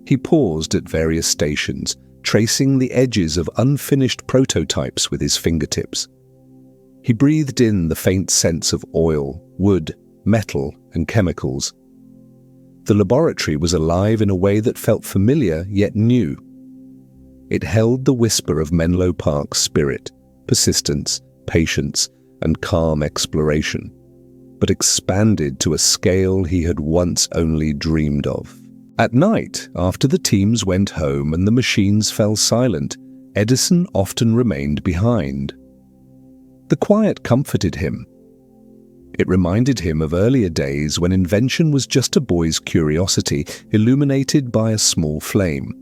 He paused at various stations, tracing the edges of unfinished prototypes with his fingertips. He breathed in the faint sense of oil, wood, metal, and chemicals. The laboratory was alive in a way that felt familiar yet new. It held the whisper of Menlo Park's spirit, persistence, patience, and calm exploration, but expanded to a scale he had once only dreamed of. At night, after the teams went home and the machines fell silent, Edison often remained behind. The quiet comforted him. It reminded him of earlier days when invention was just a boy's curiosity, illuminated by a small flame.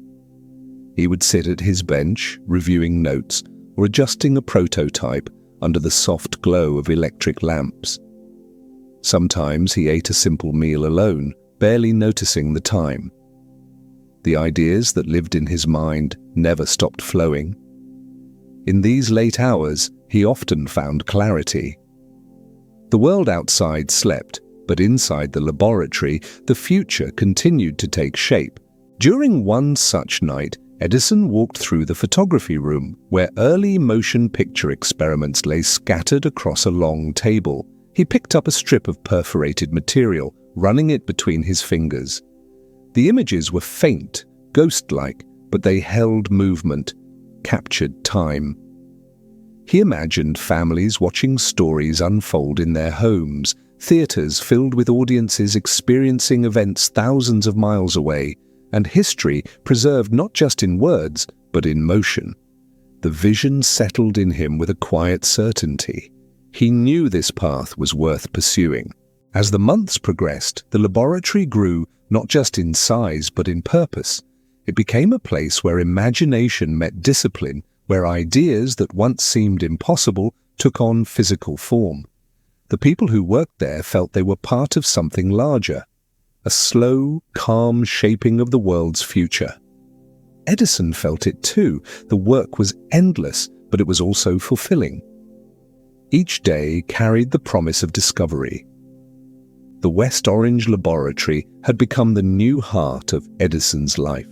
He would sit at his bench, reviewing notes or adjusting a prototype under the soft glow of electric lamps. Sometimes he ate a simple meal alone, barely noticing the time. The ideas that lived in his mind never stopped flowing. In these late hours, he often found clarity. The world outside slept, but inside the laboratory, the future continued to take shape. During one such night, Edison walked through the photography room, where early motion picture experiments lay scattered across a long table. He picked up a strip of perforated material, running it between his fingers. The images were faint, ghost-like, but they held movement, captured time. He imagined families watching stories unfold in their homes, theaters filled with audiences experiencing events thousands of miles away, and history preserved not just in words, but in motion. The vision settled in him with a quiet certainty. He knew this path was worth pursuing. As the months progressed, the laboratory grew not just in size but in purpose. It became a place where imagination met discipline, where ideas that once seemed impossible took on physical form. The people who worked there felt they were part of something larger. a slow, calm shaping of the world's future. Edison felt it too. The work was endless, but it was also fulfilling. Each day carried the promise of discovery. The West Orange Laboratory had become the new heart of Edison's life.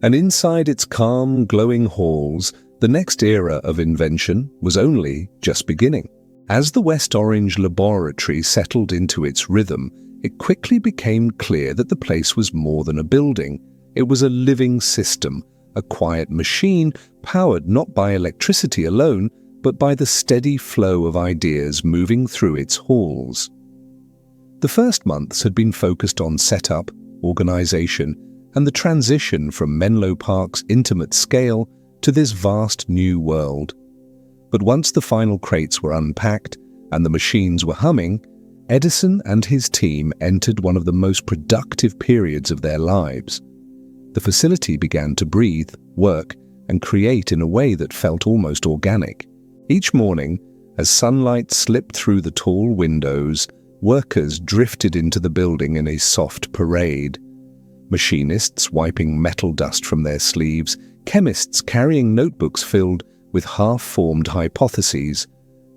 And inside its calm, glowing halls, the next era of invention was only just beginning. As the West Orange Laboratory settled into its rhythm, it quickly became clear that the place was more than a building. It was a living system, a quiet machine powered not by electricity alone, but by the steady flow of ideas moving through its halls. The first months had been focused on setup, organization, and the transition from Menlo Park's intimate scale to this vast new world. But once the final crates were unpacked and the machines were humming, Edison and his team entered one of the most productive periods of their lives. The facility began to breathe, work, and create in a way that felt almost organic. Each morning, as sunlight slipped through the tall windows, workers drifted into the building in a soft parade. Machinists wiping metal dust from their sleeves, chemists carrying notebooks filled with half-formed hypotheses,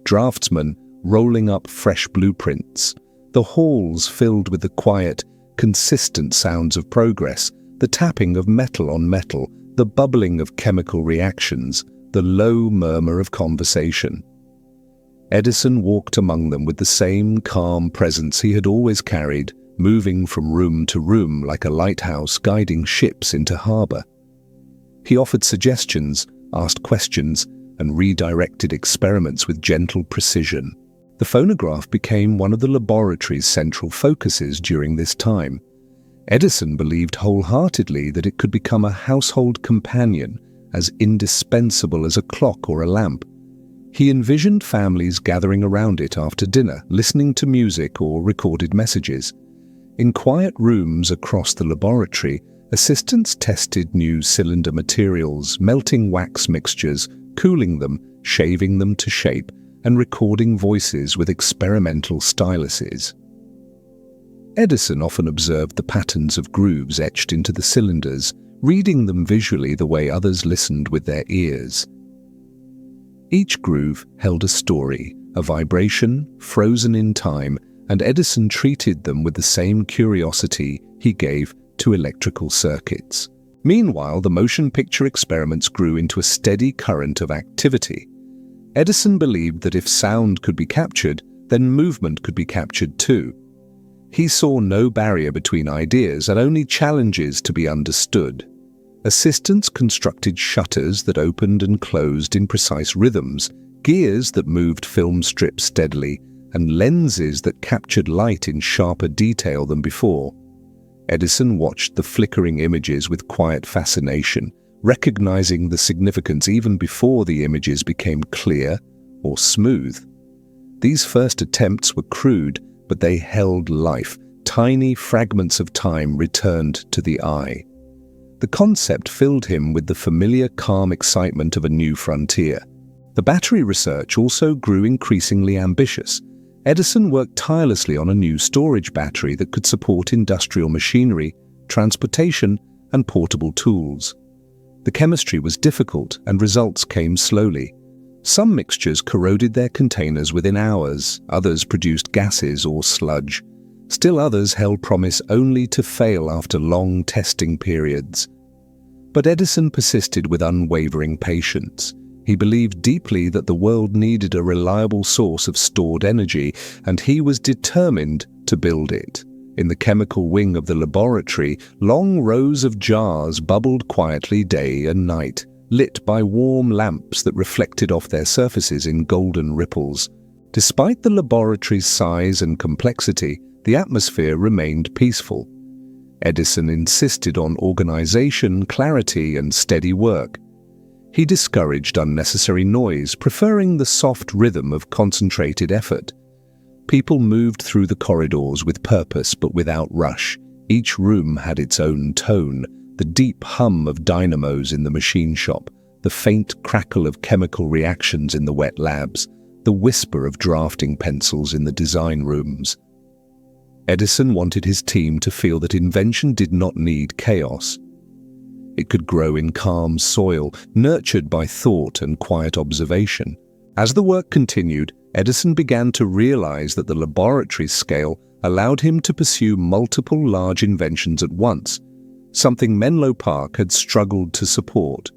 draftsmen rolling up fresh blueprints, the halls filled with the quiet, consistent sounds of progress, the tapping of metal on metal, the bubbling of chemical reactions, the low murmur of conversation. Edison walked among them with the same calm presence he had always carried, moving from room to room like a lighthouse guiding ships into harbor. He offered suggestions, asked questions, and redirected experiments with gentle precision. The phonograph became one of the laboratory's central focuses during this time. Edison believed wholeheartedly that it could become a household companion, as indispensable as a clock or a lamp. He envisioned families gathering around it after dinner, listening to music or recorded messages. In quiet rooms across the laboratory, assistants tested new cylinder materials, melting wax mixtures, cooling them, shaving them to shape, and recording voices with experimental styluses. Edison often observed the patterns of grooves etched into the cylinders, reading them visually the way others listened with their ears. Each groove held a story, a vibration, frozen in time, and Edison treated them with the same curiosity he gave to electrical circuits. Meanwhile, the motion picture experiments grew into a steady current of activity. Edison believed that if sound could be captured, then movement could be captured too. He saw no barrier between ideas and only challenges to be understood. Assistants constructed shutters that opened and closed in precise rhythms, gears that moved film strips steadily, and lenses that captured light in sharper detail than before. Edison watched the flickering images with quiet fascination, recognizing the significance even before the images became clear or smooth. These first attempts were crude, but they held life. Tiny fragments of time returned to the eye. The concept filled him with the familiar calm excitement of a new frontier. The battery research also grew increasingly ambitious. Edison worked tirelessly on a new storage battery that could support industrial machinery, transportation, and portable tools. The chemistry was difficult and results came slowly. Some mixtures corroded their containers within hours, others produced gases or sludge. Still others held promise only to fail after long testing periods. But Edison persisted with unwavering patience. He believed deeply that the world needed a reliable source of stored energy, and he was determined to build it. In the chemical wing of the laboratory, long rows of jars bubbled quietly day and night, lit by warm lamps that reflected off their surfaces in golden ripples. Despite the laboratory's size and complexity, the atmosphere remained peaceful. Edison insisted on organization, clarity, and steady work. He discouraged unnecessary noise, preferring the soft rhythm of concentrated effort. People moved through the corridors with purpose but without rush. Each room had its own tone, the deep hum of dynamos in the machine shop, the faint crackle of chemical reactions in the wet labs, the whisper of drafting pencils in the design rooms. Edison wanted his team to feel that invention did not need chaos. It could grow in calm soil, nurtured by thought and quiet observation. As the work continued, Edison began to realize that the laboratory scale allowed him to pursue multiple large inventions at once, something Menlo Park had struggled to support.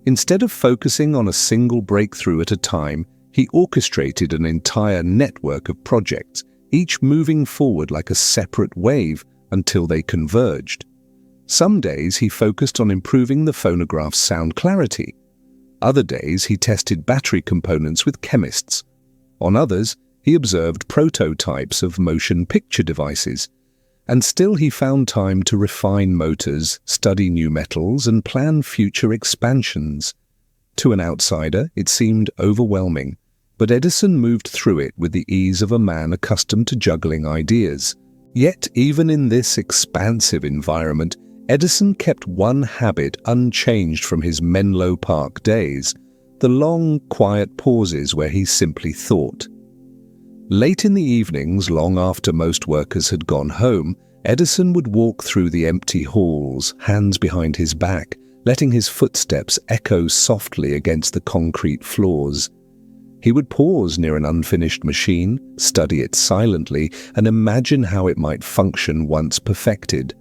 Instead of focusing on a single breakthrough at a time, he orchestrated an entire network of projects, each moving forward like a separate wave until they converged. Some days he focused on improving the phonograph's sound clarity. Other days he tested battery components with chemists. On others, he observed prototypes of motion picture devices. And still he found time to refine motors, study new metals, and plan future expansions. To an outsider, it seemed overwhelming, but Edison moved through it with the ease of a man accustomed to juggling ideas. Yet, even in this expansive environment, Edison kept one habit unchanged from his Menlo Park days: the long, quiet pauses where he simply thought. Late in the evenings, long after most workers had gone home, Edison would walk through the empty halls, hands behind his back, letting his footsteps echo softly against the concrete floors. He would pause near an unfinished machine, study it silently, and imagine how it might function once perfected.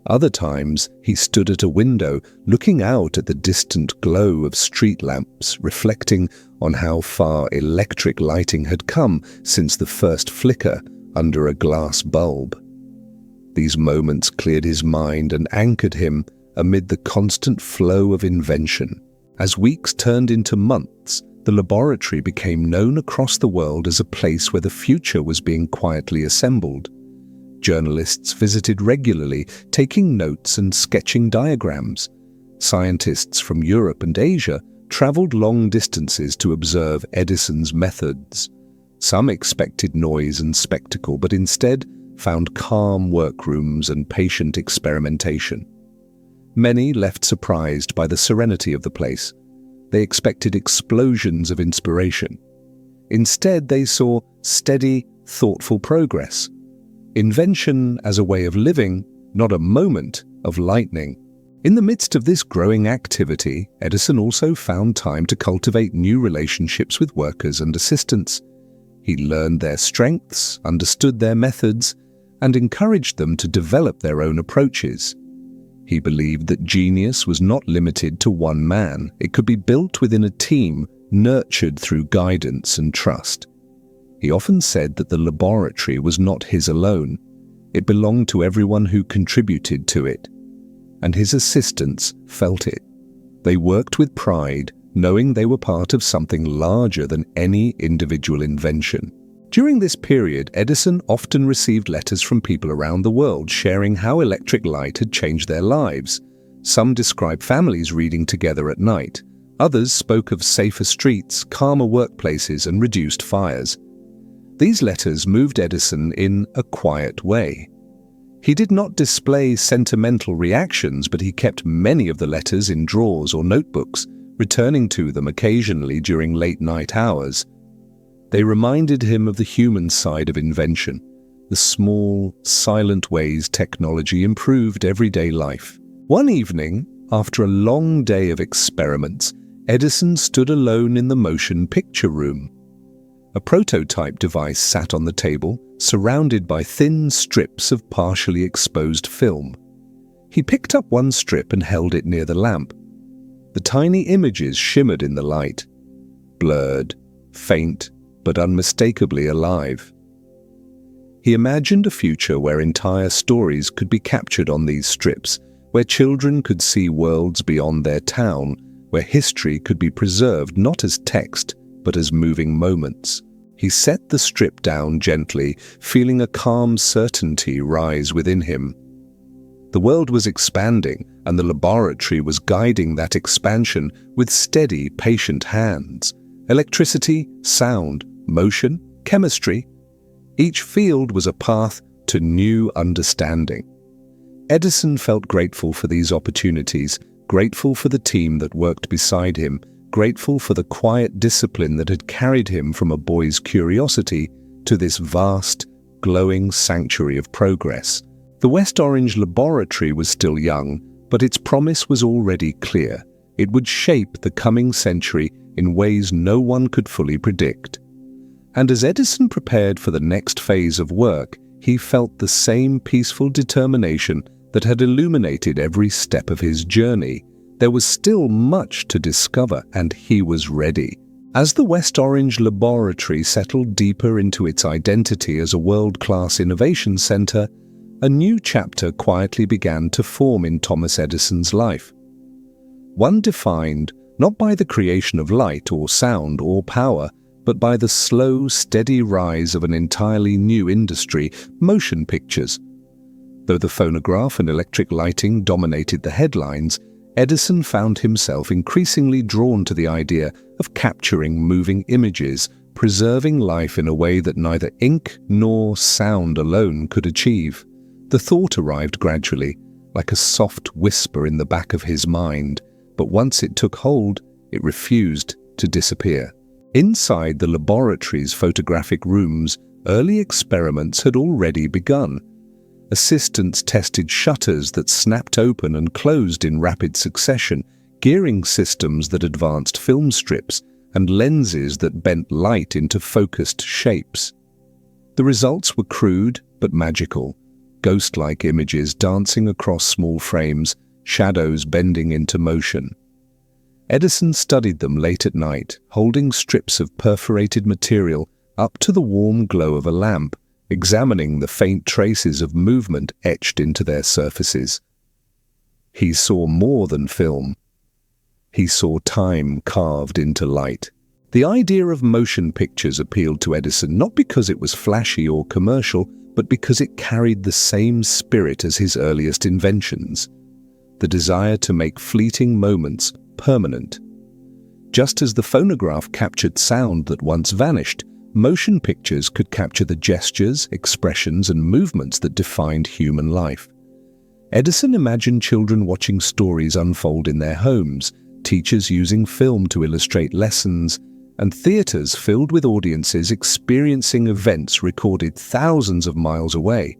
Other times, he stood at a window, looking out at the distant glow of street lamps, reflecting on how far electric lighting had come since the first flicker under a glass bulb. These moments cleared his mind and anchored him amid the constant flow of invention. As weeks turned into months, the laboratory became known across the world as a place where the future was being quietly assembled. Journalists visited regularly, taking notes and sketching diagrams. Scientists from Europe and Asia traveled long distances to observe Edison's methods. Some expected noise and spectacle, but instead found calm workrooms and patient experimentation. Many left surprised by the serenity of the place. They expected explosions of inspiration. Instead, they saw steady, thoughtful progress. Invention as a way of living, not a moment of lightning. In the midst of this growing activity, Edison also found time to cultivate new relationships with workers and assistants. He learned their strengths, understood their methods, and encouraged them to develop their own approaches. He believed that genius was not limited to one man. It could be built within a team, nurtured through guidance and trust. He often said that the laboratory was not his alone. It belonged to everyone who contributed to it. And his assistants felt it. They worked with pride, knowing they were part of something larger than any individual invention. During this period, Edison often received letters from people around the world sharing how electric light had changed their lives. Some described families reading together at night. Others spoke of safer streets, calmer workplaces, and reduced fires. These letters moved Edison in a quiet way. He did not display sentimental reactions, but he kept many of the letters in drawers or notebooks, returning to them occasionally during late-night hours. They reminded him of the human side of invention, the small, silent ways technology improved everyday life. One evening, after a long day of experiments, Edison stood alone in the motion picture room. A prototype device sat on the table, surrounded by thin strips of partially exposed film. He picked up one strip and held it near the lamp. The tiny images shimmered in the light, blurred, faint, but unmistakably alive. He imagined a future where entire stories could be captured on these strips, where children could see worlds beyond their town, where history could be preserved not as text, but as moving moments. He set the strip down gently, feeling a calm certainty rise within him. The world was expanding, and the laboratory was guiding that expansion with steady, patient hands. Electricity, sound, motion, chemistry. Each field was a path to new understanding. Edison felt grateful for these opportunities, grateful for the team that worked beside him, grateful for the quiet discipline that had carried him from a boy's curiosity to this vast, glowing sanctuary of progress. The West Orange laboratory was still young, but its promise was already clear. It would shape the coming century in ways no one could fully predict. And as Edison prepared for the next phase of work, he felt the same peaceful determination that had illuminated every step of his journey. There was still much to discover, and he was ready. As the West Orange laboratory settled deeper into its identity as a world-class innovation center, a new chapter quietly began to form in Thomas Edison's life. One defined not by the creation of light or sound or power, but by the slow, steady rise of an entirely new industry, motion pictures. Though the phonograph and electric lighting dominated the headlines, Edison found himself increasingly drawn to the idea of capturing moving images, preserving life in a way that neither ink nor sound alone could achieve. The thought arrived gradually, like a soft whisper in the back of his mind, but once it took hold, it refused to disappear. Inside the laboratory's photographic rooms, early experiments had already begun. Assistants tested shutters that snapped open and closed in rapid succession, gearing systems that advanced film strips, and lenses that bent light into focused shapes. The results were crude but magical, ghost-like images dancing across small frames, shadows bending into motion. Edison studied them late at night, holding strips of perforated material up to the warm glow of a lamp, examining the faint traces of movement etched into their surfaces. He saw more than film. He saw time carved into light. The idea of motion pictures appealed to Edison not because it was flashy or commercial, but because it carried the same spirit as his earliest inventions, the desire to make fleeting moments permanent. Just as the phonograph captured sound that once vanished, motion pictures could capture the gestures, expressions, and movements that defined human life. Edison imagined children watching stories unfold in their homes, teachers using film to illustrate lessons, and theaters filled with audiences experiencing events recorded thousands of miles away.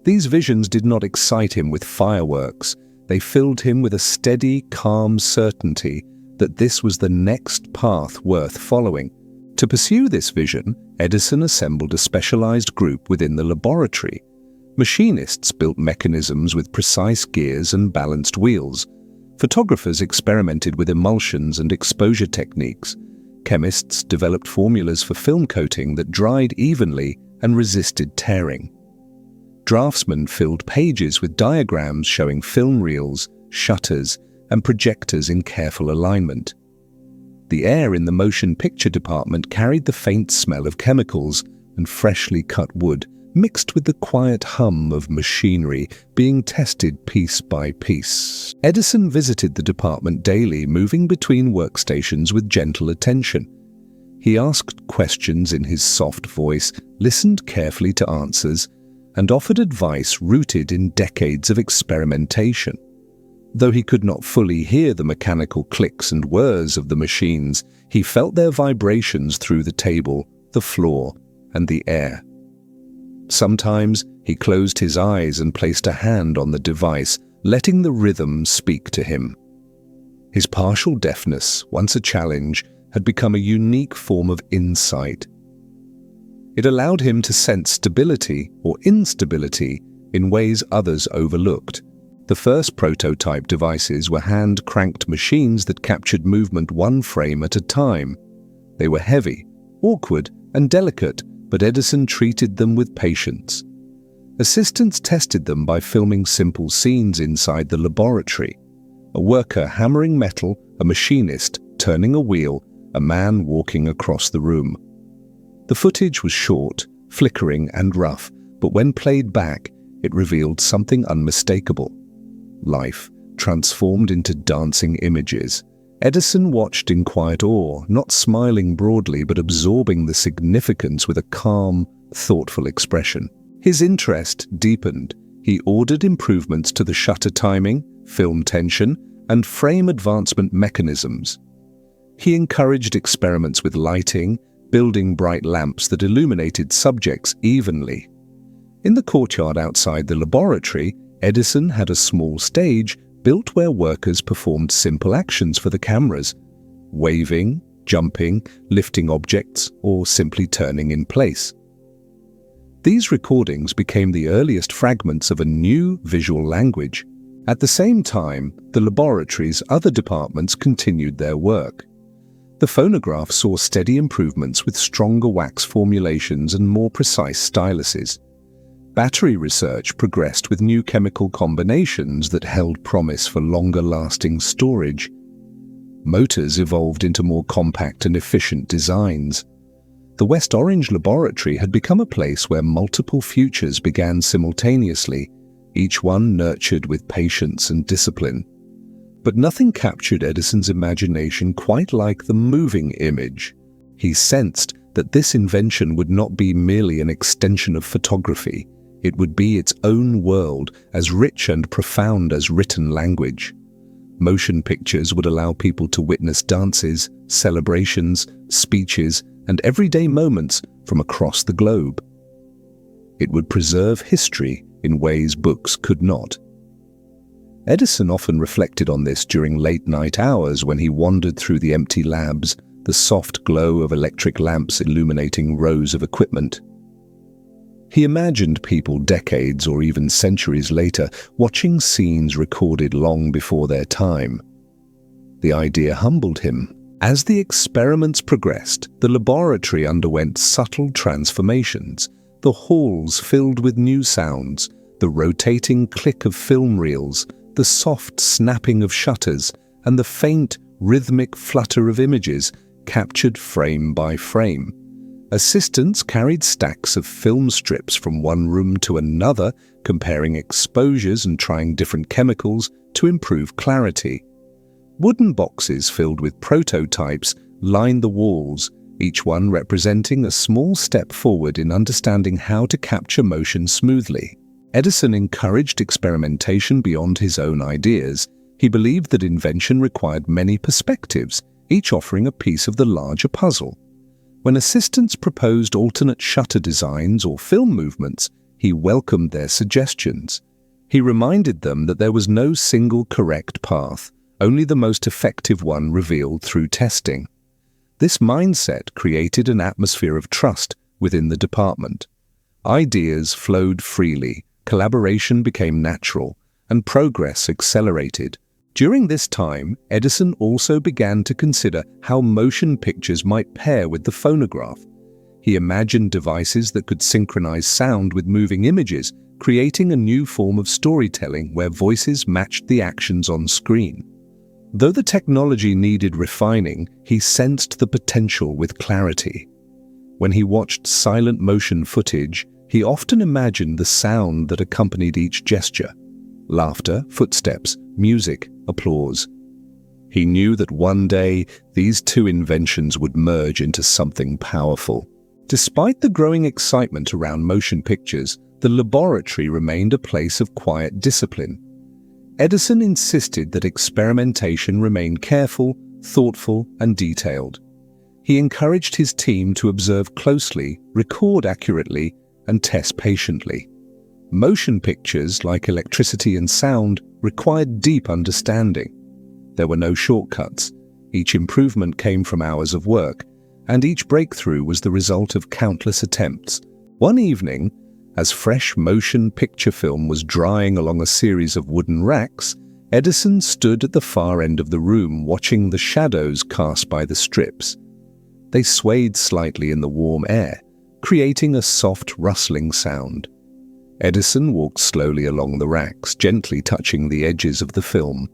These visions did not excite him with fireworks. They filled him with a steady, calm certainty that this was the next path worth following. To pursue this vision, Edison assembled a specialized group within the laboratory. Machinists built mechanisms with precise gears and balanced wheels. Photographers experimented with emulsions and exposure techniques. Chemists developed formulas for film coating that dried evenly and resisted tearing. Draftsmen filled pages with diagrams showing film reels, shutters, and projectors in careful alignment. The air in the motion picture department carried the faint smell of chemicals and freshly cut wood, mixed with the quiet hum of machinery being tested piece by piece. Edison visited the department daily, moving between workstations with gentle attention. He asked questions in his soft voice, listened carefully to answers, and offered advice rooted in decades of experimentation. Though he could not fully hear the mechanical clicks and whirs of the machines, he felt their vibrations through the table, the floor, and the air. Sometimes he closed his eyes and placed a hand on the device, letting the rhythm speak to him. His partial deafness, once a challenge, had become a unique form of insight. It allowed him to sense stability or instability in ways others overlooked. The first prototype devices were hand-cranked machines that captured movement one frame at a time. They were heavy, awkward, and delicate, but Edison treated them with patience. Assistants tested them by filming simple scenes inside the laboratory. A worker hammering metal, a machinist turning a wheel, a man walking across the room. The footage was short, flickering, and rough, but when played back, it revealed something unmistakable. Life, transformed into dancing images. Edison watched in quiet awe, not smiling broadly but absorbing the significance with a calm, thoughtful expression. His interest deepened. He ordered improvements to the shutter timing, film tension, and frame advancement mechanisms. He encouraged experiments with lighting, building bright lamps that illuminated subjects evenly. In the courtyard outside the laboratory, Edison had a small stage built where workers performed simple actions for the cameras: waving, jumping, lifting objects, or simply turning in place. These recordings became the earliest fragments of a new visual language. At the same time, the laboratory's other departments continued their work. The phonograph saw steady improvements with stronger wax formulations and more precise styluses. Battery research progressed with new chemical combinations that held promise for longer-lasting storage. Motors evolved into more compact and efficient designs. The West Orange laboratory had become a place where multiple futures began simultaneously, each one nurtured with patience and discipline. But nothing captured Edison's imagination quite like the moving image. He sensed that this invention would not be merely an extension of photography. It would be its own world, as rich and profound as written language. Motion pictures would allow people to witness dances, celebrations, speeches, and everyday moments from across the globe. It would preserve history in ways books could not. Edison often reflected on this during late-night hours when he wandered through the empty labs, the soft glow of electric lamps illuminating rows of equipment. He imagined people decades or even centuries later watching scenes recorded long before their time. The idea humbled him. As the experiments progressed, the laboratory underwent subtle transformations. The halls filled with new sounds, the rotating click of film reels, the soft snapping of shutters, and the faint, rhythmic flutter of images captured frame by frame. Assistants carried stacks of film strips from one room to another, comparing exposures and trying different chemicals to improve clarity. Wooden boxes filled with prototypes lined the walls, each one representing a small step forward in understanding how to capture motion smoothly. Edison encouraged experimentation beyond his own ideas. He believed that invention required many perspectives, each offering a piece of the larger puzzle. When assistants proposed alternate shutter designs or film movements, he welcomed their suggestions. He reminded them that there was no single correct path, only the most effective one revealed through testing. This mindset created an atmosphere of trust within the department. Ideas flowed freely, collaboration became natural, and progress accelerated. During this time, Edison also began to consider how motion pictures might pair with the phonograph. He imagined devices that could synchronize sound with moving images, creating a new form of storytelling where voices matched the actions on screen. Though the technology needed refining, he sensed the potential with clarity. When he watched silent motion footage, he often imagined the sound that accompanied each gesture: laughter, footsteps, music, applause. He knew that one day these two inventions would merge into something powerful. Despite the growing excitement around motion pictures, the laboratory remained a place of quiet discipline. Edison insisted that experimentation remain careful, thoughtful, and detailed. He encouraged his team to observe closely, record accurately, and test patiently. Motion pictures, like electricity and sound, required deep understanding. There were no shortcuts. Each improvement came from hours of work, and each breakthrough was the result of countless attempts. One evening, as fresh motion picture film was drying along a series of wooden racks, Edison stood at the far end of the room watching the shadows cast by the strips. They swayed slightly in the warm air, creating a soft rustling sound. Edison walked slowly along the racks, gently touching the edges of the film.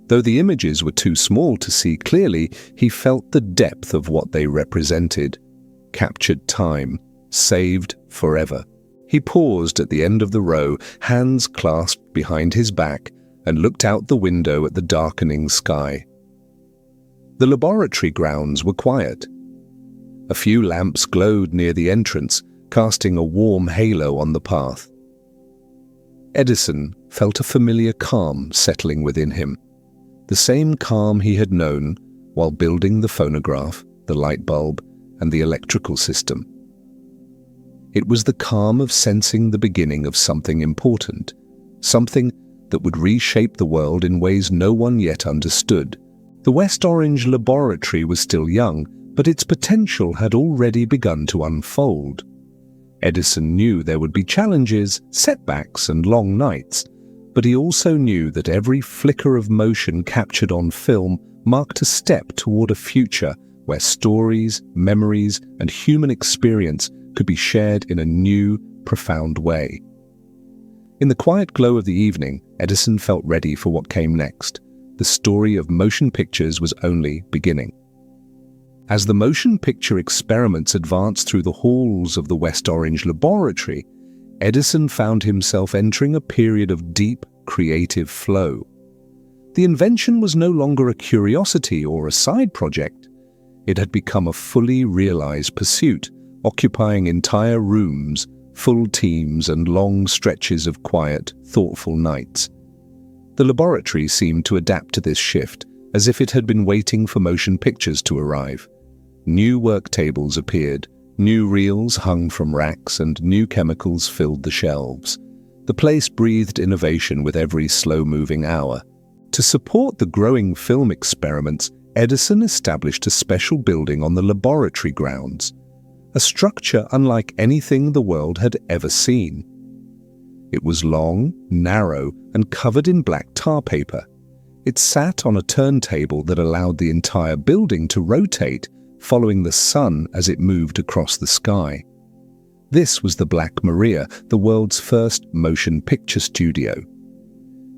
Though the images were too small to see clearly, he felt the depth of what they represented. Captured time, saved forever. He paused at the end of the row, hands clasped behind his back, and looked out the window at the darkening sky. The laboratory grounds were quiet. A few lamps glowed near the entrance, casting a warm halo on the path. Edison felt a familiar calm settling within him, the same calm he had known while building the phonograph, the light bulb, and the electrical system. It was the calm of sensing the beginning of something important, something that would reshape the world in ways no one yet understood. The West Orange laboratory was still young, but its potential had already begun to unfold. Edison knew there would be challenges, setbacks, and long nights, but he also knew that every flicker of motion captured on film marked a step toward a future where stories, memories, and human experience could be shared in a new, profound way. In the quiet glow of the evening, Edison felt ready for what came next. The story of motion pictures was only beginning. As the motion picture experiments advanced through the halls of the West Orange laboratory, Edison found himself entering a period of deep, creative flow. The invention was no longer a curiosity or a side project. It had become a fully realized pursuit, occupying entire rooms, full teams, and long stretches of quiet, thoughtful nights. The laboratory seemed to adapt to this shift, as if it had been waiting for motion pictures to arrive. New work tables appeared, new reels hung from racks, and new chemicals filled the shelves. The place breathed innovation with every slow-moving hour. To support the growing film experiments, Edison established a special building on the laboratory grounds, a structure unlike anything the world had ever seen. It was long, narrow, and covered in black tar paper. It sat on a turntable that allowed the entire building to rotate, following the sun as it moved across the sky. This was the Black Maria, the world's first motion picture studio.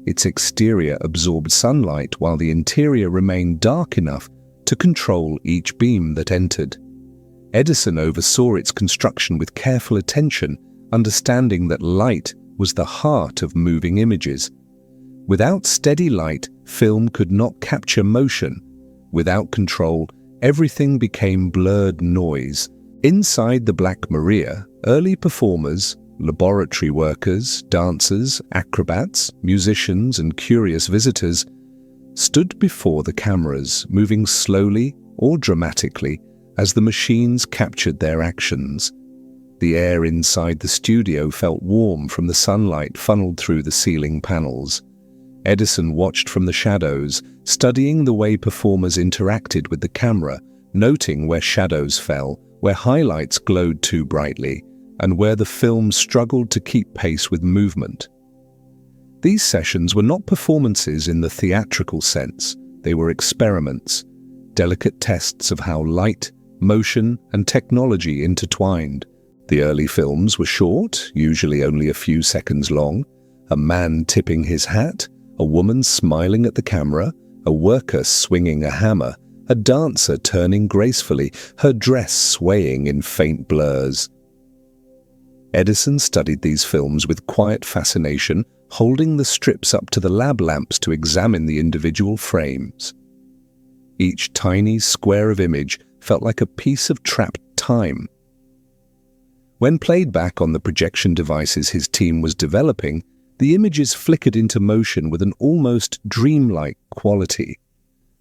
Its exterior absorbed sunlight while the interior remained dark enough to control each beam that entered. Edison oversaw its construction with careful attention, understanding that light was the heart of moving images. Without steady light, film could not capture motion. Without control, everything became blurred noise. Inside the Black Maria, early performers, laboratory workers, dancers, acrobats, musicians, and curious visitors stood before the cameras, moving slowly or dramatically as the machines captured their actions. The air inside the studio felt warm from the sunlight funneled through the ceiling panels. Edison watched from the shadows, studying the way performers interacted with the camera, noting where shadows fell, where highlights glowed too brightly, and where the film struggled to keep pace with movement. These sessions were not performances in the theatrical sense. They were experiments, delicate tests of how light, motion, and technology intertwined. The early films were short, usually only a few seconds long. A man tipping his hat, a woman smiling at the camera, a worker swinging a hammer, a dancer turning gracefully, her dress swaying in faint blurs. Edison studied these films with quiet fascination, holding the strips up to the lab lamps to examine the individual frames. Each tiny square of image felt like a piece of trapped time. When played back on the projection devices his team was developing, the images flickered into motion with an almost dreamlike quality.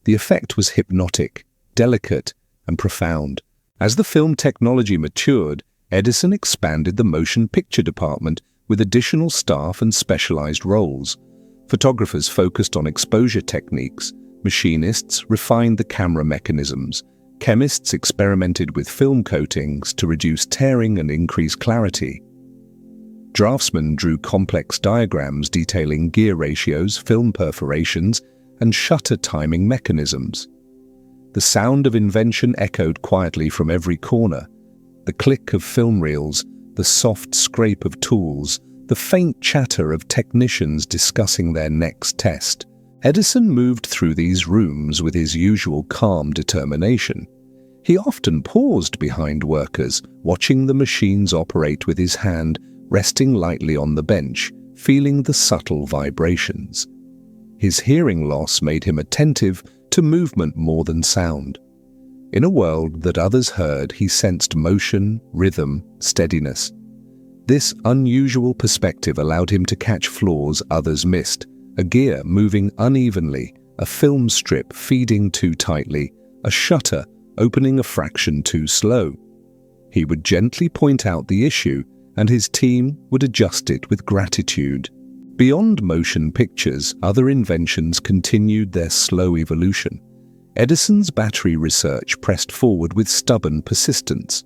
The effect was hypnotic, delicate, and profound. As the film technology matured, Edison expanded the motion picture department with additional staff and specialized roles. Photographers focused on exposure techniques, machinists refined the camera mechanisms, chemists experimented with film coatings to reduce tearing and increase clarity. Draftsmen drew complex diagrams detailing gear ratios, film perforations, and shutter timing mechanisms. The sound of invention echoed quietly from every corner. The click of film reels, the soft scrape of tools, the faint chatter of technicians discussing their next test. Edison moved through these rooms with his usual calm determination. He often paused behind workers, watching the machines operate with his hand resting lightly on the bench, feeling the subtle vibrations. His hearing loss made him attentive to movement more than sound. In a world that others heard, he sensed motion, rhythm, steadiness. This unusual perspective allowed him to catch flaws others missed, a gear moving unevenly, a film strip feeding too tightly, a shutter opening a fraction too slow. He would gently point out the issue, and his team would adjust it with gratitude. Beyond motion pictures, other inventions continued their slow evolution. Edison's battery research pressed forward with stubborn persistence.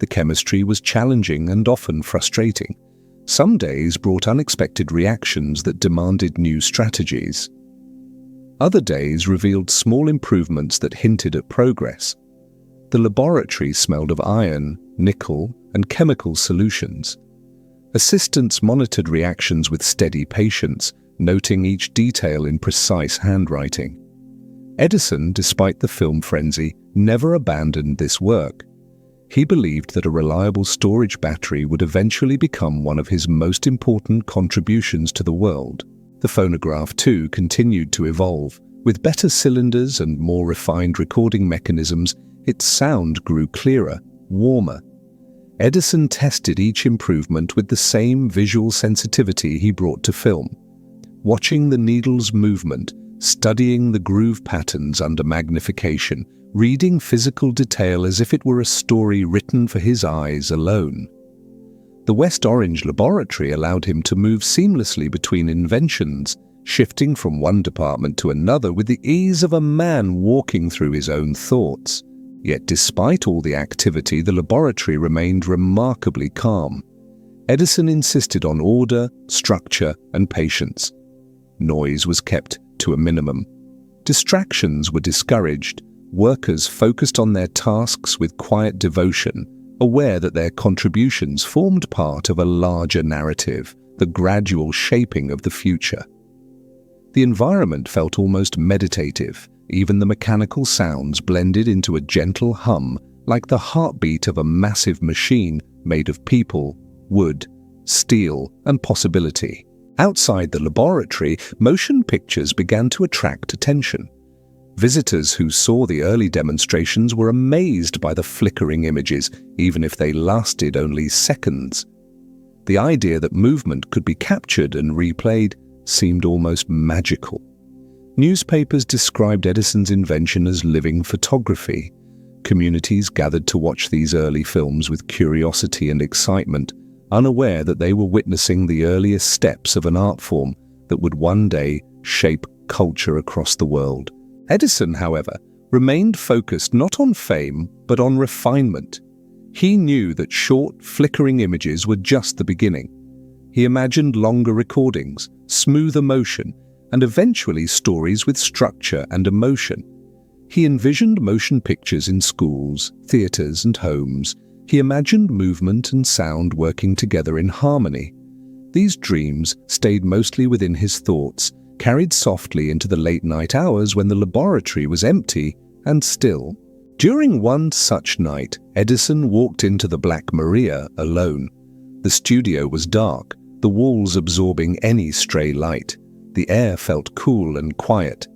The chemistry was challenging and often frustrating. Some days brought unexpected reactions that demanded new strategies. Other days revealed small improvements that hinted at progress. The laboratory smelled of iron, nickel, and chemical solutions. Assistants monitored reactions with steady patience, noting each detail in precise handwriting. Edison, despite the film frenzy, never abandoned this work. He believed that a reliable storage battery would eventually become one of his most important contributions to the world. The phonograph, too, continued to evolve. With better cylinders and more refined recording mechanisms, its sound grew clearer, warmer. Edison tested each improvement with the same visual sensitivity he brought to film. Watching the needle's movement, studying the groove patterns under magnification, reading physical detail as if it were a story written for his eyes alone. The West Orange laboratory allowed him to move seamlessly between inventions, shifting from one department to another with the ease of a man walking through his own thoughts. Yet despite all the activity, the laboratory remained remarkably calm. Edison insisted on order, structure, and patience. Noise was kept to a minimum. Distractions were discouraged. Workers focused on their tasks with quiet devotion, aware that their contributions formed part of a larger narrative, the gradual shaping of the future. The environment felt almost meditative. Even the mechanical sounds blended into a gentle hum, like the heartbeat of a massive machine made of people, wood, steel, and possibility. Outside the laboratory, motion pictures began to attract attention. Visitors who saw the early demonstrations were amazed by the flickering images, even if they lasted only seconds. The idea that movement could be captured and replayed seemed almost magical. Newspapers described Edison's invention as living photography. Communities gathered to watch these early films with curiosity and excitement, unaware that they were witnessing the earliest steps of an art form that would one day shape culture across the world. Edison, however, remained focused not on fame, but on refinement. He knew that short, flickering images were just the beginning. He imagined longer recordings, smoother motion, and eventually stories with structure and emotion. He envisioned motion pictures in schools, theaters, and homes. He imagined movement and sound working together in harmony. These dreams stayed mostly within his thoughts, carried softly into the late-night hours when the laboratory was empty and still. During one such night, Edison walked into the Black Maria alone. The studio was dark, the walls absorbing any stray light. The air felt cool and quiet.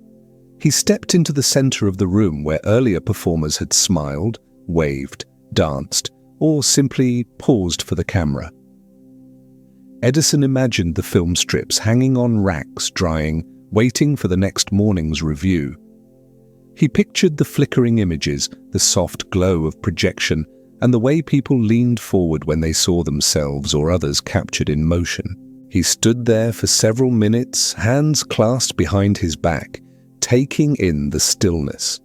He stepped into the center of the room where earlier performers had smiled, waved, danced, or simply paused for the camera. Edison imagined the film strips hanging on racks, drying, waiting for the next morning's review. He pictured the flickering images, the soft glow of projection, and the way people leaned forward when they saw themselves or others captured in motion. He stood there for several minutes, hands clasped behind his back, taking in the stillness.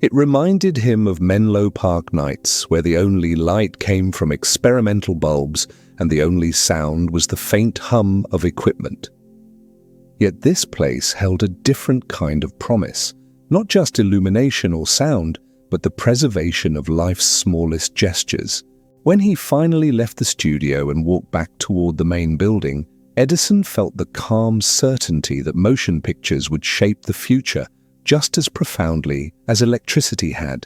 It reminded him of Menlo Park nights, where the only light came from experimental bulbs and the only sound was the faint hum of equipment. Yet this place held a different kind of promise, not just illumination or sound, but the preservation of life's smallest gestures. When he finally left the studio and walked back toward the main building, Edison felt the calm certainty that motion pictures would shape the future just as profoundly as electricity had.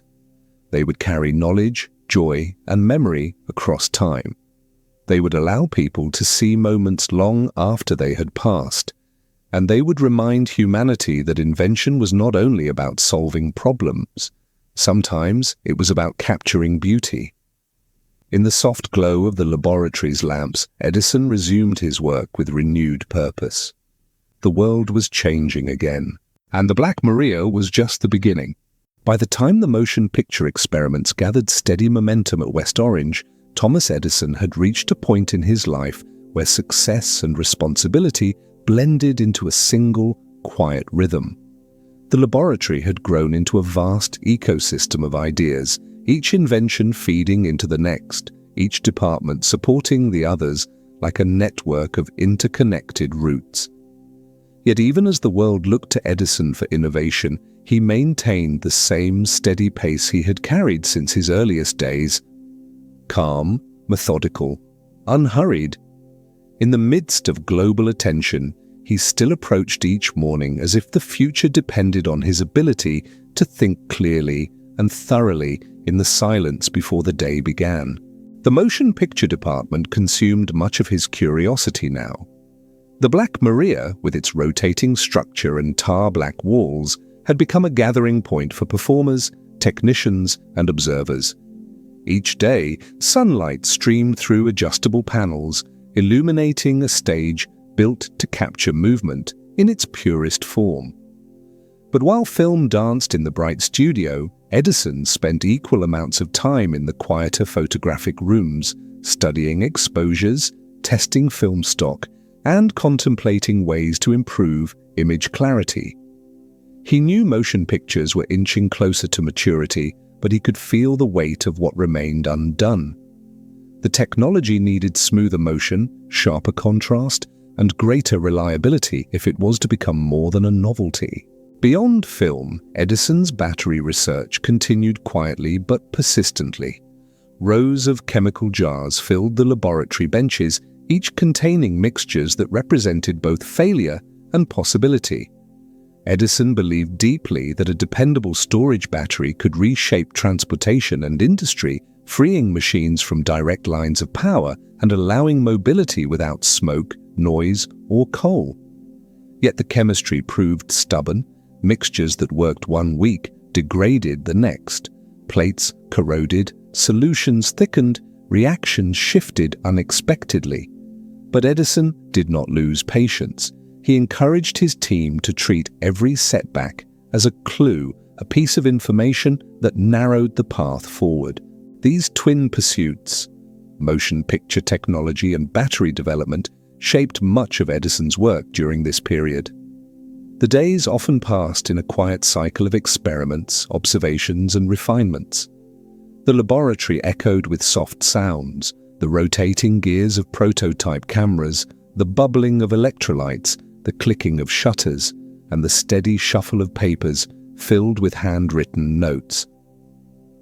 They would carry knowledge, joy, and memory across time. They would allow people to see moments long after they had passed, and they would remind humanity that invention was not only about solving problems. Sometimes it was about capturing beauty. In the soft glow of the laboratory's lamps, Edison resumed his work with renewed purpose. The world was changing again, and the Black Maria was just the beginning. By the time the motion picture experiments gathered steady momentum at West Orange, Thomas Edison had reached a point in his life where success and responsibility blended into a single, quiet rhythm. The laboratory had grown into a vast ecosystem of ideas, each invention feeding into the next, each department supporting the others like a network of interconnected roots. Yet even as the world looked to Edison for innovation, he maintained the same steady pace he had carried since his earliest days. Calm, methodical, unhurried. In the midst of global attention, he still approached each morning as if the future depended on his ability to think clearly and thoroughly in the silence before the day began. The motion picture department consumed much of his curiosity now. The Black Maria, with its rotating structure and tar-black walls, had become a gathering point for performers, technicians, and observers. Each day, sunlight streamed through adjustable panels, illuminating a stage built to capture movement in its purest form. But while film danced in the bright studio, Edison spent equal amounts of time in the quieter photographic rooms, studying exposures, testing film stock, and contemplating ways to improve image clarity. He knew motion pictures were inching closer to maturity, but he could feel the weight of what remained undone. The technology needed smoother motion, sharper contrast, and greater reliability if it was to become more than a novelty. Beyond film, Edison's battery research continued quietly but persistently. Rows of chemical jars filled the laboratory benches, each containing mixtures that represented both failure and possibility. Edison believed deeply that a dependable storage battery could reshape transportation and industry, freeing machines from direct lines of power and allowing mobility without smoke, noise, or coal. Yet the chemistry proved stubborn. Mixtures that worked one week degraded the next. Plates corroded, solutions thickened, reactions shifted unexpectedly. But Edison did not lose patience. He encouraged his team to treat every setback as a clue, a piece of information that narrowed the path forward. These twin pursuits, motion picture technology and battery development, shaped much of Edison's work during this period. The days often passed in a quiet cycle of experiments, observations, and refinements. The laboratory echoed with soft sounds, the rotating gears of prototype cameras, the bubbling of electrolytes, the clicking of shutters, and the steady shuffle of papers filled with handwritten notes.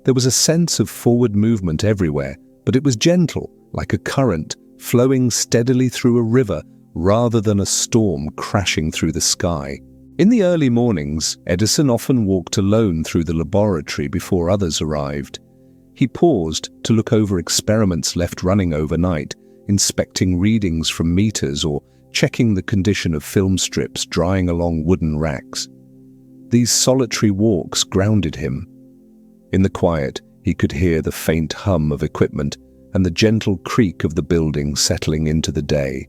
There was a sense of forward movement everywhere, but it was gentle, like a current, flowing steadily through a river rather than a storm crashing through the sky. In the early mornings, Edison often walked alone through the laboratory before others arrived. He paused to look over experiments left running overnight, inspecting readings from meters or checking the condition of film strips drying along wooden racks. These solitary walks grounded him. In the quiet, he could hear the faint hum of equipment and the gentle creak of the building settling into the day.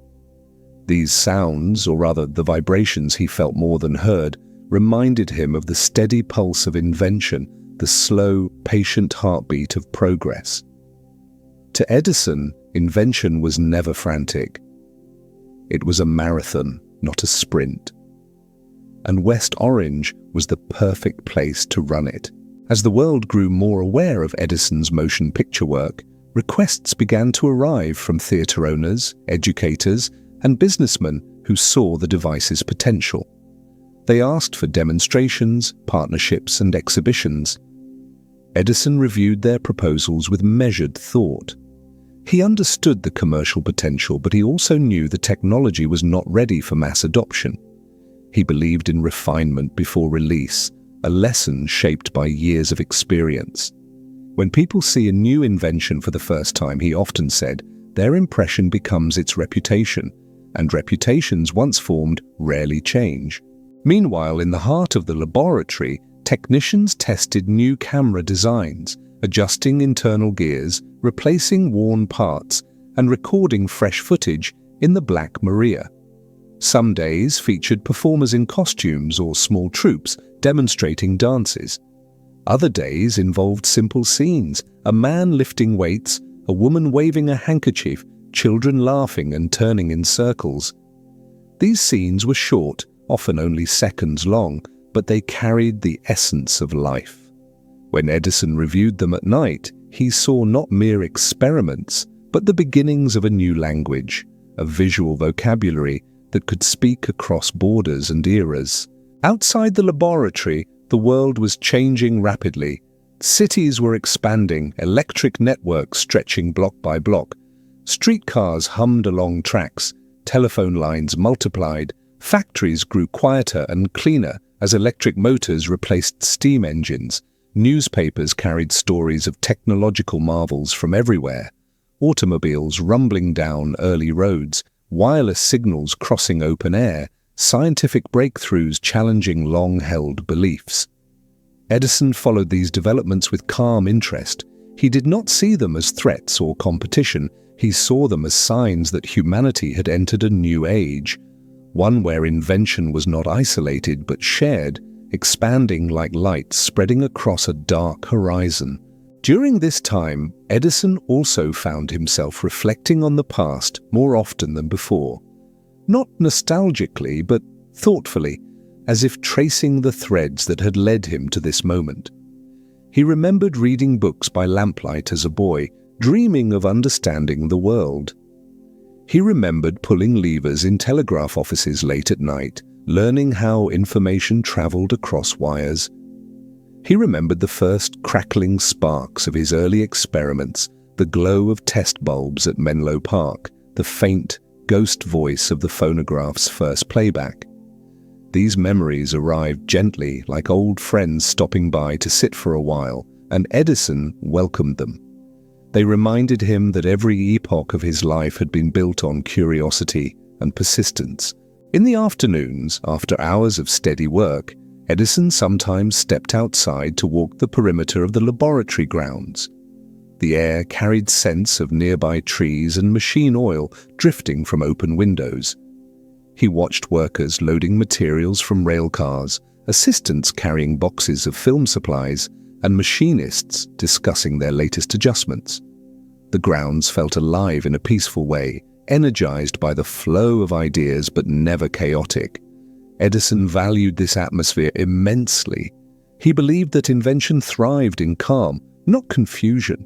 These sounds, or rather the vibrations he felt more than heard, reminded him of the steady pulse of invention, the slow, patient heartbeat of progress. To Edison, invention was never frantic. It was a marathon, not a sprint. And West Orange was the perfect place to run it. As the world grew more aware of Edison's motion picture work, requests began to arrive from theatre owners, educators, and businessmen who saw the device's potential. They asked for demonstrations, partnerships, and exhibitions. Edison reviewed their proposals with measured thought. He understood the commercial potential, but he also knew the technology was not ready for mass adoption. He believed in refinement before release, a lesson shaped by years of experience. When people see a new invention for the first time, he often said, their impression becomes its reputation, and reputations once formed rarely change. Meanwhile, in the heart of the laboratory, technicians tested new camera designs, adjusting internal gears, replacing worn parts, and recording fresh footage in the Black Maria. Some days featured performers in costumes or small troupes demonstrating dances. Other days involved simple scenes: a man lifting weights, a woman waving a handkerchief, children laughing and turning in circles. These scenes were short, often only seconds long, but they carried the essence of life. When Edison reviewed them at night, he saw not mere experiments, but the beginnings of a new language, a visual vocabulary that could speak across borders and eras. Outside the laboratory, the world was changing rapidly. Cities were expanding, electric networks stretching block by block. Streetcars hummed along tracks, telephone lines multiplied, factories grew quieter and cleaner as electric motors replaced steam engines. Newspapers carried stories of technological marvels from everywhere: automobiles rumbling down early roads, wireless signals crossing open air, scientific breakthroughs challenging long-held beliefs. Edison followed these developments with calm interest. He did not see them as threats or competition. He saw them as signs that humanity had entered a new age, one where invention was not isolated but shared, expanding like light spreading across a dark horizon. During this time, Edison also found himself reflecting on the past more often than before. Not nostalgically, but thoughtfully, as if tracing the threads that had led him to this moment. He remembered reading books by lamplight as a boy, dreaming of understanding the world. He remembered pulling levers in telegraph offices late at night, learning how information traveled across wires. He remembered the first crackling sparks of his early experiments, the glow of test bulbs at Menlo Park, the faint, ghost voice of the phonograph's first playback. These memories arrived gently, like old friends stopping by to sit for a while, and Edison welcomed them. They reminded him that every epoch of his life had been built on curiosity and persistence. In the afternoons, after hours of steady work, Edison sometimes stepped outside to walk the perimeter of the laboratory grounds. The air carried scents of nearby trees and machine oil drifting from open windows. He watched workers loading materials from rail cars, assistants carrying boxes of film supplies, and machinists discussing their latest adjustments. The grounds felt alive in a peaceful way, energized by the flow of ideas but never chaotic. Edison valued this atmosphere immensely. He believed that invention thrived in calm, not confusion.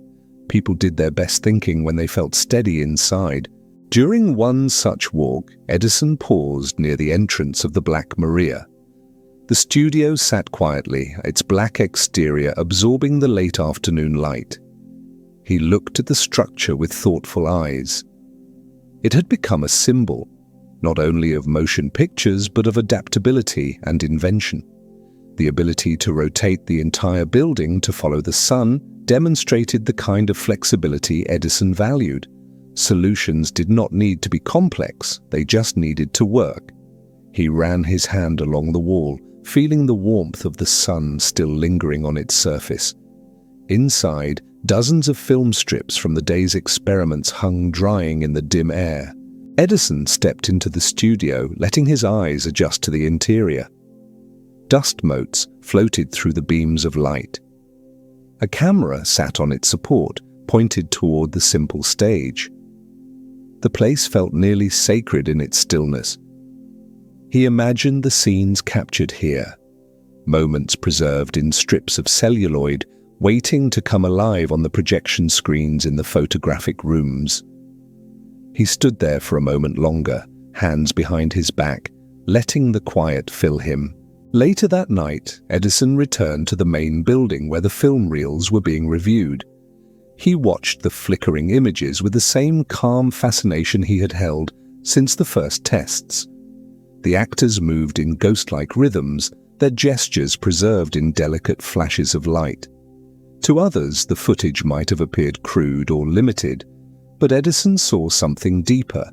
People did their best thinking when they felt steady inside. During one such walk, Edison paused near the entrance of the Black Maria. The studio sat quietly, its black exterior absorbing the late afternoon light. He looked at the structure with thoughtful eyes. It had become a symbol, not only of motion pictures but of adaptability and invention. The ability to rotate the entire building to follow the sun demonstrated the kind of flexibility Edison valued. Solutions did not need to be complex, they just needed to work. He ran his hand along the wall, feeling the warmth of the sun still lingering on its surface. Inside, dozens of film strips from the day's experiments hung drying in the dim air. Edison stepped into the studio, letting his eyes adjust to the interior. Dust motes floated through the beams of light. A camera sat on its support, pointed toward the simple stage. The place felt nearly sacred in its stillness. He imagined the scenes captured here, moments preserved in strips of celluloid, waiting to come alive on the projection screens in the photographic rooms. He stood there for a moment longer, hands behind his back, letting the quiet fill him. Later that night, Edison returned to the main building where the film reels were being reviewed. He watched the flickering images with the same calm fascination he had held since the first tests. The actors moved in ghost-like rhythms, their gestures preserved in delicate flashes of light. To others, the footage might have appeared crude or limited, but Edison saw something deeper,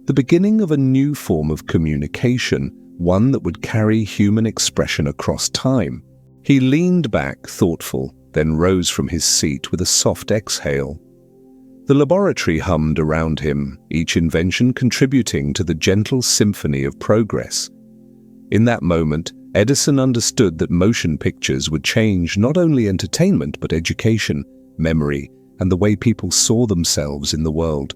the beginning of a new form of communication, one that would carry human expression across time. He leaned back, thoughtful, then rose from his seat with a soft exhale. The laboratory hummed around him, each invention contributing to the gentle symphony of progress. In that moment, Edison understood that motion pictures would change not only entertainment but education, memory, and the way people saw themselves in the world.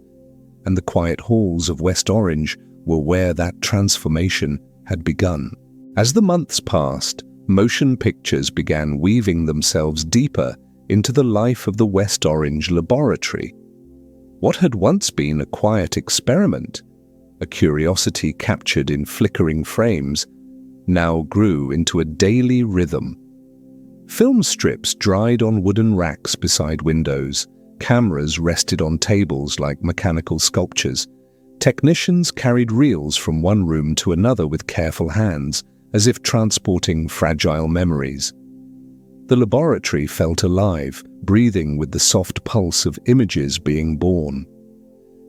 And the quiet halls of West Orange were where that transformation had begun. As the months passed, motion pictures began weaving themselves deeper into the life of the West Orange laboratory. What had once been a quiet experiment, a curiosity captured in flickering frames, now grew into a daily rhythm. Film strips dried on wooden racks beside windows, cameras rested on tables like mechanical sculptures. Technicians carried reels from one room to another with careful hands, as if transporting fragile memories. The laboratory felt alive, breathing with the soft pulse of images being born.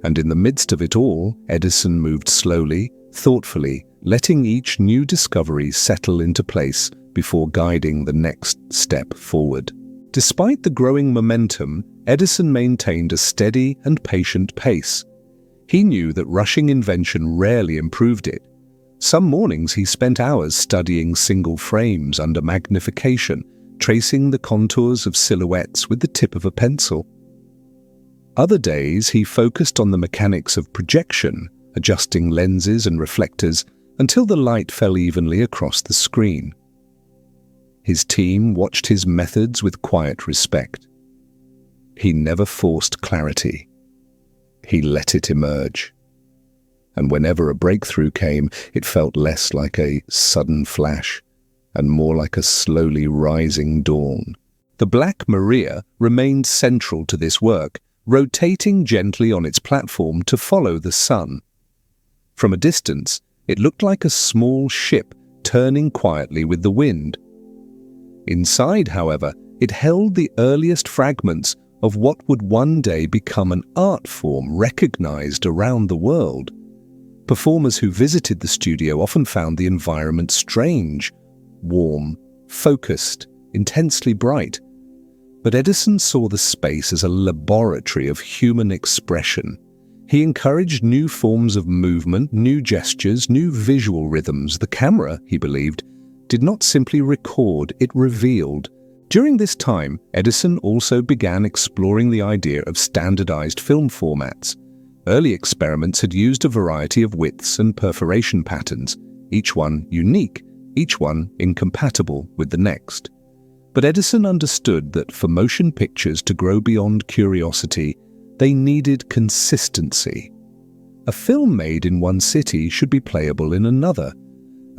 And in the midst of it all, Edison moved slowly, thoughtfully, letting each new discovery settle into place before guiding the next step forward. Despite the growing momentum, Edison maintained a steady and patient pace. He knew that rushing invention rarely improved it. Some mornings he spent hours studying single frames under magnification, tracing the contours of silhouettes with the tip of a pencil. Other days he focused on the mechanics of projection, adjusting lenses and reflectors until the light fell evenly across the screen. His team watched his methods with quiet respect. He never forced clarity. He let it emerge. And whenever a breakthrough came, it felt less like a sudden flash and more like a slowly rising dawn. The Black Maria remained central to this work, rotating gently on its platform to follow the sun. From a distance, it looked like a small ship turning quietly with the wind. Inside, however, it held the earliest fragments of what would one day become an art form recognized around the world. Performers who visited the studio often found the environment strange, warm, focused, intensely bright. But Edison saw the space as a laboratory of human expression. He encouraged new forms of movement, new gestures, new visual rhythms. The camera, he believed, did not simply record, it revealed. During this time, Edison also began exploring the idea of standardized film formats. Early experiments had used a variety of widths and perforation patterns, each one unique, each one incompatible with the next. But Edison understood that for motion pictures to grow beyond curiosity, they needed consistency. A film made in one city should be playable in another.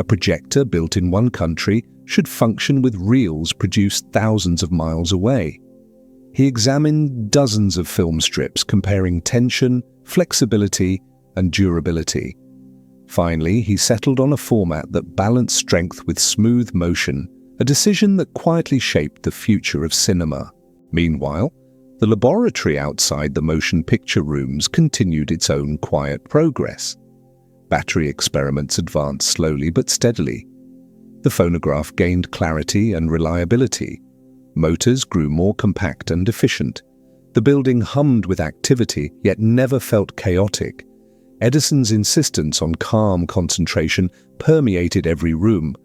A projector built in one country should function with reels produced thousands of miles away. He examined dozens of film strips, comparing tension, flexibility, and durability. Finally, he settled on a format that balanced strength with smooth motion, a decision that quietly shaped the future of cinema. Meanwhile, the laboratory outside the motion picture rooms continued its own quiet progress. Battery experiments advanced slowly but steadily. The phonograph gained clarity and reliability. Motors grew more compact and efficient. The building hummed with activity, yet never felt chaotic. Edison's insistence on calm concentration permeated every room.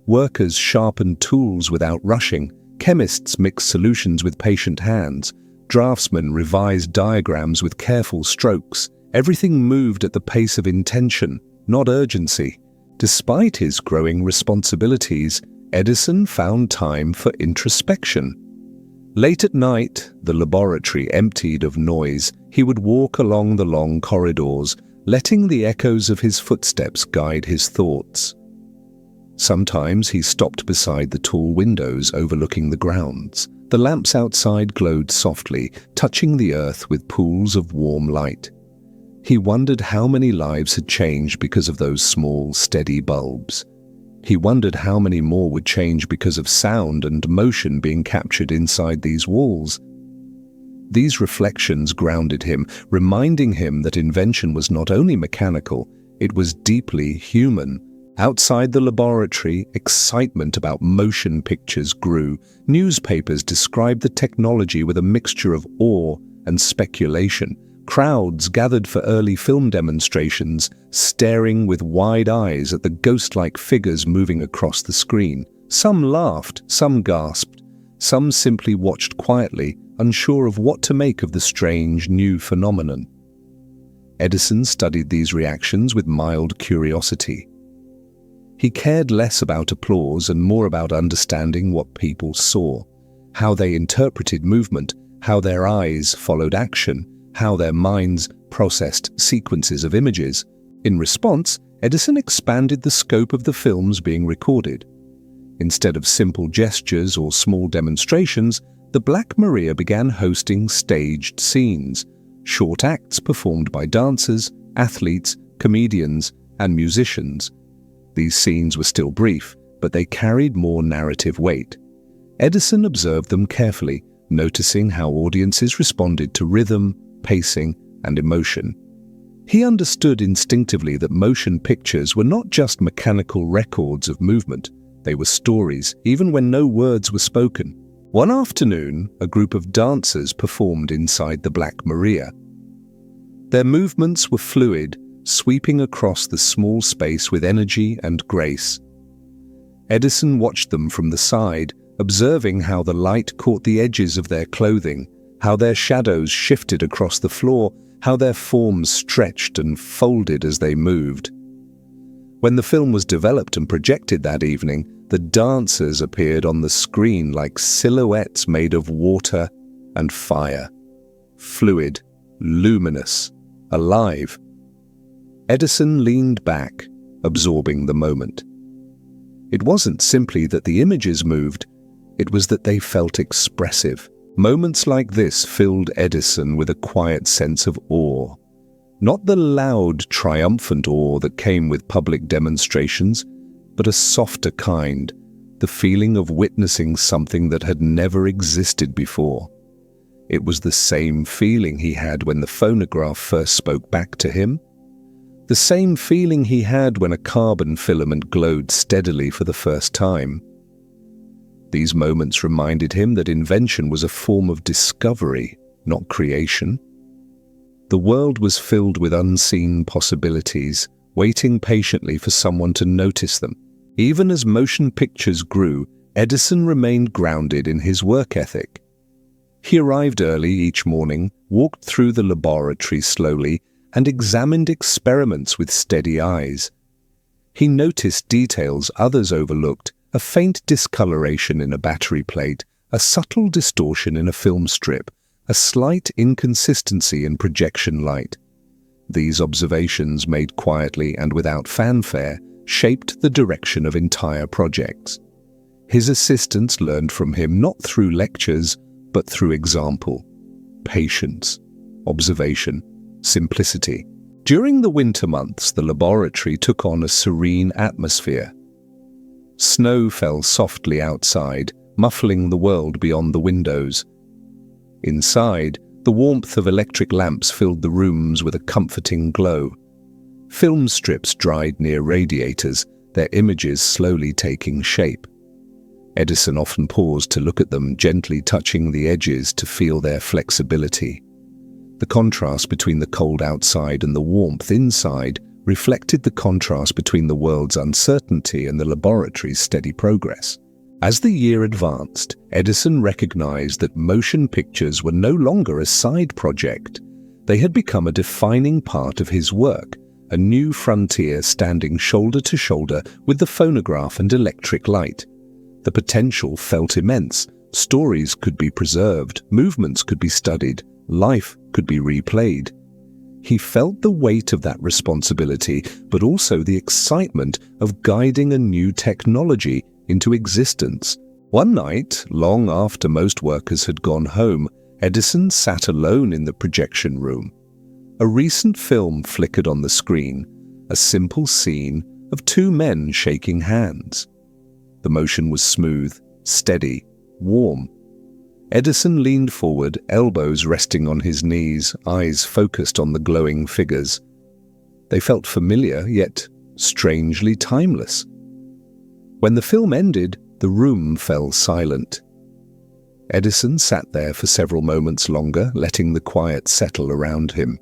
Workers sharpened tools without rushing. Chemists mixed solutions with patient hands. Draftsmen revised diagrams with careful strokes. Everything moved at the pace of intention, not urgency. Despite his growing responsibilities, Edison found time for introspection. Late at night, the laboratory emptied of noise, he would walk along the long corridors, letting the echoes of his footsteps guide his thoughts. Sometimes he stopped beside the tall windows overlooking the grounds. The lamps outside glowed softly, touching the earth with pools of warm light. He wondered how many lives had changed because of those small, steady bulbs. He wondered how many more would change because of sound and motion being captured inside these walls. These reflections grounded him, reminding him that invention was not only mechanical, it was deeply human. Outside the laboratory, excitement about motion pictures grew. Newspapers described the technology with a mixture of awe and speculation. Crowds gathered for early film demonstrations, staring with wide eyes at the ghost-like figures moving across the screen. Some laughed, some gasped, some simply watched quietly, unsure of what to make of the strange new phenomenon. Edison studied these reactions with mild curiosity. He cared less about applause and more about understanding what people saw, how they interpreted movement, how their eyes followed action, how their minds processed sequences of images. In response, Edison expanded the scope of the films being recorded. Instead of simple gestures or small demonstrations, the Black Maria began hosting staged scenes, short acts performed by dancers, athletes, comedians, and musicians. These scenes were still brief, but they carried more narrative weight. Edison observed them carefully, noticing how audiences responded to rhythm, pacing, and emotion. He understood instinctively that motion pictures were not just mechanical records of movement. They were stories, even when no words were spoken. One afternoon, a group of dancers performed inside the Black Maria. Their movements were fluid, sweeping across the small space with energy and grace. Edison watched them from the side, observing how the light caught the edges of their clothing, how their shadows shifted across the floor, how their forms stretched and folded as they moved. When the film was developed and projected that evening, the dancers appeared on the screen like silhouettes made of water and fire. Fluid, luminous, alive. Edison leaned back, absorbing the moment. It wasn't simply that the images moved, it was that they felt expressive. Moments like this filled Edison with a quiet sense of awe. Not the loud, triumphant awe that came with public demonstrations, but a softer kind, the feeling of witnessing something that had never existed before. It was the same feeling he had when the phonograph first spoke back to him, the same feeling he had when a carbon filament glowed steadily for the first time. These moments reminded him that invention was a form of discovery, not creation. The world was filled with unseen possibilities, waiting patiently for someone to notice them. Even as motion pictures grew, Edison remained grounded in his work ethic. He arrived early each morning, walked through the laboratory slowly, and examined experiments with steady eyes. He noticed details others overlooked, a faint discoloration in a battery plate, a subtle distortion in a film strip, a slight inconsistency in projection light. These observations, made quietly and without fanfare, shaped the direction of entire projects. His assistants learned from him not through lectures, but through example, patience, observation, simplicity. During the winter months, the laboratory took on a serene atmosphere. Snow fell softly outside, muffling the world beyond the windows. Inside, the warmth of electric lamps filled the rooms with a comforting glow. Film strips dried near radiators, their images slowly taking shape. Edison often paused to look at them, gently touching the edges to feel their flexibility. The contrast between the cold outside and the warmth inside reflected the contrast between the world's uncertainty and the laboratory's steady progress. As the year advanced, Edison recognized that motion pictures were no longer a side project. They had become a defining part of his work, a new frontier standing shoulder to shoulder with the phonograph and electric light. The potential felt immense. Stories could be preserved, movements could be studied, life could be replayed. He felt the weight of that responsibility, but also the excitement of guiding a new technology into existence. One night, long after most workers had gone home, Edison sat alone in the projection room. A recent film flickered on the screen, a simple scene of two men shaking hands. The motion was smooth, steady, warm. Edison leaned forward, elbows resting on his knees, eyes focused on the glowing figures. They felt familiar, yet strangely timeless. When the film ended, the room fell silent. Edison sat there for several moments longer, letting the quiet settle around him.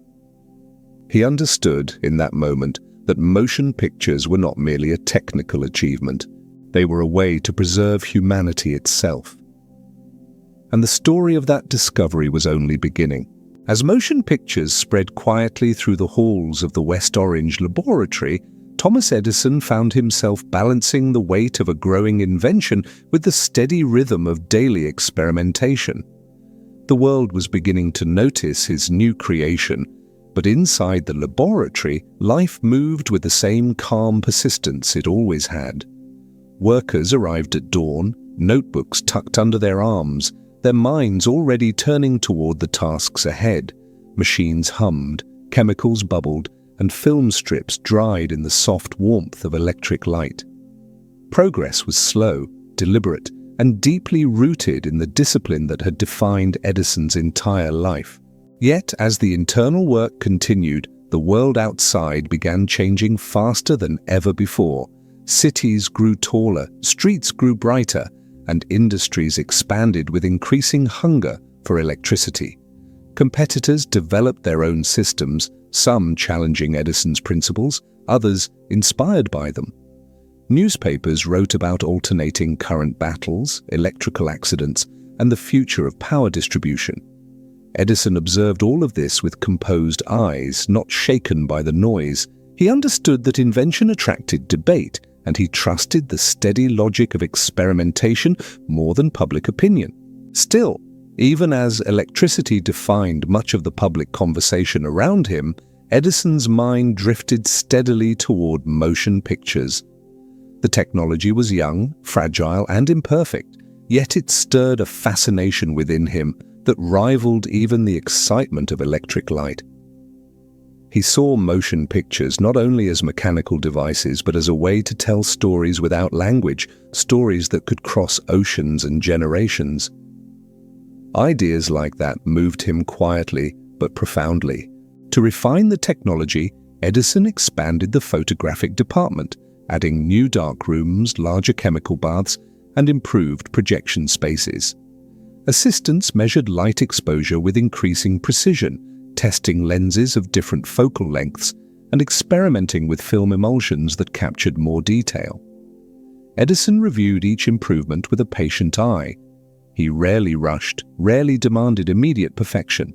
He understood in that moment that motion pictures were not merely a technical achievement. They were a way to preserve humanity itself. And the story of that discovery was only beginning. As motion pictures spread quietly through the halls of the West Orange laboratory, Thomas Edison found himself balancing the weight of a growing invention with the steady rhythm of daily experimentation. The world was beginning to notice his new creation, but inside the laboratory, life moved with the same calm persistence it always had. Workers arrived at dawn, notebooks tucked under their arms, their minds already turning toward the tasks ahead. Machines hummed, chemicals bubbled, and film strips dried in the soft warmth of electric light. Progress was slow, deliberate, and deeply rooted in the discipline that had defined Edison's entire life. Yet, as the internal work continued, the world outside began changing faster than ever before. Cities grew taller, streets grew brighter, and industries expanded with increasing hunger for electricity. Competitors developed their own systems, some challenging Edison's principles, others inspired by them. Newspapers wrote about alternating current battles, electrical accidents, and the future of power distribution. Edison observed all of this with composed eyes, not shaken by the noise. He understood that invention attracted debate, and he trusted the steady logic of experimentation more than public opinion. Still, even as electricity defined much of the public conversation around him, Edison's mind drifted steadily toward motion pictures. The technology was young, fragile, and imperfect, yet it stirred a fascination within him that rivaled even the excitement of electric light. He saw motion pictures not only as mechanical devices, but as a way to tell stories without language, stories that could cross oceans and generations. Ideas like that moved him quietly but profoundly. To refine the technology, Edison expanded the photographic department, adding new darkrooms, larger chemical baths, and improved projection spaces. Assistants measured light exposure with increasing precision, testing lenses of different focal lengths, and experimenting with film emulsions that captured more detail. Edison reviewed each improvement with a patient eye. He rarely rushed, rarely demanded immediate perfection.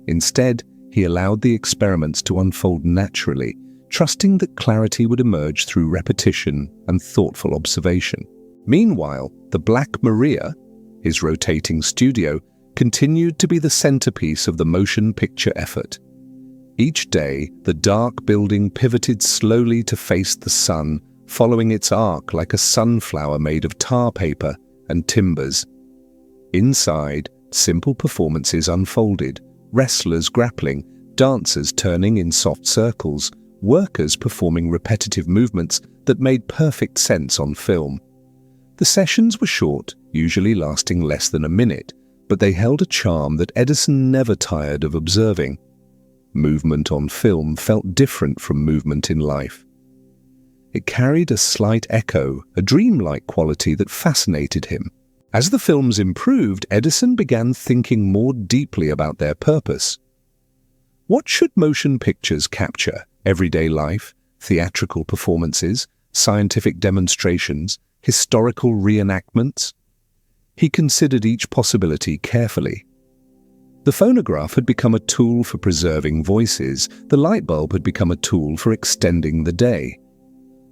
Instead, he allowed the experiments to unfold naturally, trusting that clarity would emerge through repetition and thoughtful observation. Meanwhile, the Black Maria, his rotating studio, continued to be the centerpiece of the motion picture effort. Each day, the dark building pivoted slowly to face the sun, following its arc like a sunflower made of tar paper and timbers. Inside, simple performances unfolded, wrestlers grappling, dancers turning in soft circles, workers performing repetitive movements that made perfect sense on film. The sessions were short, usually lasting less than a minute, but they held a charm that Edison never tired of observing. Movement on film felt different from movement in life. It carried a slight echo, a dreamlike quality that fascinated him. As the films improved, Edison began thinking more deeply about their purpose. What should motion pictures capture? Everyday life, theatrical performances, scientific demonstrations, historical reenactments? He considered each possibility carefully. The phonograph had become a tool for preserving voices. The light bulb had become a tool for extending the day.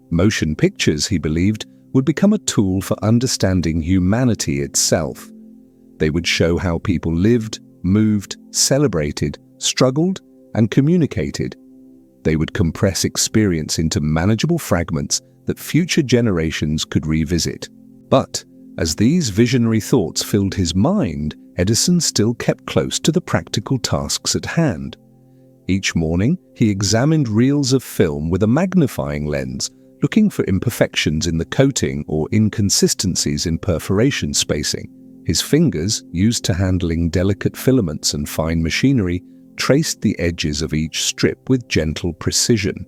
Motion pictures, he believed, would become a tool for understanding humanity itself. They would show how people lived, moved, celebrated, struggled, and communicated. They would compress experience into manageable fragments that future generations could revisit. But as these visionary thoughts filled his mind, Edison still kept close to the practical tasks at hand. Each morning, he examined reels of film with a magnifying lens, looking for imperfections in the coating or inconsistencies in perforation spacing. His fingers, used to handling delicate filaments and fine machinery, traced the edges of each strip with gentle precision.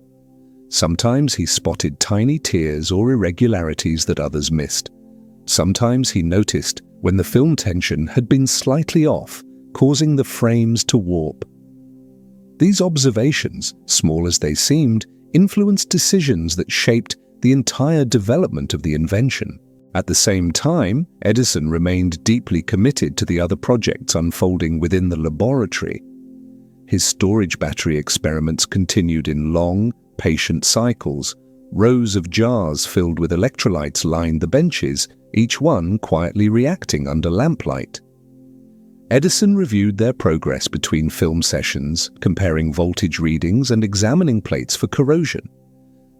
Sometimes he spotted tiny tears or irregularities that others missed. Sometimes he noticed when the film tension had been slightly off, causing the frames to warp. These observations, small as they seemed, influenced decisions that shaped the entire development of the invention. At the same time, Edison remained deeply committed to the other projects unfolding within the laboratory. His storage battery experiments continued in long, patient cycles. Rows of jars filled with electrolytes lined the benches, each one quietly reacting under lamplight. Edison reviewed their progress between film sessions, comparing voltage readings and examining plates for corrosion.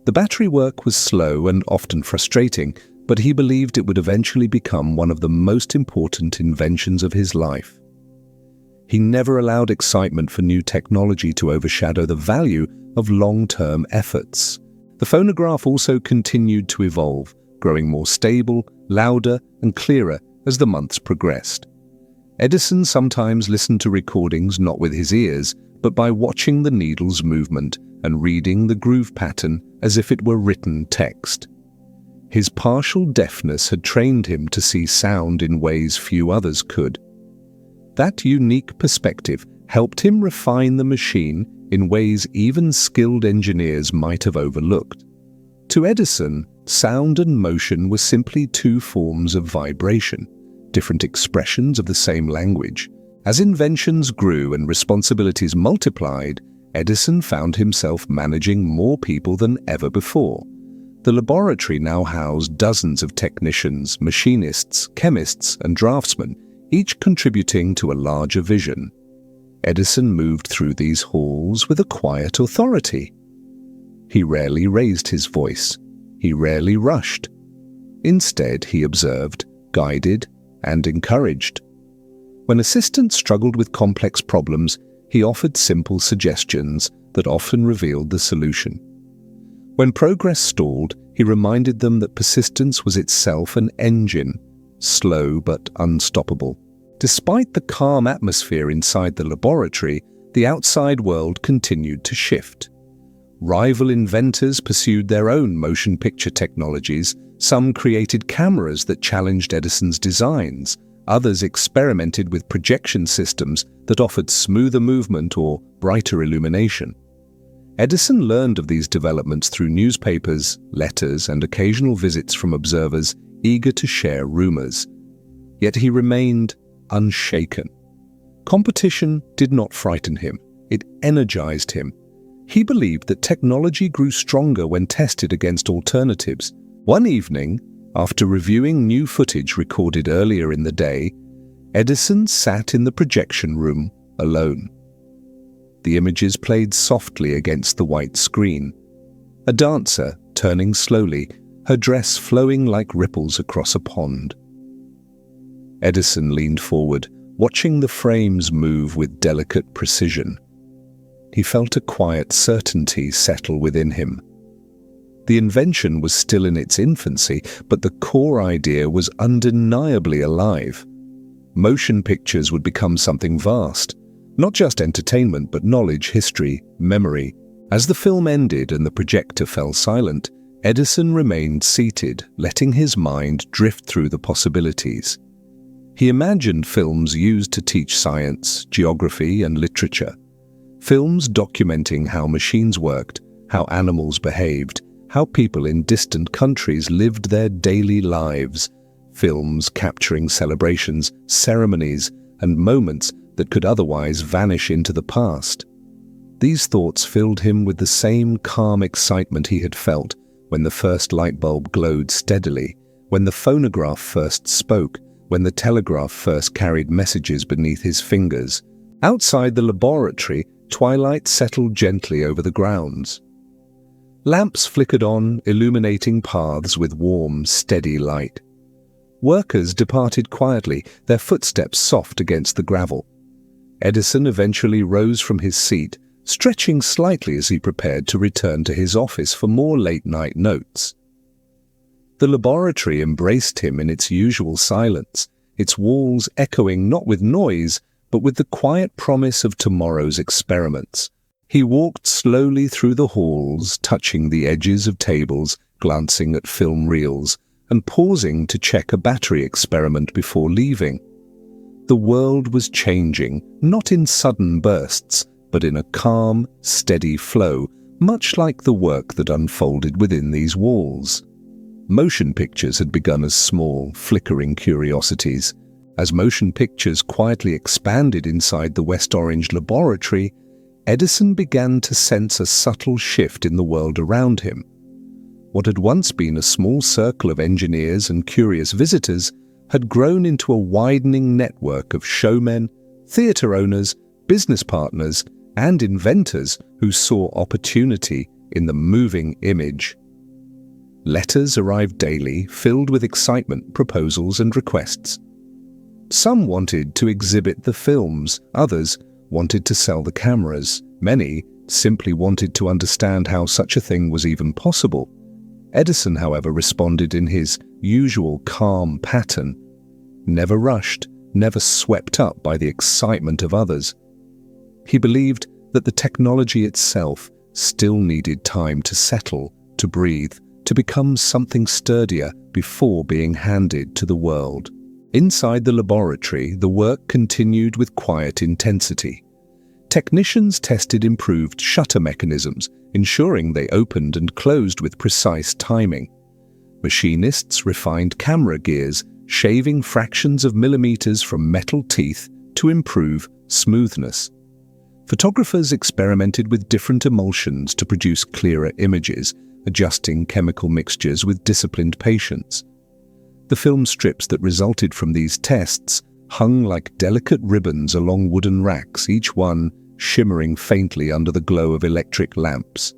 The battery work was slow and often frustrating, but he believed it would eventually become one of the most important inventions of his life. He never allowed excitement for new technology to overshadow the value of long-term efforts. The phonograph also continued to evolve, growing more stable, louder, and clearer as the months progressed. Edison sometimes listened to recordings not with his ears, but by watching the needle's movement and reading the groove pattern as if it were written text. His partial deafness had trained him to see sound in ways few others could. That unique perspective helped him refine the machine in ways even skilled engineers might have overlooked. To Edison, sound and motion were simply two forms of vibration, different expressions of the same language. As inventions grew and responsibilities multiplied, Edison found himself managing more people than ever before. The laboratory now housed dozens of technicians, machinists, chemists, and draftsmen, each contributing to a larger vision. Edison moved through these halls with a quiet authority. He rarely raised his voice. He rarely rushed. Instead, he observed, guided, and encouraged. When assistants struggled with complex problems, he offered simple suggestions that often revealed the solution. When progress stalled, he reminded them that persistence was itself an engine, slow but unstoppable. Despite the calm atmosphere inside the laboratory, the outside world continued to shift. Rival inventors pursued their own motion picture technologies. Some created cameras that challenged Edison's designs. Others experimented with projection systems that offered smoother movement or brighter illumination. Edison learned of these developments through newspapers, letters, and occasional visits from observers eager to share rumors. Yet he remained unshaken. Competition did not frighten him. It energized him. He believed that technology grew stronger when tested against alternatives. One evening, after reviewing new footage recorded earlier in the day, Edison sat in the projection room alone. The images played softly against the white screen. A dancer turning slowly, her dress flowing like ripples across a pond. Edison leaned forward, watching the frames move with delicate precision. He felt a quiet certainty settle within him. The invention was still in its infancy, but the core idea was undeniably alive. Motion pictures would become something vast, not just entertainment, but knowledge, history, memory. As the film ended and the projector fell silent, Edison remained seated, letting his mind drift through the possibilities. He imagined films used to teach science, geography, and literature. Films documenting how machines worked, how animals behaved, how people in distant countries lived their daily lives. Films capturing celebrations, ceremonies, and moments that could otherwise vanish into the past. These thoughts filled him with the same calm excitement he had felt when the first light bulb glowed steadily, when the phonograph first spoke, when the telegraph first carried messages beneath his fingers. Outside the laboratory, twilight settled gently over the grounds. Lamps flickered on, illuminating paths with warm, steady light. Workers departed quietly, their footsteps soft against the gravel. Edison eventually rose from his seat, stretching slightly as he prepared to return to his office for more late-night notes. The laboratory embraced him in its usual silence, its walls echoing not with noise, but with the quiet promise of tomorrow's experiments. He walked slowly through the halls, touching the edges of tables, glancing at film reels, and pausing to check a battery experiment before leaving. The world was changing, not in sudden bursts, but in a calm, steady flow, much like the work that unfolded within these walls. Motion pictures had begun as small, flickering curiosities. As motion pictures quietly expanded inside the West Orange laboratory, Edison began to sense a subtle shift in the world around him. What had once been a small circle of engineers and curious visitors had grown into a widening network of showmen, theatre owners, business partners, and inventors who saw opportunity in the moving image. Letters arrived daily, filled with excitement, proposals, and requests. Some wanted to exhibit the films, others wanted to sell the cameras, many simply wanted to understand how such a thing was even possible. Edison, however, responded in his usual calm pattern, never rushed, never swept up by the excitement of others. He believed that the technology itself still needed time to settle, to breathe, to become something sturdier before being handed to the world. Inside the laboratory, the work continued with quiet intensity. Technicians tested improved shutter mechanisms, ensuring they opened and closed with precise timing. Machinists refined camera gears, shaving fractions of millimeters from metal teeth to improve smoothness. Photographers experimented with different emulsions to produce clearer images, adjusting chemical mixtures with disciplined patience. The film strips that resulted from these tests hung like delicate ribbons along wooden racks, each one shimmering faintly under the glow of electric lamps.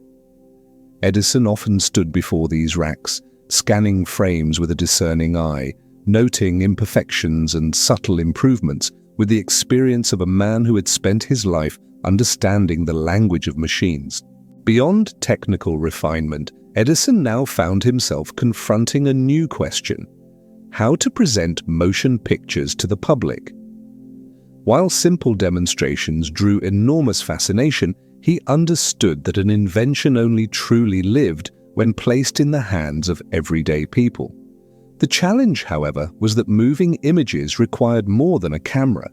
Edison often stood before these racks, scanning frames with a discerning eye, noting imperfections and subtle improvements with the experience of a man who had spent his life understanding the language of machines. Beyond technical refinement, Edison now found himself confronting a new question: how to present motion pictures to the public. While simple demonstrations drew enormous fascination, he understood that an invention only truly lived when placed in the hands of everyday people. The challenge, however, was that moving images required more than a camera.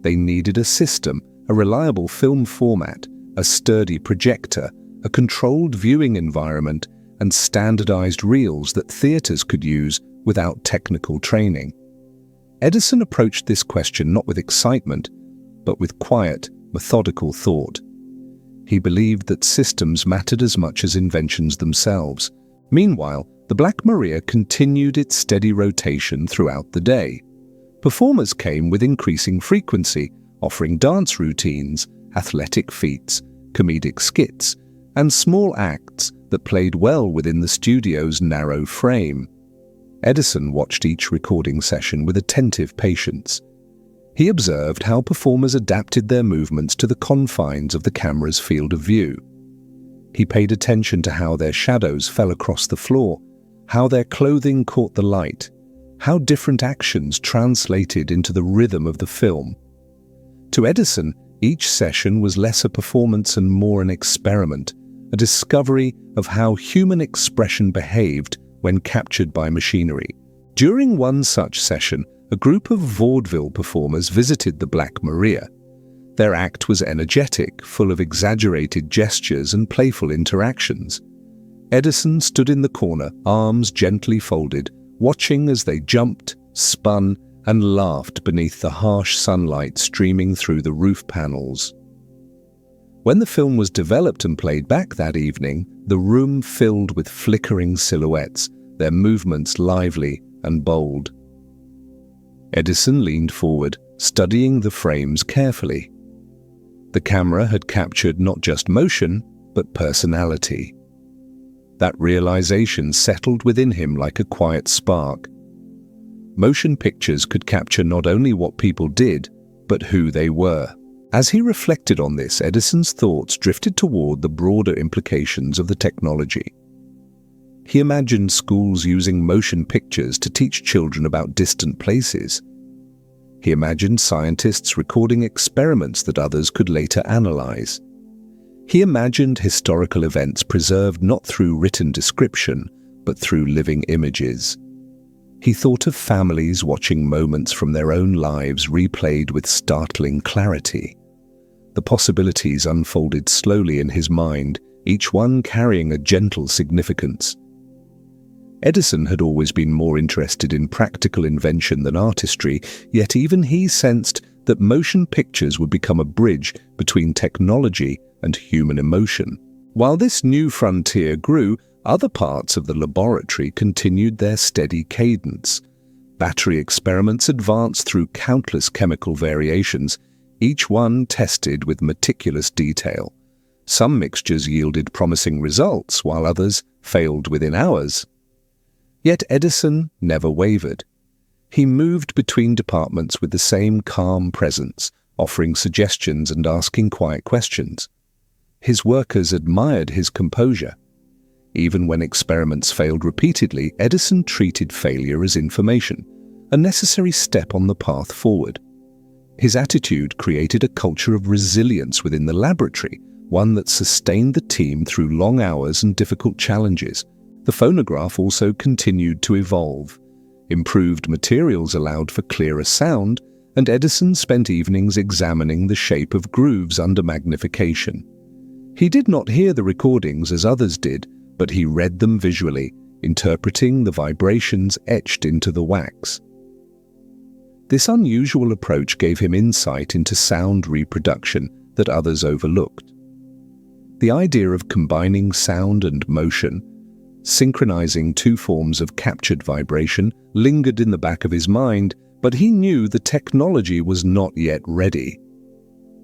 They needed a system, a reliable film format, a sturdy projector, a controlled viewing environment, and standardized reels that theaters could use without technical training. Edison approached this question not with excitement, but with quiet, methodical thought. He believed that systems mattered as much as inventions themselves. Meanwhile, the Black Maria continued its steady rotation throughout the day. Performers came with increasing frequency, offering dance routines, athletic feats, comedic skits, and small acts that played well within the studio's narrow frame. Edison watched each recording session with attentive patience. He observed how performers adapted their movements to the confines of the camera's field of view. He paid attention to how their shadows fell across the floor, how their clothing caught the light, how different actions translated into the rhythm of the film. To Edison, each session was less a performance and more an experiment, a discovery of how human expression behaved when captured by machinery. During one such session, a group of vaudeville performers visited the Black Maria. Their act was energetic, full of exaggerated gestures and playful interactions. Edison stood in the corner, arms gently folded, watching as they jumped, spun, and laughed beneath the harsh sunlight streaming through the roof panels. When the film was developed and played back that evening, the room filled with flickering silhouettes, their movements lively and bold. Edison leaned forward, studying the frames carefully. The camera had captured not just motion, but personality. That realization settled within him like a quiet spark. Motion pictures could capture not only what people did, but who they were. As he reflected on this, Edison's thoughts drifted toward the broader implications of the technology. He imagined schools using motion pictures to teach children about distant places. He imagined scientists recording experiments that others could later analyze. He imagined historical events preserved not through written description, but through living images. He thought of families watching moments from their own lives replayed with startling clarity. The possibilities unfolded slowly in his mind, each one carrying a gentle significance. Edison had always been more interested in practical invention than artistry, yet even he sensed that motion pictures would become a bridge between technology and human emotion. While this new frontier grew, other parts of the laboratory continued their steady cadence. Battery experiments advanced through countless chemical variations, each one tested with meticulous detail. Some mixtures yielded promising results, while others failed within hours. Yet Edison never wavered. He moved between departments with the same calm presence, offering suggestions and asking quiet questions. His workers admired his composure. Even when experiments failed repeatedly, Edison treated failure as information, a necessary step on the path forward. His attitude created a culture of resilience within the laboratory, one that sustained the team through long hours and difficult challenges. The phonograph also continued to evolve. Improved materials allowed for clearer sound, and Edison spent evenings examining the shape of grooves under magnification. He did not hear the recordings as others did, but he read them visually, interpreting the vibrations etched into the wax. This unusual approach gave him insight into sound reproduction that others overlooked. The idea of combining sound and motion, synchronizing two forms of captured vibration, lingered in the back of his mind, but he knew the technology was not yet ready.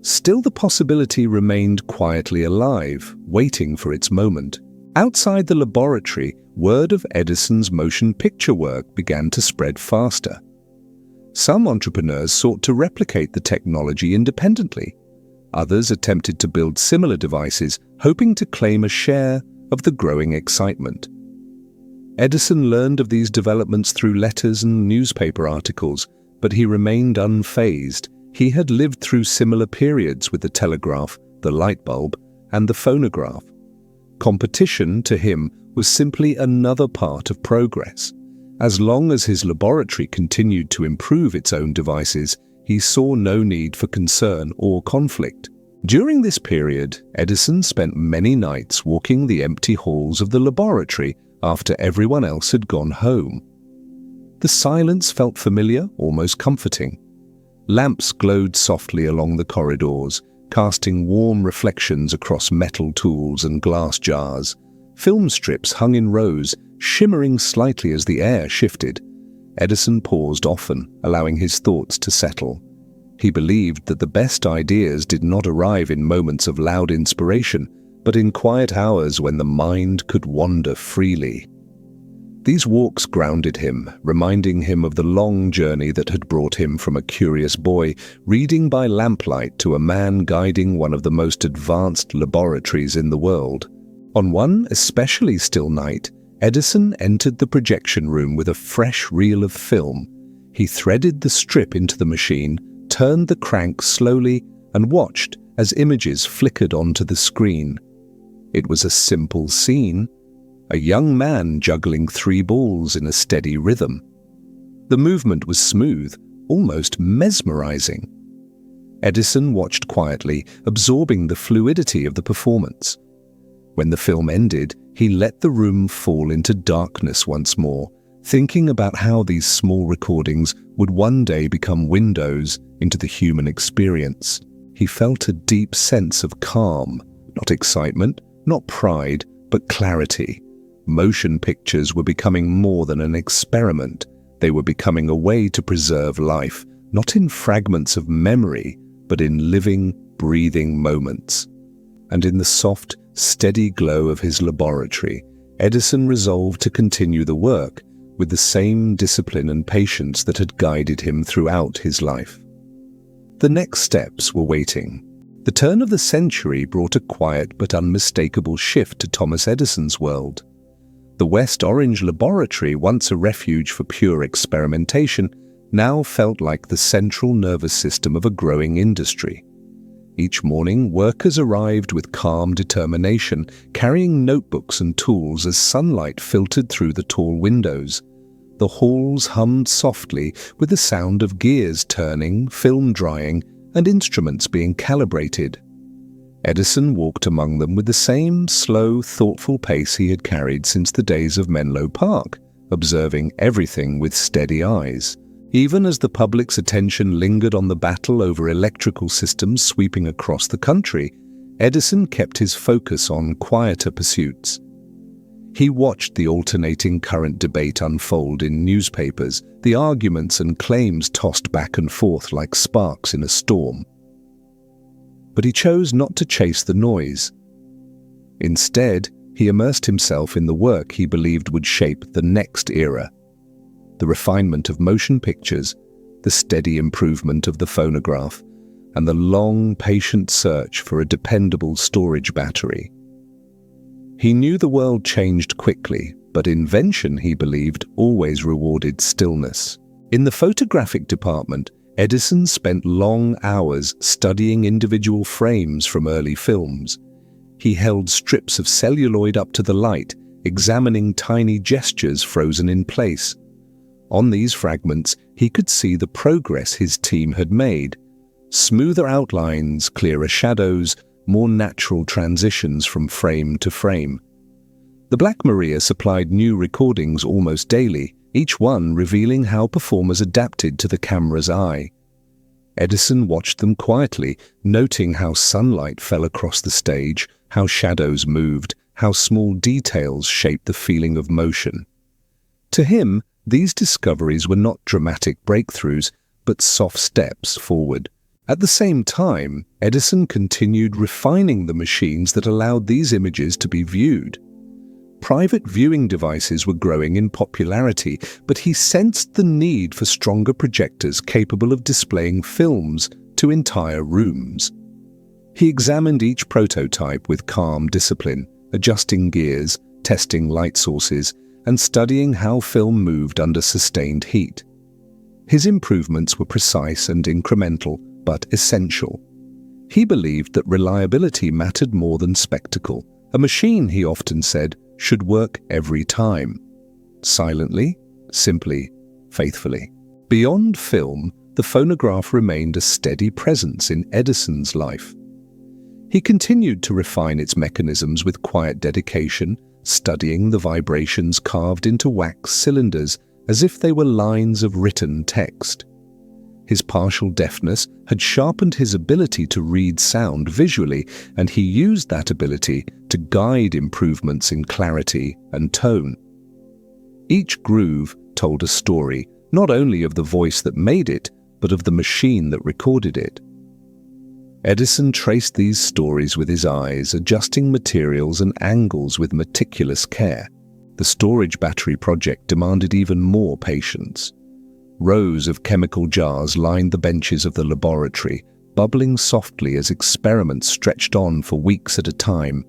Still, the possibility remained quietly alive, waiting for its moment. Outside the laboratory, word of Edison's motion picture work began to spread faster. Some entrepreneurs sought to replicate the technology independently. Others attempted to build similar devices, hoping to claim a share of the growing excitement. Edison learned of these developments through letters and newspaper articles, but he remained unfazed. He had lived through similar periods with the telegraph, the light bulb, and the phonograph. Competition, to him, was simply another part of progress. As long as his laboratory continued to improve its own devices, he saw no need for concern or conflict. During this period, Edison spent many nights walking the empty halls of the laboratory after everyone else had gone home. The silence felt familiar, almost comforting. Lamps glowed softly along the corridors, casting warm reflections across metal tools and glass jars. Film strips hung in rows, shimmering slightly as the air shifted. Edison paused often, allowing his thoughts to settle. He believed that the best ideas did not arrive in moments of loud inspiration, but in quiet hours when the mind could wander freely. These walks grounded him, reminding him of the long journey that had brought him from a curious boy reading by lamplight to a man guiding one of the most advanced laboratories in the world. On one especially still night, Edison entered the projection room with a fresh reel of film. He threaded the strip into the machine, turned the crank slowly, and watched as images flickered onto the screen. It was a simple scene, a young man juggling 3 balls in a steady rhythm. The movement was smooth, almost mesmerizing. Edison watched quietly, absorbing the fluidity of the performance. When the film ended, he let the room fall into darkness once more, thinking about how these small recordings would one day become windows into the human experience. He felt a deep sense of calm, not excitement, not pride, but clarity. Motion pictures were becoming more than an experiment. They were becoming a way to preserve life, not in fragments of memory, but in living, breathing moments. And in the soft, steady glow of his laboratory, Edison resolved to continue the work with the same discipline and patience that had guided him throughout his life. The next steps were waiting. The turn of the century brought a quiet but unmistakable shift to Thomas Edison's world. The West Orange Laboratory, once a refuge for pure experimentation, now felt like the central nervous system of a growing industry. Each morning, workers arrived with calm determination, carrying notebooks and tools as sunlight filtered through the tall windows. The halls hummed softly with the sound of gears turning, film drying, and instruments being calibrated. Edison walked among them with the same slow, thoughtful pace he had carried since the days of Menlo Park, observing everything with steady eyes. Even as the public's attention lingered on the battle over electrical systems sweeping across the country, Edison kept his focus on quieter pursuits. He watched the alternating current debate unfold in newspapers, the arguments and claims tossed back and forth like sparks in a storm. But he chose not to chase the noise. Instead, he immersed himself in the work he believed would shape the next era. The refinement of motion pictures, the steady improvement of the phonograph, and the long, patient search for a dependable storage battery. He knew the world changed quickly, but invention, he believed, always rewarded stillness. In the photographic department, Edison spent long hours studying individual frames from early films. He held strips of celluloid up to the light, examining tiny gestures frozen in place. On these fragments, he could see the progress his team had made. Smoother outlines, clearer shadows, more natural transitions from frame to frame. The Black Maria supplied new recordings almost daily, each one revealing how performers adapted to the camera's eye. Edison watched them quietly, noting how sunlight fell across the stage, how shadows moved, how small details shaped the feeling of motion. To him, these discoveries were not dramatic breakthroughs, but soft steps forward. At the same time, Edison continued refining the machines that allowed these images to be viewed. Private viewing devices were growing in popularity, but he sensed the need for stronger projectors capable of displaying films to entire rooms. He examined each prototype with calm discipline, adjusting gears, testing light sources, and studying how film moved under sustained heat. His improvements were precise and incremental, but essential. He believed that reliability mattered more than spectacle. A machine, he often said, should work every time. Silently, simply, faithfully. Beyond film, the phonograph remained a steady presence in Edison's life. He continued to refine its mechanisms with quiet dedication, studying the vibrations carved into wax cylinders as if they were lines of written text. His partial deafness had sharpened his ability to read sound visually, and he used that ability to guide improvements in clarity and tone. Each groove told a story, not only of the voice that made it, but of the machine that recorded it. Edison traced these stories with his eyes, adjusting materials and angles with meticulous care. The storage battery project demanded even more patience. Rows of chemical jars lined the benches of the laboratory, bubbling softly as experiments stretched on for weeks at a time.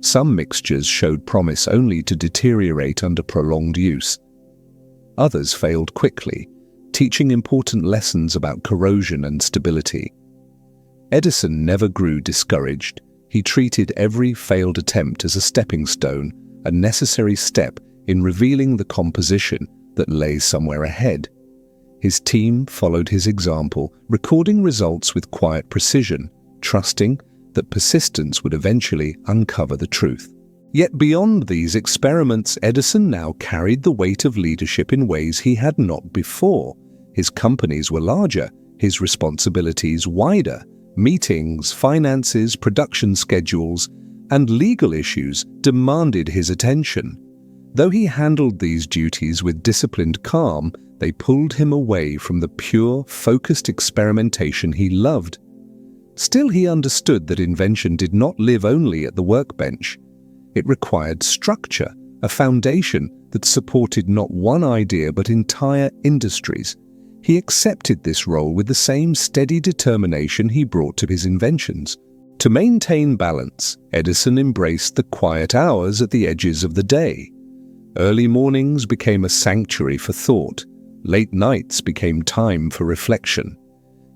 Some mixtures showed promise only to deteriorate under prolonged use. Others failed quickly, teaching important lessons about corrosion and stability. Edison never grew discouraged. He treated every failed attempt as a stepping stone, a necessary step in revealing the composition that lay somewhere ahead. His team followed his example, recording results with quiet precision, trusting that persistence would eventually uncover the truth. Yet beyond these experiments, Edison now carried the weight of leadership in ways he had not before. His companies were larger, his responsibilities wider. Meetings, finances, production schedules, and legal issues demanded his attention. Though he handled these duties with disciplined calm, they pulled him away from the pure, focused experimentation he loved. Still, he understood that invention did not live only at the workbench. It required structure, a foundation that supported not one idea but entire industries. He accepted this role with the same steady determination he brought to his inventions. To maintain balance, Edison embraced the quiet hours at the edges of the day. Early mornings became a sanctuary for thought. Late nights became time for reflection.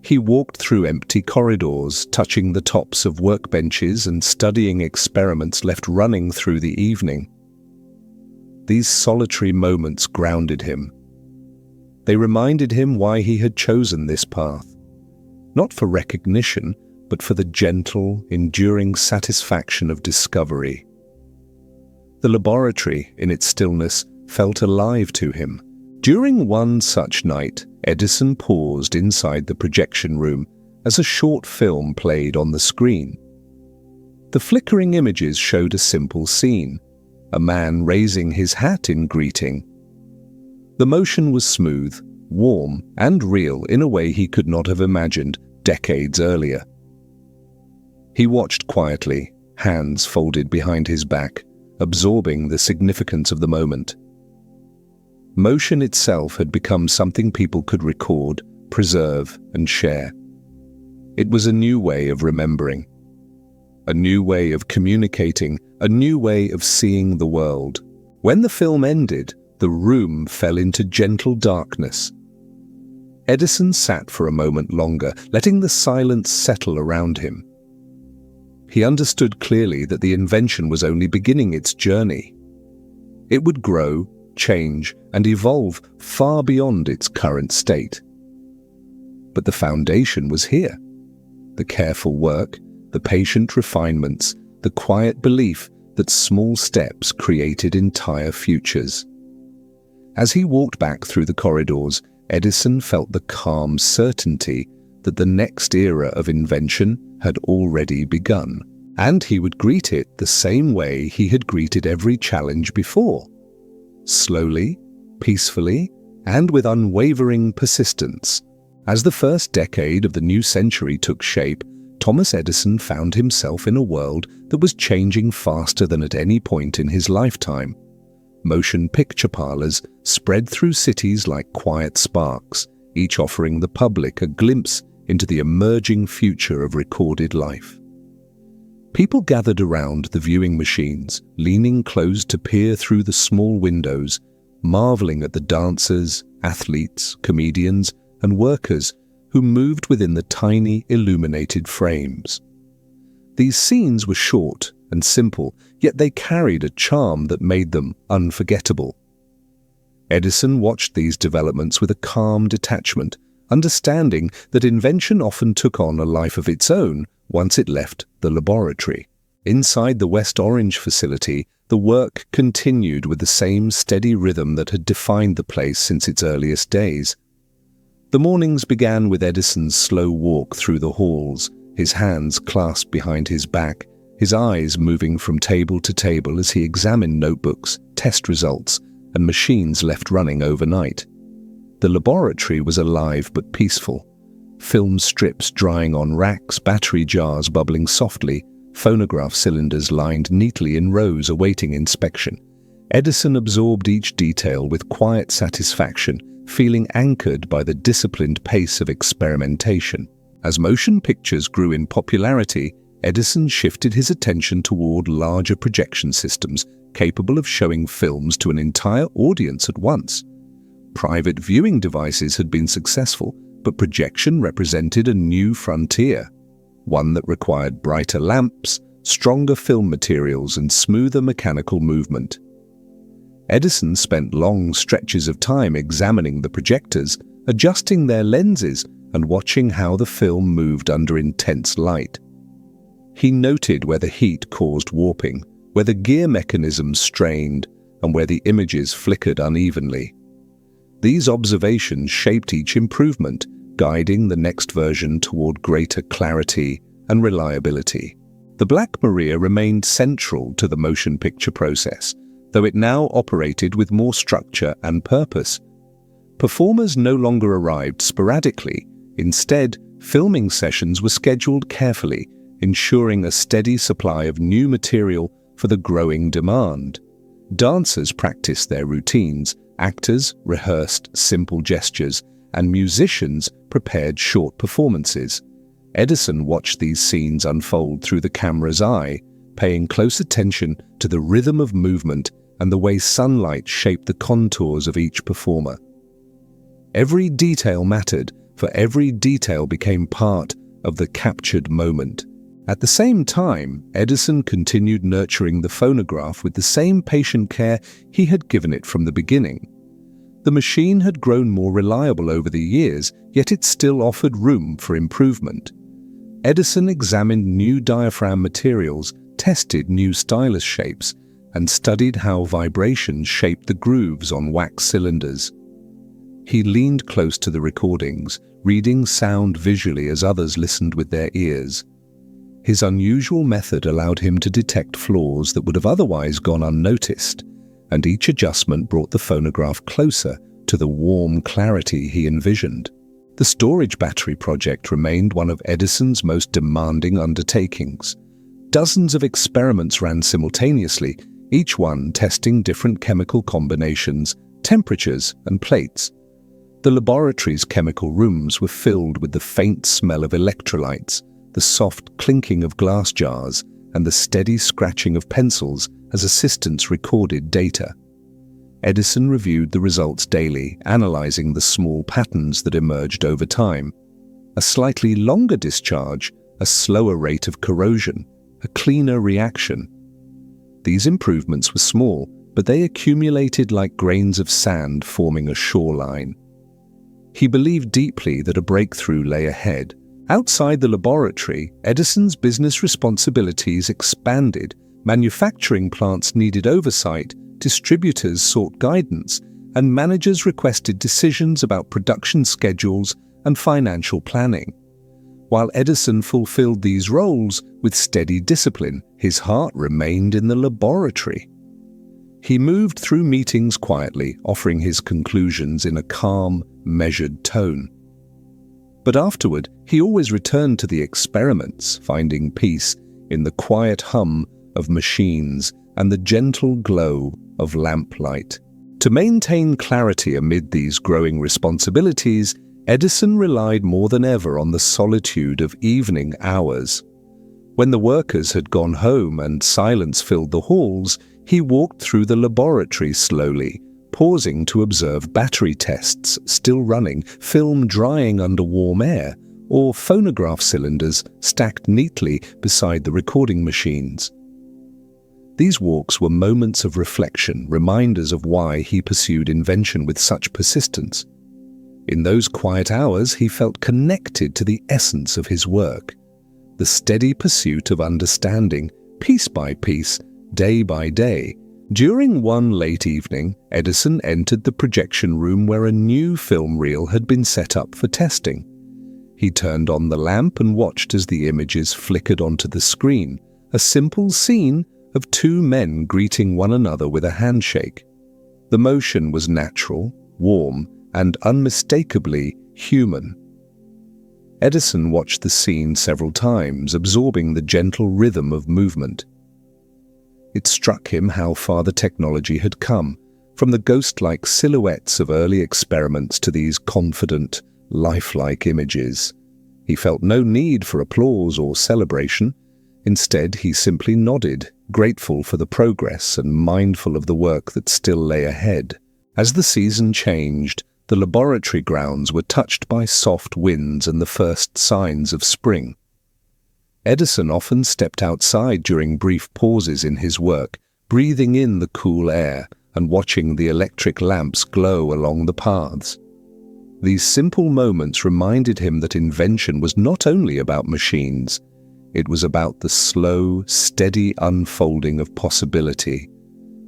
He walked through empty corridors, touching the tops of workbenches and studying experiments left running through the evening. These solitary moments grounded him. They reminded him why he had chosen this path, not for recognition, but for the gentle, enduring satisfaction of discovery. The laboratory, in its stillness, felt alive to him. During one such night, Edison paused inside the projection room as a short film played on the screen. The flickering images showed a simple scene, a man raising his hat in greeting. The motion was smooth, warm, and real in a way he could not have imagined decades earlier. He watched quietly, hands folded behind his back, absorbing the significance of the moment. Motion itself had become something people could record, preserve, and share. It was a new way of remembering, a new way of communicating, a new way of seeing the world. When the film ended, the room fell into gentle darkness. Edison sat for a moment longer, letting the silence settle around him. He understood clearly that the invention was only beginning its journey. It would grow, change, and evolve far beyond its current state. But the foundation was here. The careful work, the patient refinements, the quiet belief that small steps created entire futures. As he walked back through the corridors, Edison felt the calm certainty that the next era of invention had already begun, and he would greet it the same way he had greeted every challenge before. Slowly, peacefully, and with unwavering persistence. As the first decade of the new century took shape, Thomas Edison found himself in a world that was changing faster than at any point in his lifetime. Motion picture parlors spread through cities like quiet sparks, each offering the public a glimpse into the emerging future of recorded life. People gathered around the viewing machines, leaning close to peer through the small windows, marveling at the dancers, athletes, comedians, and workers who moved within the tiny, illuminated frames. These scenes were short and simple, yet they carried a charm that made them unforgettable. Edison watched these developments with a calm detachment, understanding that invention often took on a life of its own once it left the laboratory. Inside the West Orange facility, the work continued with the same steady rhythm that had defined the place since its earliest days. The mornings began with Edison's slow walk through the halls, his hands clasped behind his back, his eyes moving from table to table as he examined notebooks, test results, and machines left running overnight. The laboratory was alive but peaceful. Film strips drying on racks, battery jars bubbling softly, phonograph cylinders lined neatly in rows awaiting inspection. Edison absorbed each detail with quiet satisfaction, feeling anchored by the disciplined pace of experimentation. As motion pictures grew in popularity, Edison shifted his attention toward larger projection systems capable of showing films to an entire audience at once. Private viewing devices had been successful, but projection represented a new frontier, one that required brighter lamps, stronger film materials, and smoother mechanical movement. Edison spent long stretches of time examining the projectors, adjusting their lenses, and watching how the film moved under intense light. He noted where the heat caused warping, where the gear mechanisms strained, and where the images flickered unevenly. These observations shaped each improvement, guiding the next version toward greater clarity and reliability. The Black Maria remained central to the motion picture process, though it now operated with more structure and purpose. Performers no longer arrived sporadically. Instead, filming sessions were scheduled carefully, ensuring a steady supply of new material for the growing demand. Dancers practiced their routines, actors rehearsed simple gestures, and musicians prepared short performances. Edison watched these scenes unfold through the camera's eye, paying close attention to the rhythm of movement and the way sunlight shaped the contours of each performer. Every detail mattered, for every detail became part of the captured moment. At the same time, Edison continued nurturing the phonograph with the same patient care he had given it from the beginning. The machine had grown more reliable over the years, yet it still offered room for improvement. Edison examined new diaphragm materials, tested new stylus shapes, and studied how vibrations shaped the grooves on wax cylinders. He leaned close to the recordings, reading sound visually as others listened with their ears. His unusual method allowed him to detect flaws that would have otherwise gone unnoticed, and each adjustment brought the phonograph closer to the warm clarity he envisioned. The storage battery project remained one of Edison's most demanding undertakings. Dozens of experiments ran simultaneously, each one testing different chemical combinations, temperatures, and plates. The laboratory's chemical rooms were filled with the faint smell of electrolytes, the soft clinking of glass jars, and the steady scratching of pencils as assistants recorded data. Edison reviewed the results daily, analyzing the small patterns that emerged over time. A slightly longer discharge, a slower rate of corrosion, a cleaner reaction. These improvements were small, but they accumulated like grains of sand forming a shoreline. He believed deeply that a breakthrough lay ahead. Outside the laboratory, Edison's business responsibilities expanded. Manufacturing plants needed oversight, distributors sought guidance, and managers requested decisions about production schedules and financial planning. While Edison fulfilled these roles with steady discipline, his heart remained in the laboratory. He moved through meetings quietly, offering his conclusions in a calm, measured tone. But afterward, he always returned to the experiments, finding peace in the quiet hum of machines and the gentle glow of lamplight. To maintain clarity amid these growing responsibilities, Edison relied more than ever on the solitude of evening hours. When the workers had gone home and silence filled the halls, he walked through the laboratory slowly, pausing to observe battery tests still running, film drying under warm air, or phonograph cylinders stacked neatly beside the recording machines. These walks were moments of reflection, reminders of why he pursued invention with such persistence. In those quiet hours, he felt connected to the essence of his work, the steady pursuit of understanding, piece by piece, day by day. During one late evening, Edison entered the projection room where a new film reel had been set up for testing. He turned on the lamp and watched as the images flickered onto the screen, a simple scene of two men greeting one another with a handshake. The motion was natural, warm, and unmistakably human. Edison watched the scene several times, absorbing the gentle rhythm of movement. It struck him how far the technology had come, from the ghost-like silhouettes of early experiments to these confident, lifelike images. He felt no need for applause or celebration. Instead, he simply nodded, grateful for the progress and mindful of the work that still lay ahead. As the season changed, the laboratory grounds were touched by soft winds and the first signs of spring. Edison often stepped outside during brief pauses in his work, breathing in the cool air and watching the electric lamps glow along the paths. These simple moments reminded him that invention was not only about machines. It was about the slow, steady unfolding of possibility,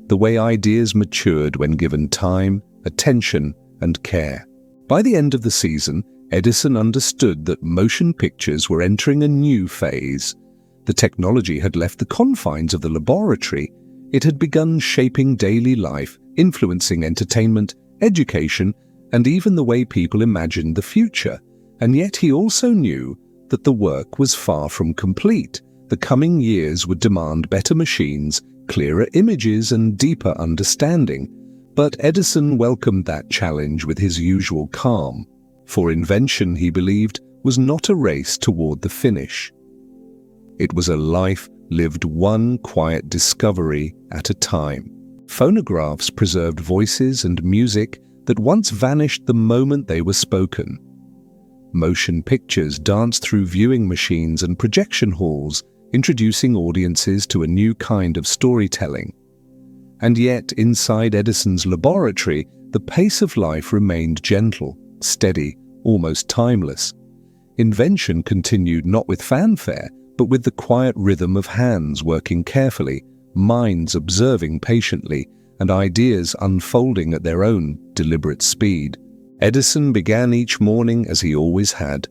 the way ideas matured when given time, attention, and care. By the end of the season, Edison understood that motion pictures were entering a new phase. The technology had left the confines of the laboratory. It had begun shaping daily life, influencing entertainment, education, and even the way people imagined the future. And yet he also knew that the work was far from complete. The coming years would demand better machines, clearer images, and deeper understanding. But Edison welcomed that challenge with his usual calm. For invention, he believed, was not a race toward the finish. It was a life lived one quiet discovery at a time. Phonographs preserved voices and music that once vanished the moment they were spoken. Motion pictures danced through viewing machines and projection halls, introducing audiences to a new kind of storytelling. And yet, inside Edison's laboratory, the pace of life remained gentle, steady, almost timeless. Invention continued not with fanfare, but with the quiet rhythm of hands working carefully, minds observing patiently, and ideas unfolding at their own deliberate speed. Edison began each morning as he always had,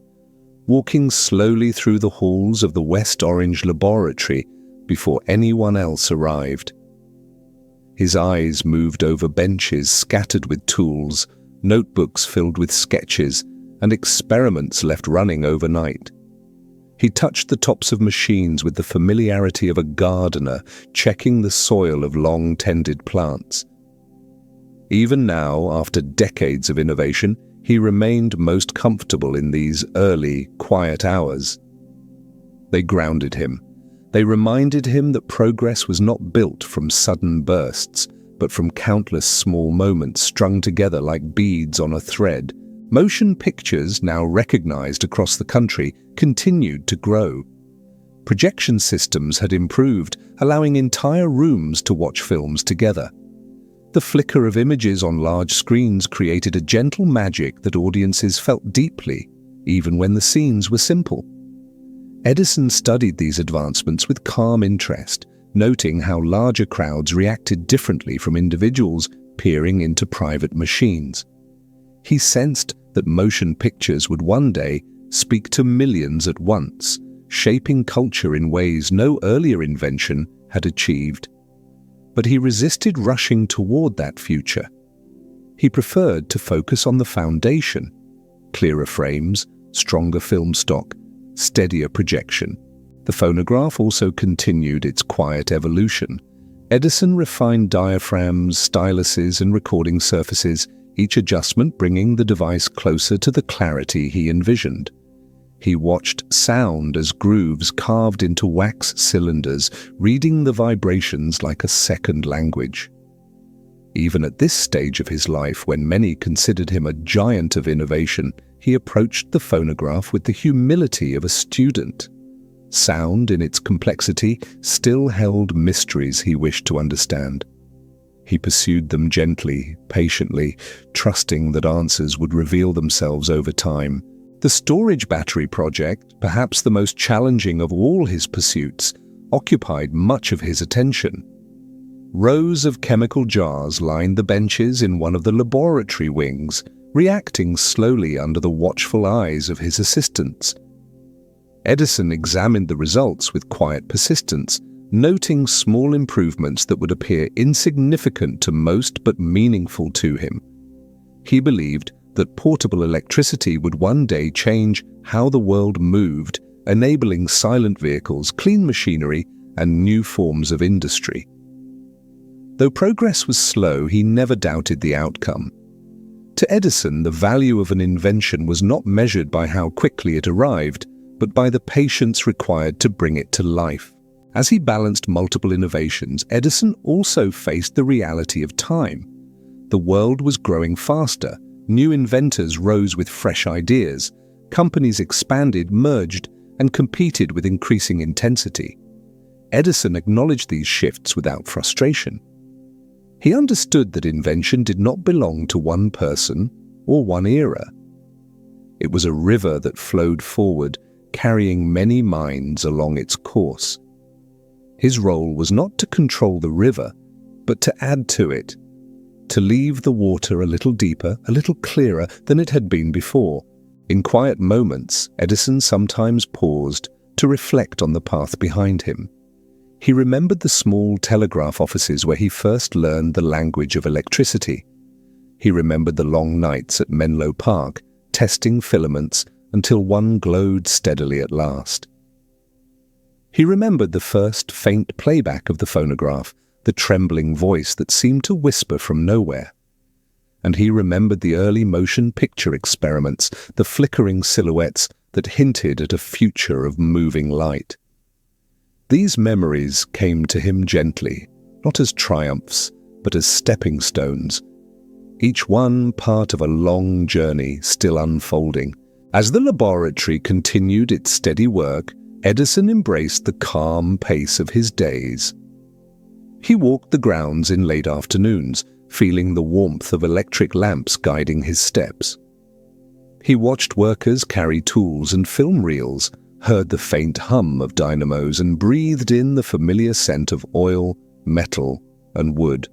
walking slowly through the halls of the West Orange laboratory before anyone else arrived. His eyes moved over benches scattered with tools, notebooks filled with sketches, and experiments left running overnight. He touched the tops of machines with the familiarity of a gardener checking the soil of long-tended plants. Even now, after decades of innovation, he remained most comfortable in these early, quiet hours. They grounded him. They reminded him that progress was not built from sudden bursts, but from countless small moments strung together like beads on a thread. Motion pictures, now recognized across the country, continued to grow. Projection systems had improved, allowing entire rooms to watch films together. The flicker of images on large screens created a gentle magic that audiences felt deeply, even when the scenes were simple. Edison studied these advancements with calm interest, noting how larger crowds reacted differently from individuals peering into private machines. He sensed that motion pictures would one day speak to millions at once, shaping culture in ways no earlier invention had achieved. But he resisted rushing toward that future. He preferred to focus on the foundation: clearer frames, stronger film stock, steadier projection. The phonograph also continued its quiet evolution. Edison refined diaphragms, styluses, and recording surfaces, each adjustment bringing the device closer to the clarity he envisioned. He watched sound as grooves carved into wax cylinders, reading the vibrations like a second language. Even at this stage of his life, when many considered him a giant of innovation, he approached the phonograph with the humility of a student. Sound, in its complexity, still held mysteries he wished to understand. He pursued them gently, patiently, trusting that answers would reveal themselves over time. The storage battery project, perhaps the most challenging of all his pursuits, occupied much of his attention. Rows of chemical jars lined the benches in one of the laboratory wings, reacting slowly under the watchful eyes of his assistants. Edison examined the results with quiet persistence, noting small improvements that would appear insignificant to most but meaningful to him. He believed that portable electricity would one day change how the world moved, enabling silent vehicles, clean machinery, and new forms of industry. Though progress was slow, he never doubted the outcome. To Edison, the value of an invention was not measured by how quickly it arrived, but by the patience required to bring it to life. As he balanced multiple innovations, Edison also faced the reality of time. The world was growing faster. New inventors rose with fresh ideas. Companies expanded, merged, and competed with increasing intensity. Edison acknowledged these shifts without frustration. He understood that invention did not belong to one person or one era. It was a river that flowed forward, carrying many minds along its course. His role was not to control the river, but to add to it, to leave the water a little deeper, a little clearer than it had been before. In quiet moments, Edison sometimes paused to reflect on the path behind him. He remembered the small telegraph offices where he first learned the language of electricity. He remembered the long nights at Menlo Park, testing filaments until one glowed steadily at last. He remembered the first faint playback of the phonograph, the trembling voice that seemed to whisper from nowhere. And he remembered the early motion picture experiments, the flickering silhouettes that hinted at a future of moving light. These memories came to him gently, not as triumphs, but as stepping stones, each one part of a long journey still unfolding, As the laboratory continued its steady work, Edison embraced the calm pace of his days. He walked the grounds in late afternoons, feeling the warmth of electric lamps guiding his steps. He watched workers carry tools and film reels, heard the faint hum of dynamos, and breathed in the familiar scent of oil, metal, and wood.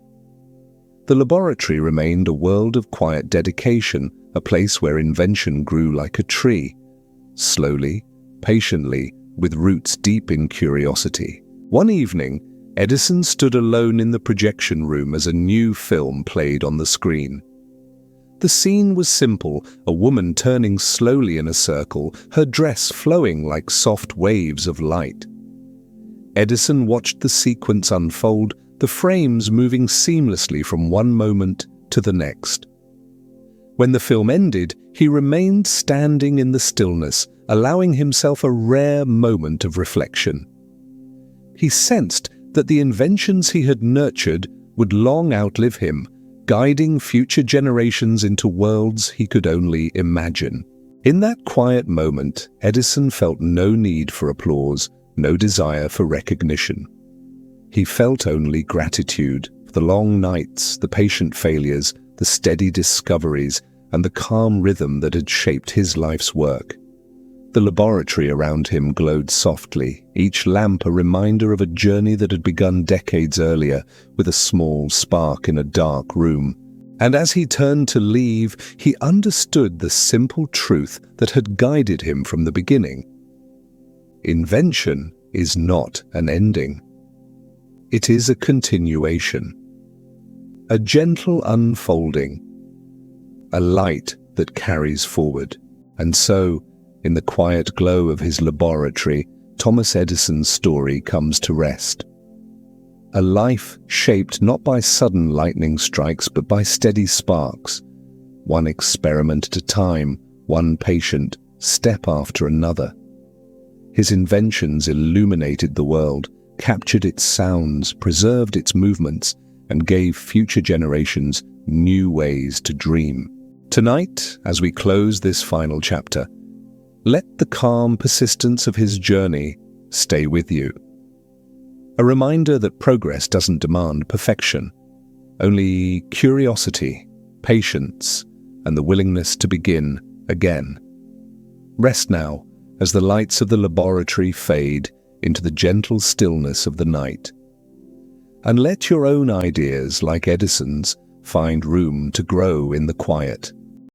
The laboratory remained a world of quiet dedication, a place where invention grew like a tree, slowly, patiently, with roots deep in curiosity. One evening, Edison stood alone in the projection room as a new film played on the screen. The scene was simple, a woman turning slowly in a circle, her dress flowing like soft waves of light. Edison watched the sequence unfold, the frames moving seamlessly from one moment to the next. When the film ended, he remained standing in the stillness, allowing himself a rare moment of reflection. He sensed that the inventions he had nurtured would long outlive him, guiding future generations into worlds he could only imagine. In that quiet moment, Edison felt no need for applause, no desire for recognition. He felt only gratitude for the long nights, the patient failures, the steady discoveries, and the calm rhythm that had shaped his life's work. The laboratory around him glowed softly, each lamp a reminder of a journey that had begun decades earlier with a small spark in a dark room. And as he turned to leave, he understood the simple truth that had guided him from the beginning. Invention is not an ending. It is a continuation, a gentle unfolding, a light that carries forward. And so, in the quiet glow of his laboratory, Thomas Edison's story comes to rest. A life shaped not by sudden lightning strikes, but by steady sparks, one experiment at a time, one patient step after another. His inventions illuminated the world, captured its sounds, preserved its movements, and gave future generations new ways to dream. Tonight, as we close this final chapter, let the calm persistence of his journey stay with you. A reminder that progress doesn't demand perfection, only curiosity, patience, and the willingness to begin again. Rest now as the lights of the laboratory fade into the gentle stillness of the night. And let your own ideas, like Edison's, find room to grow in the quiet.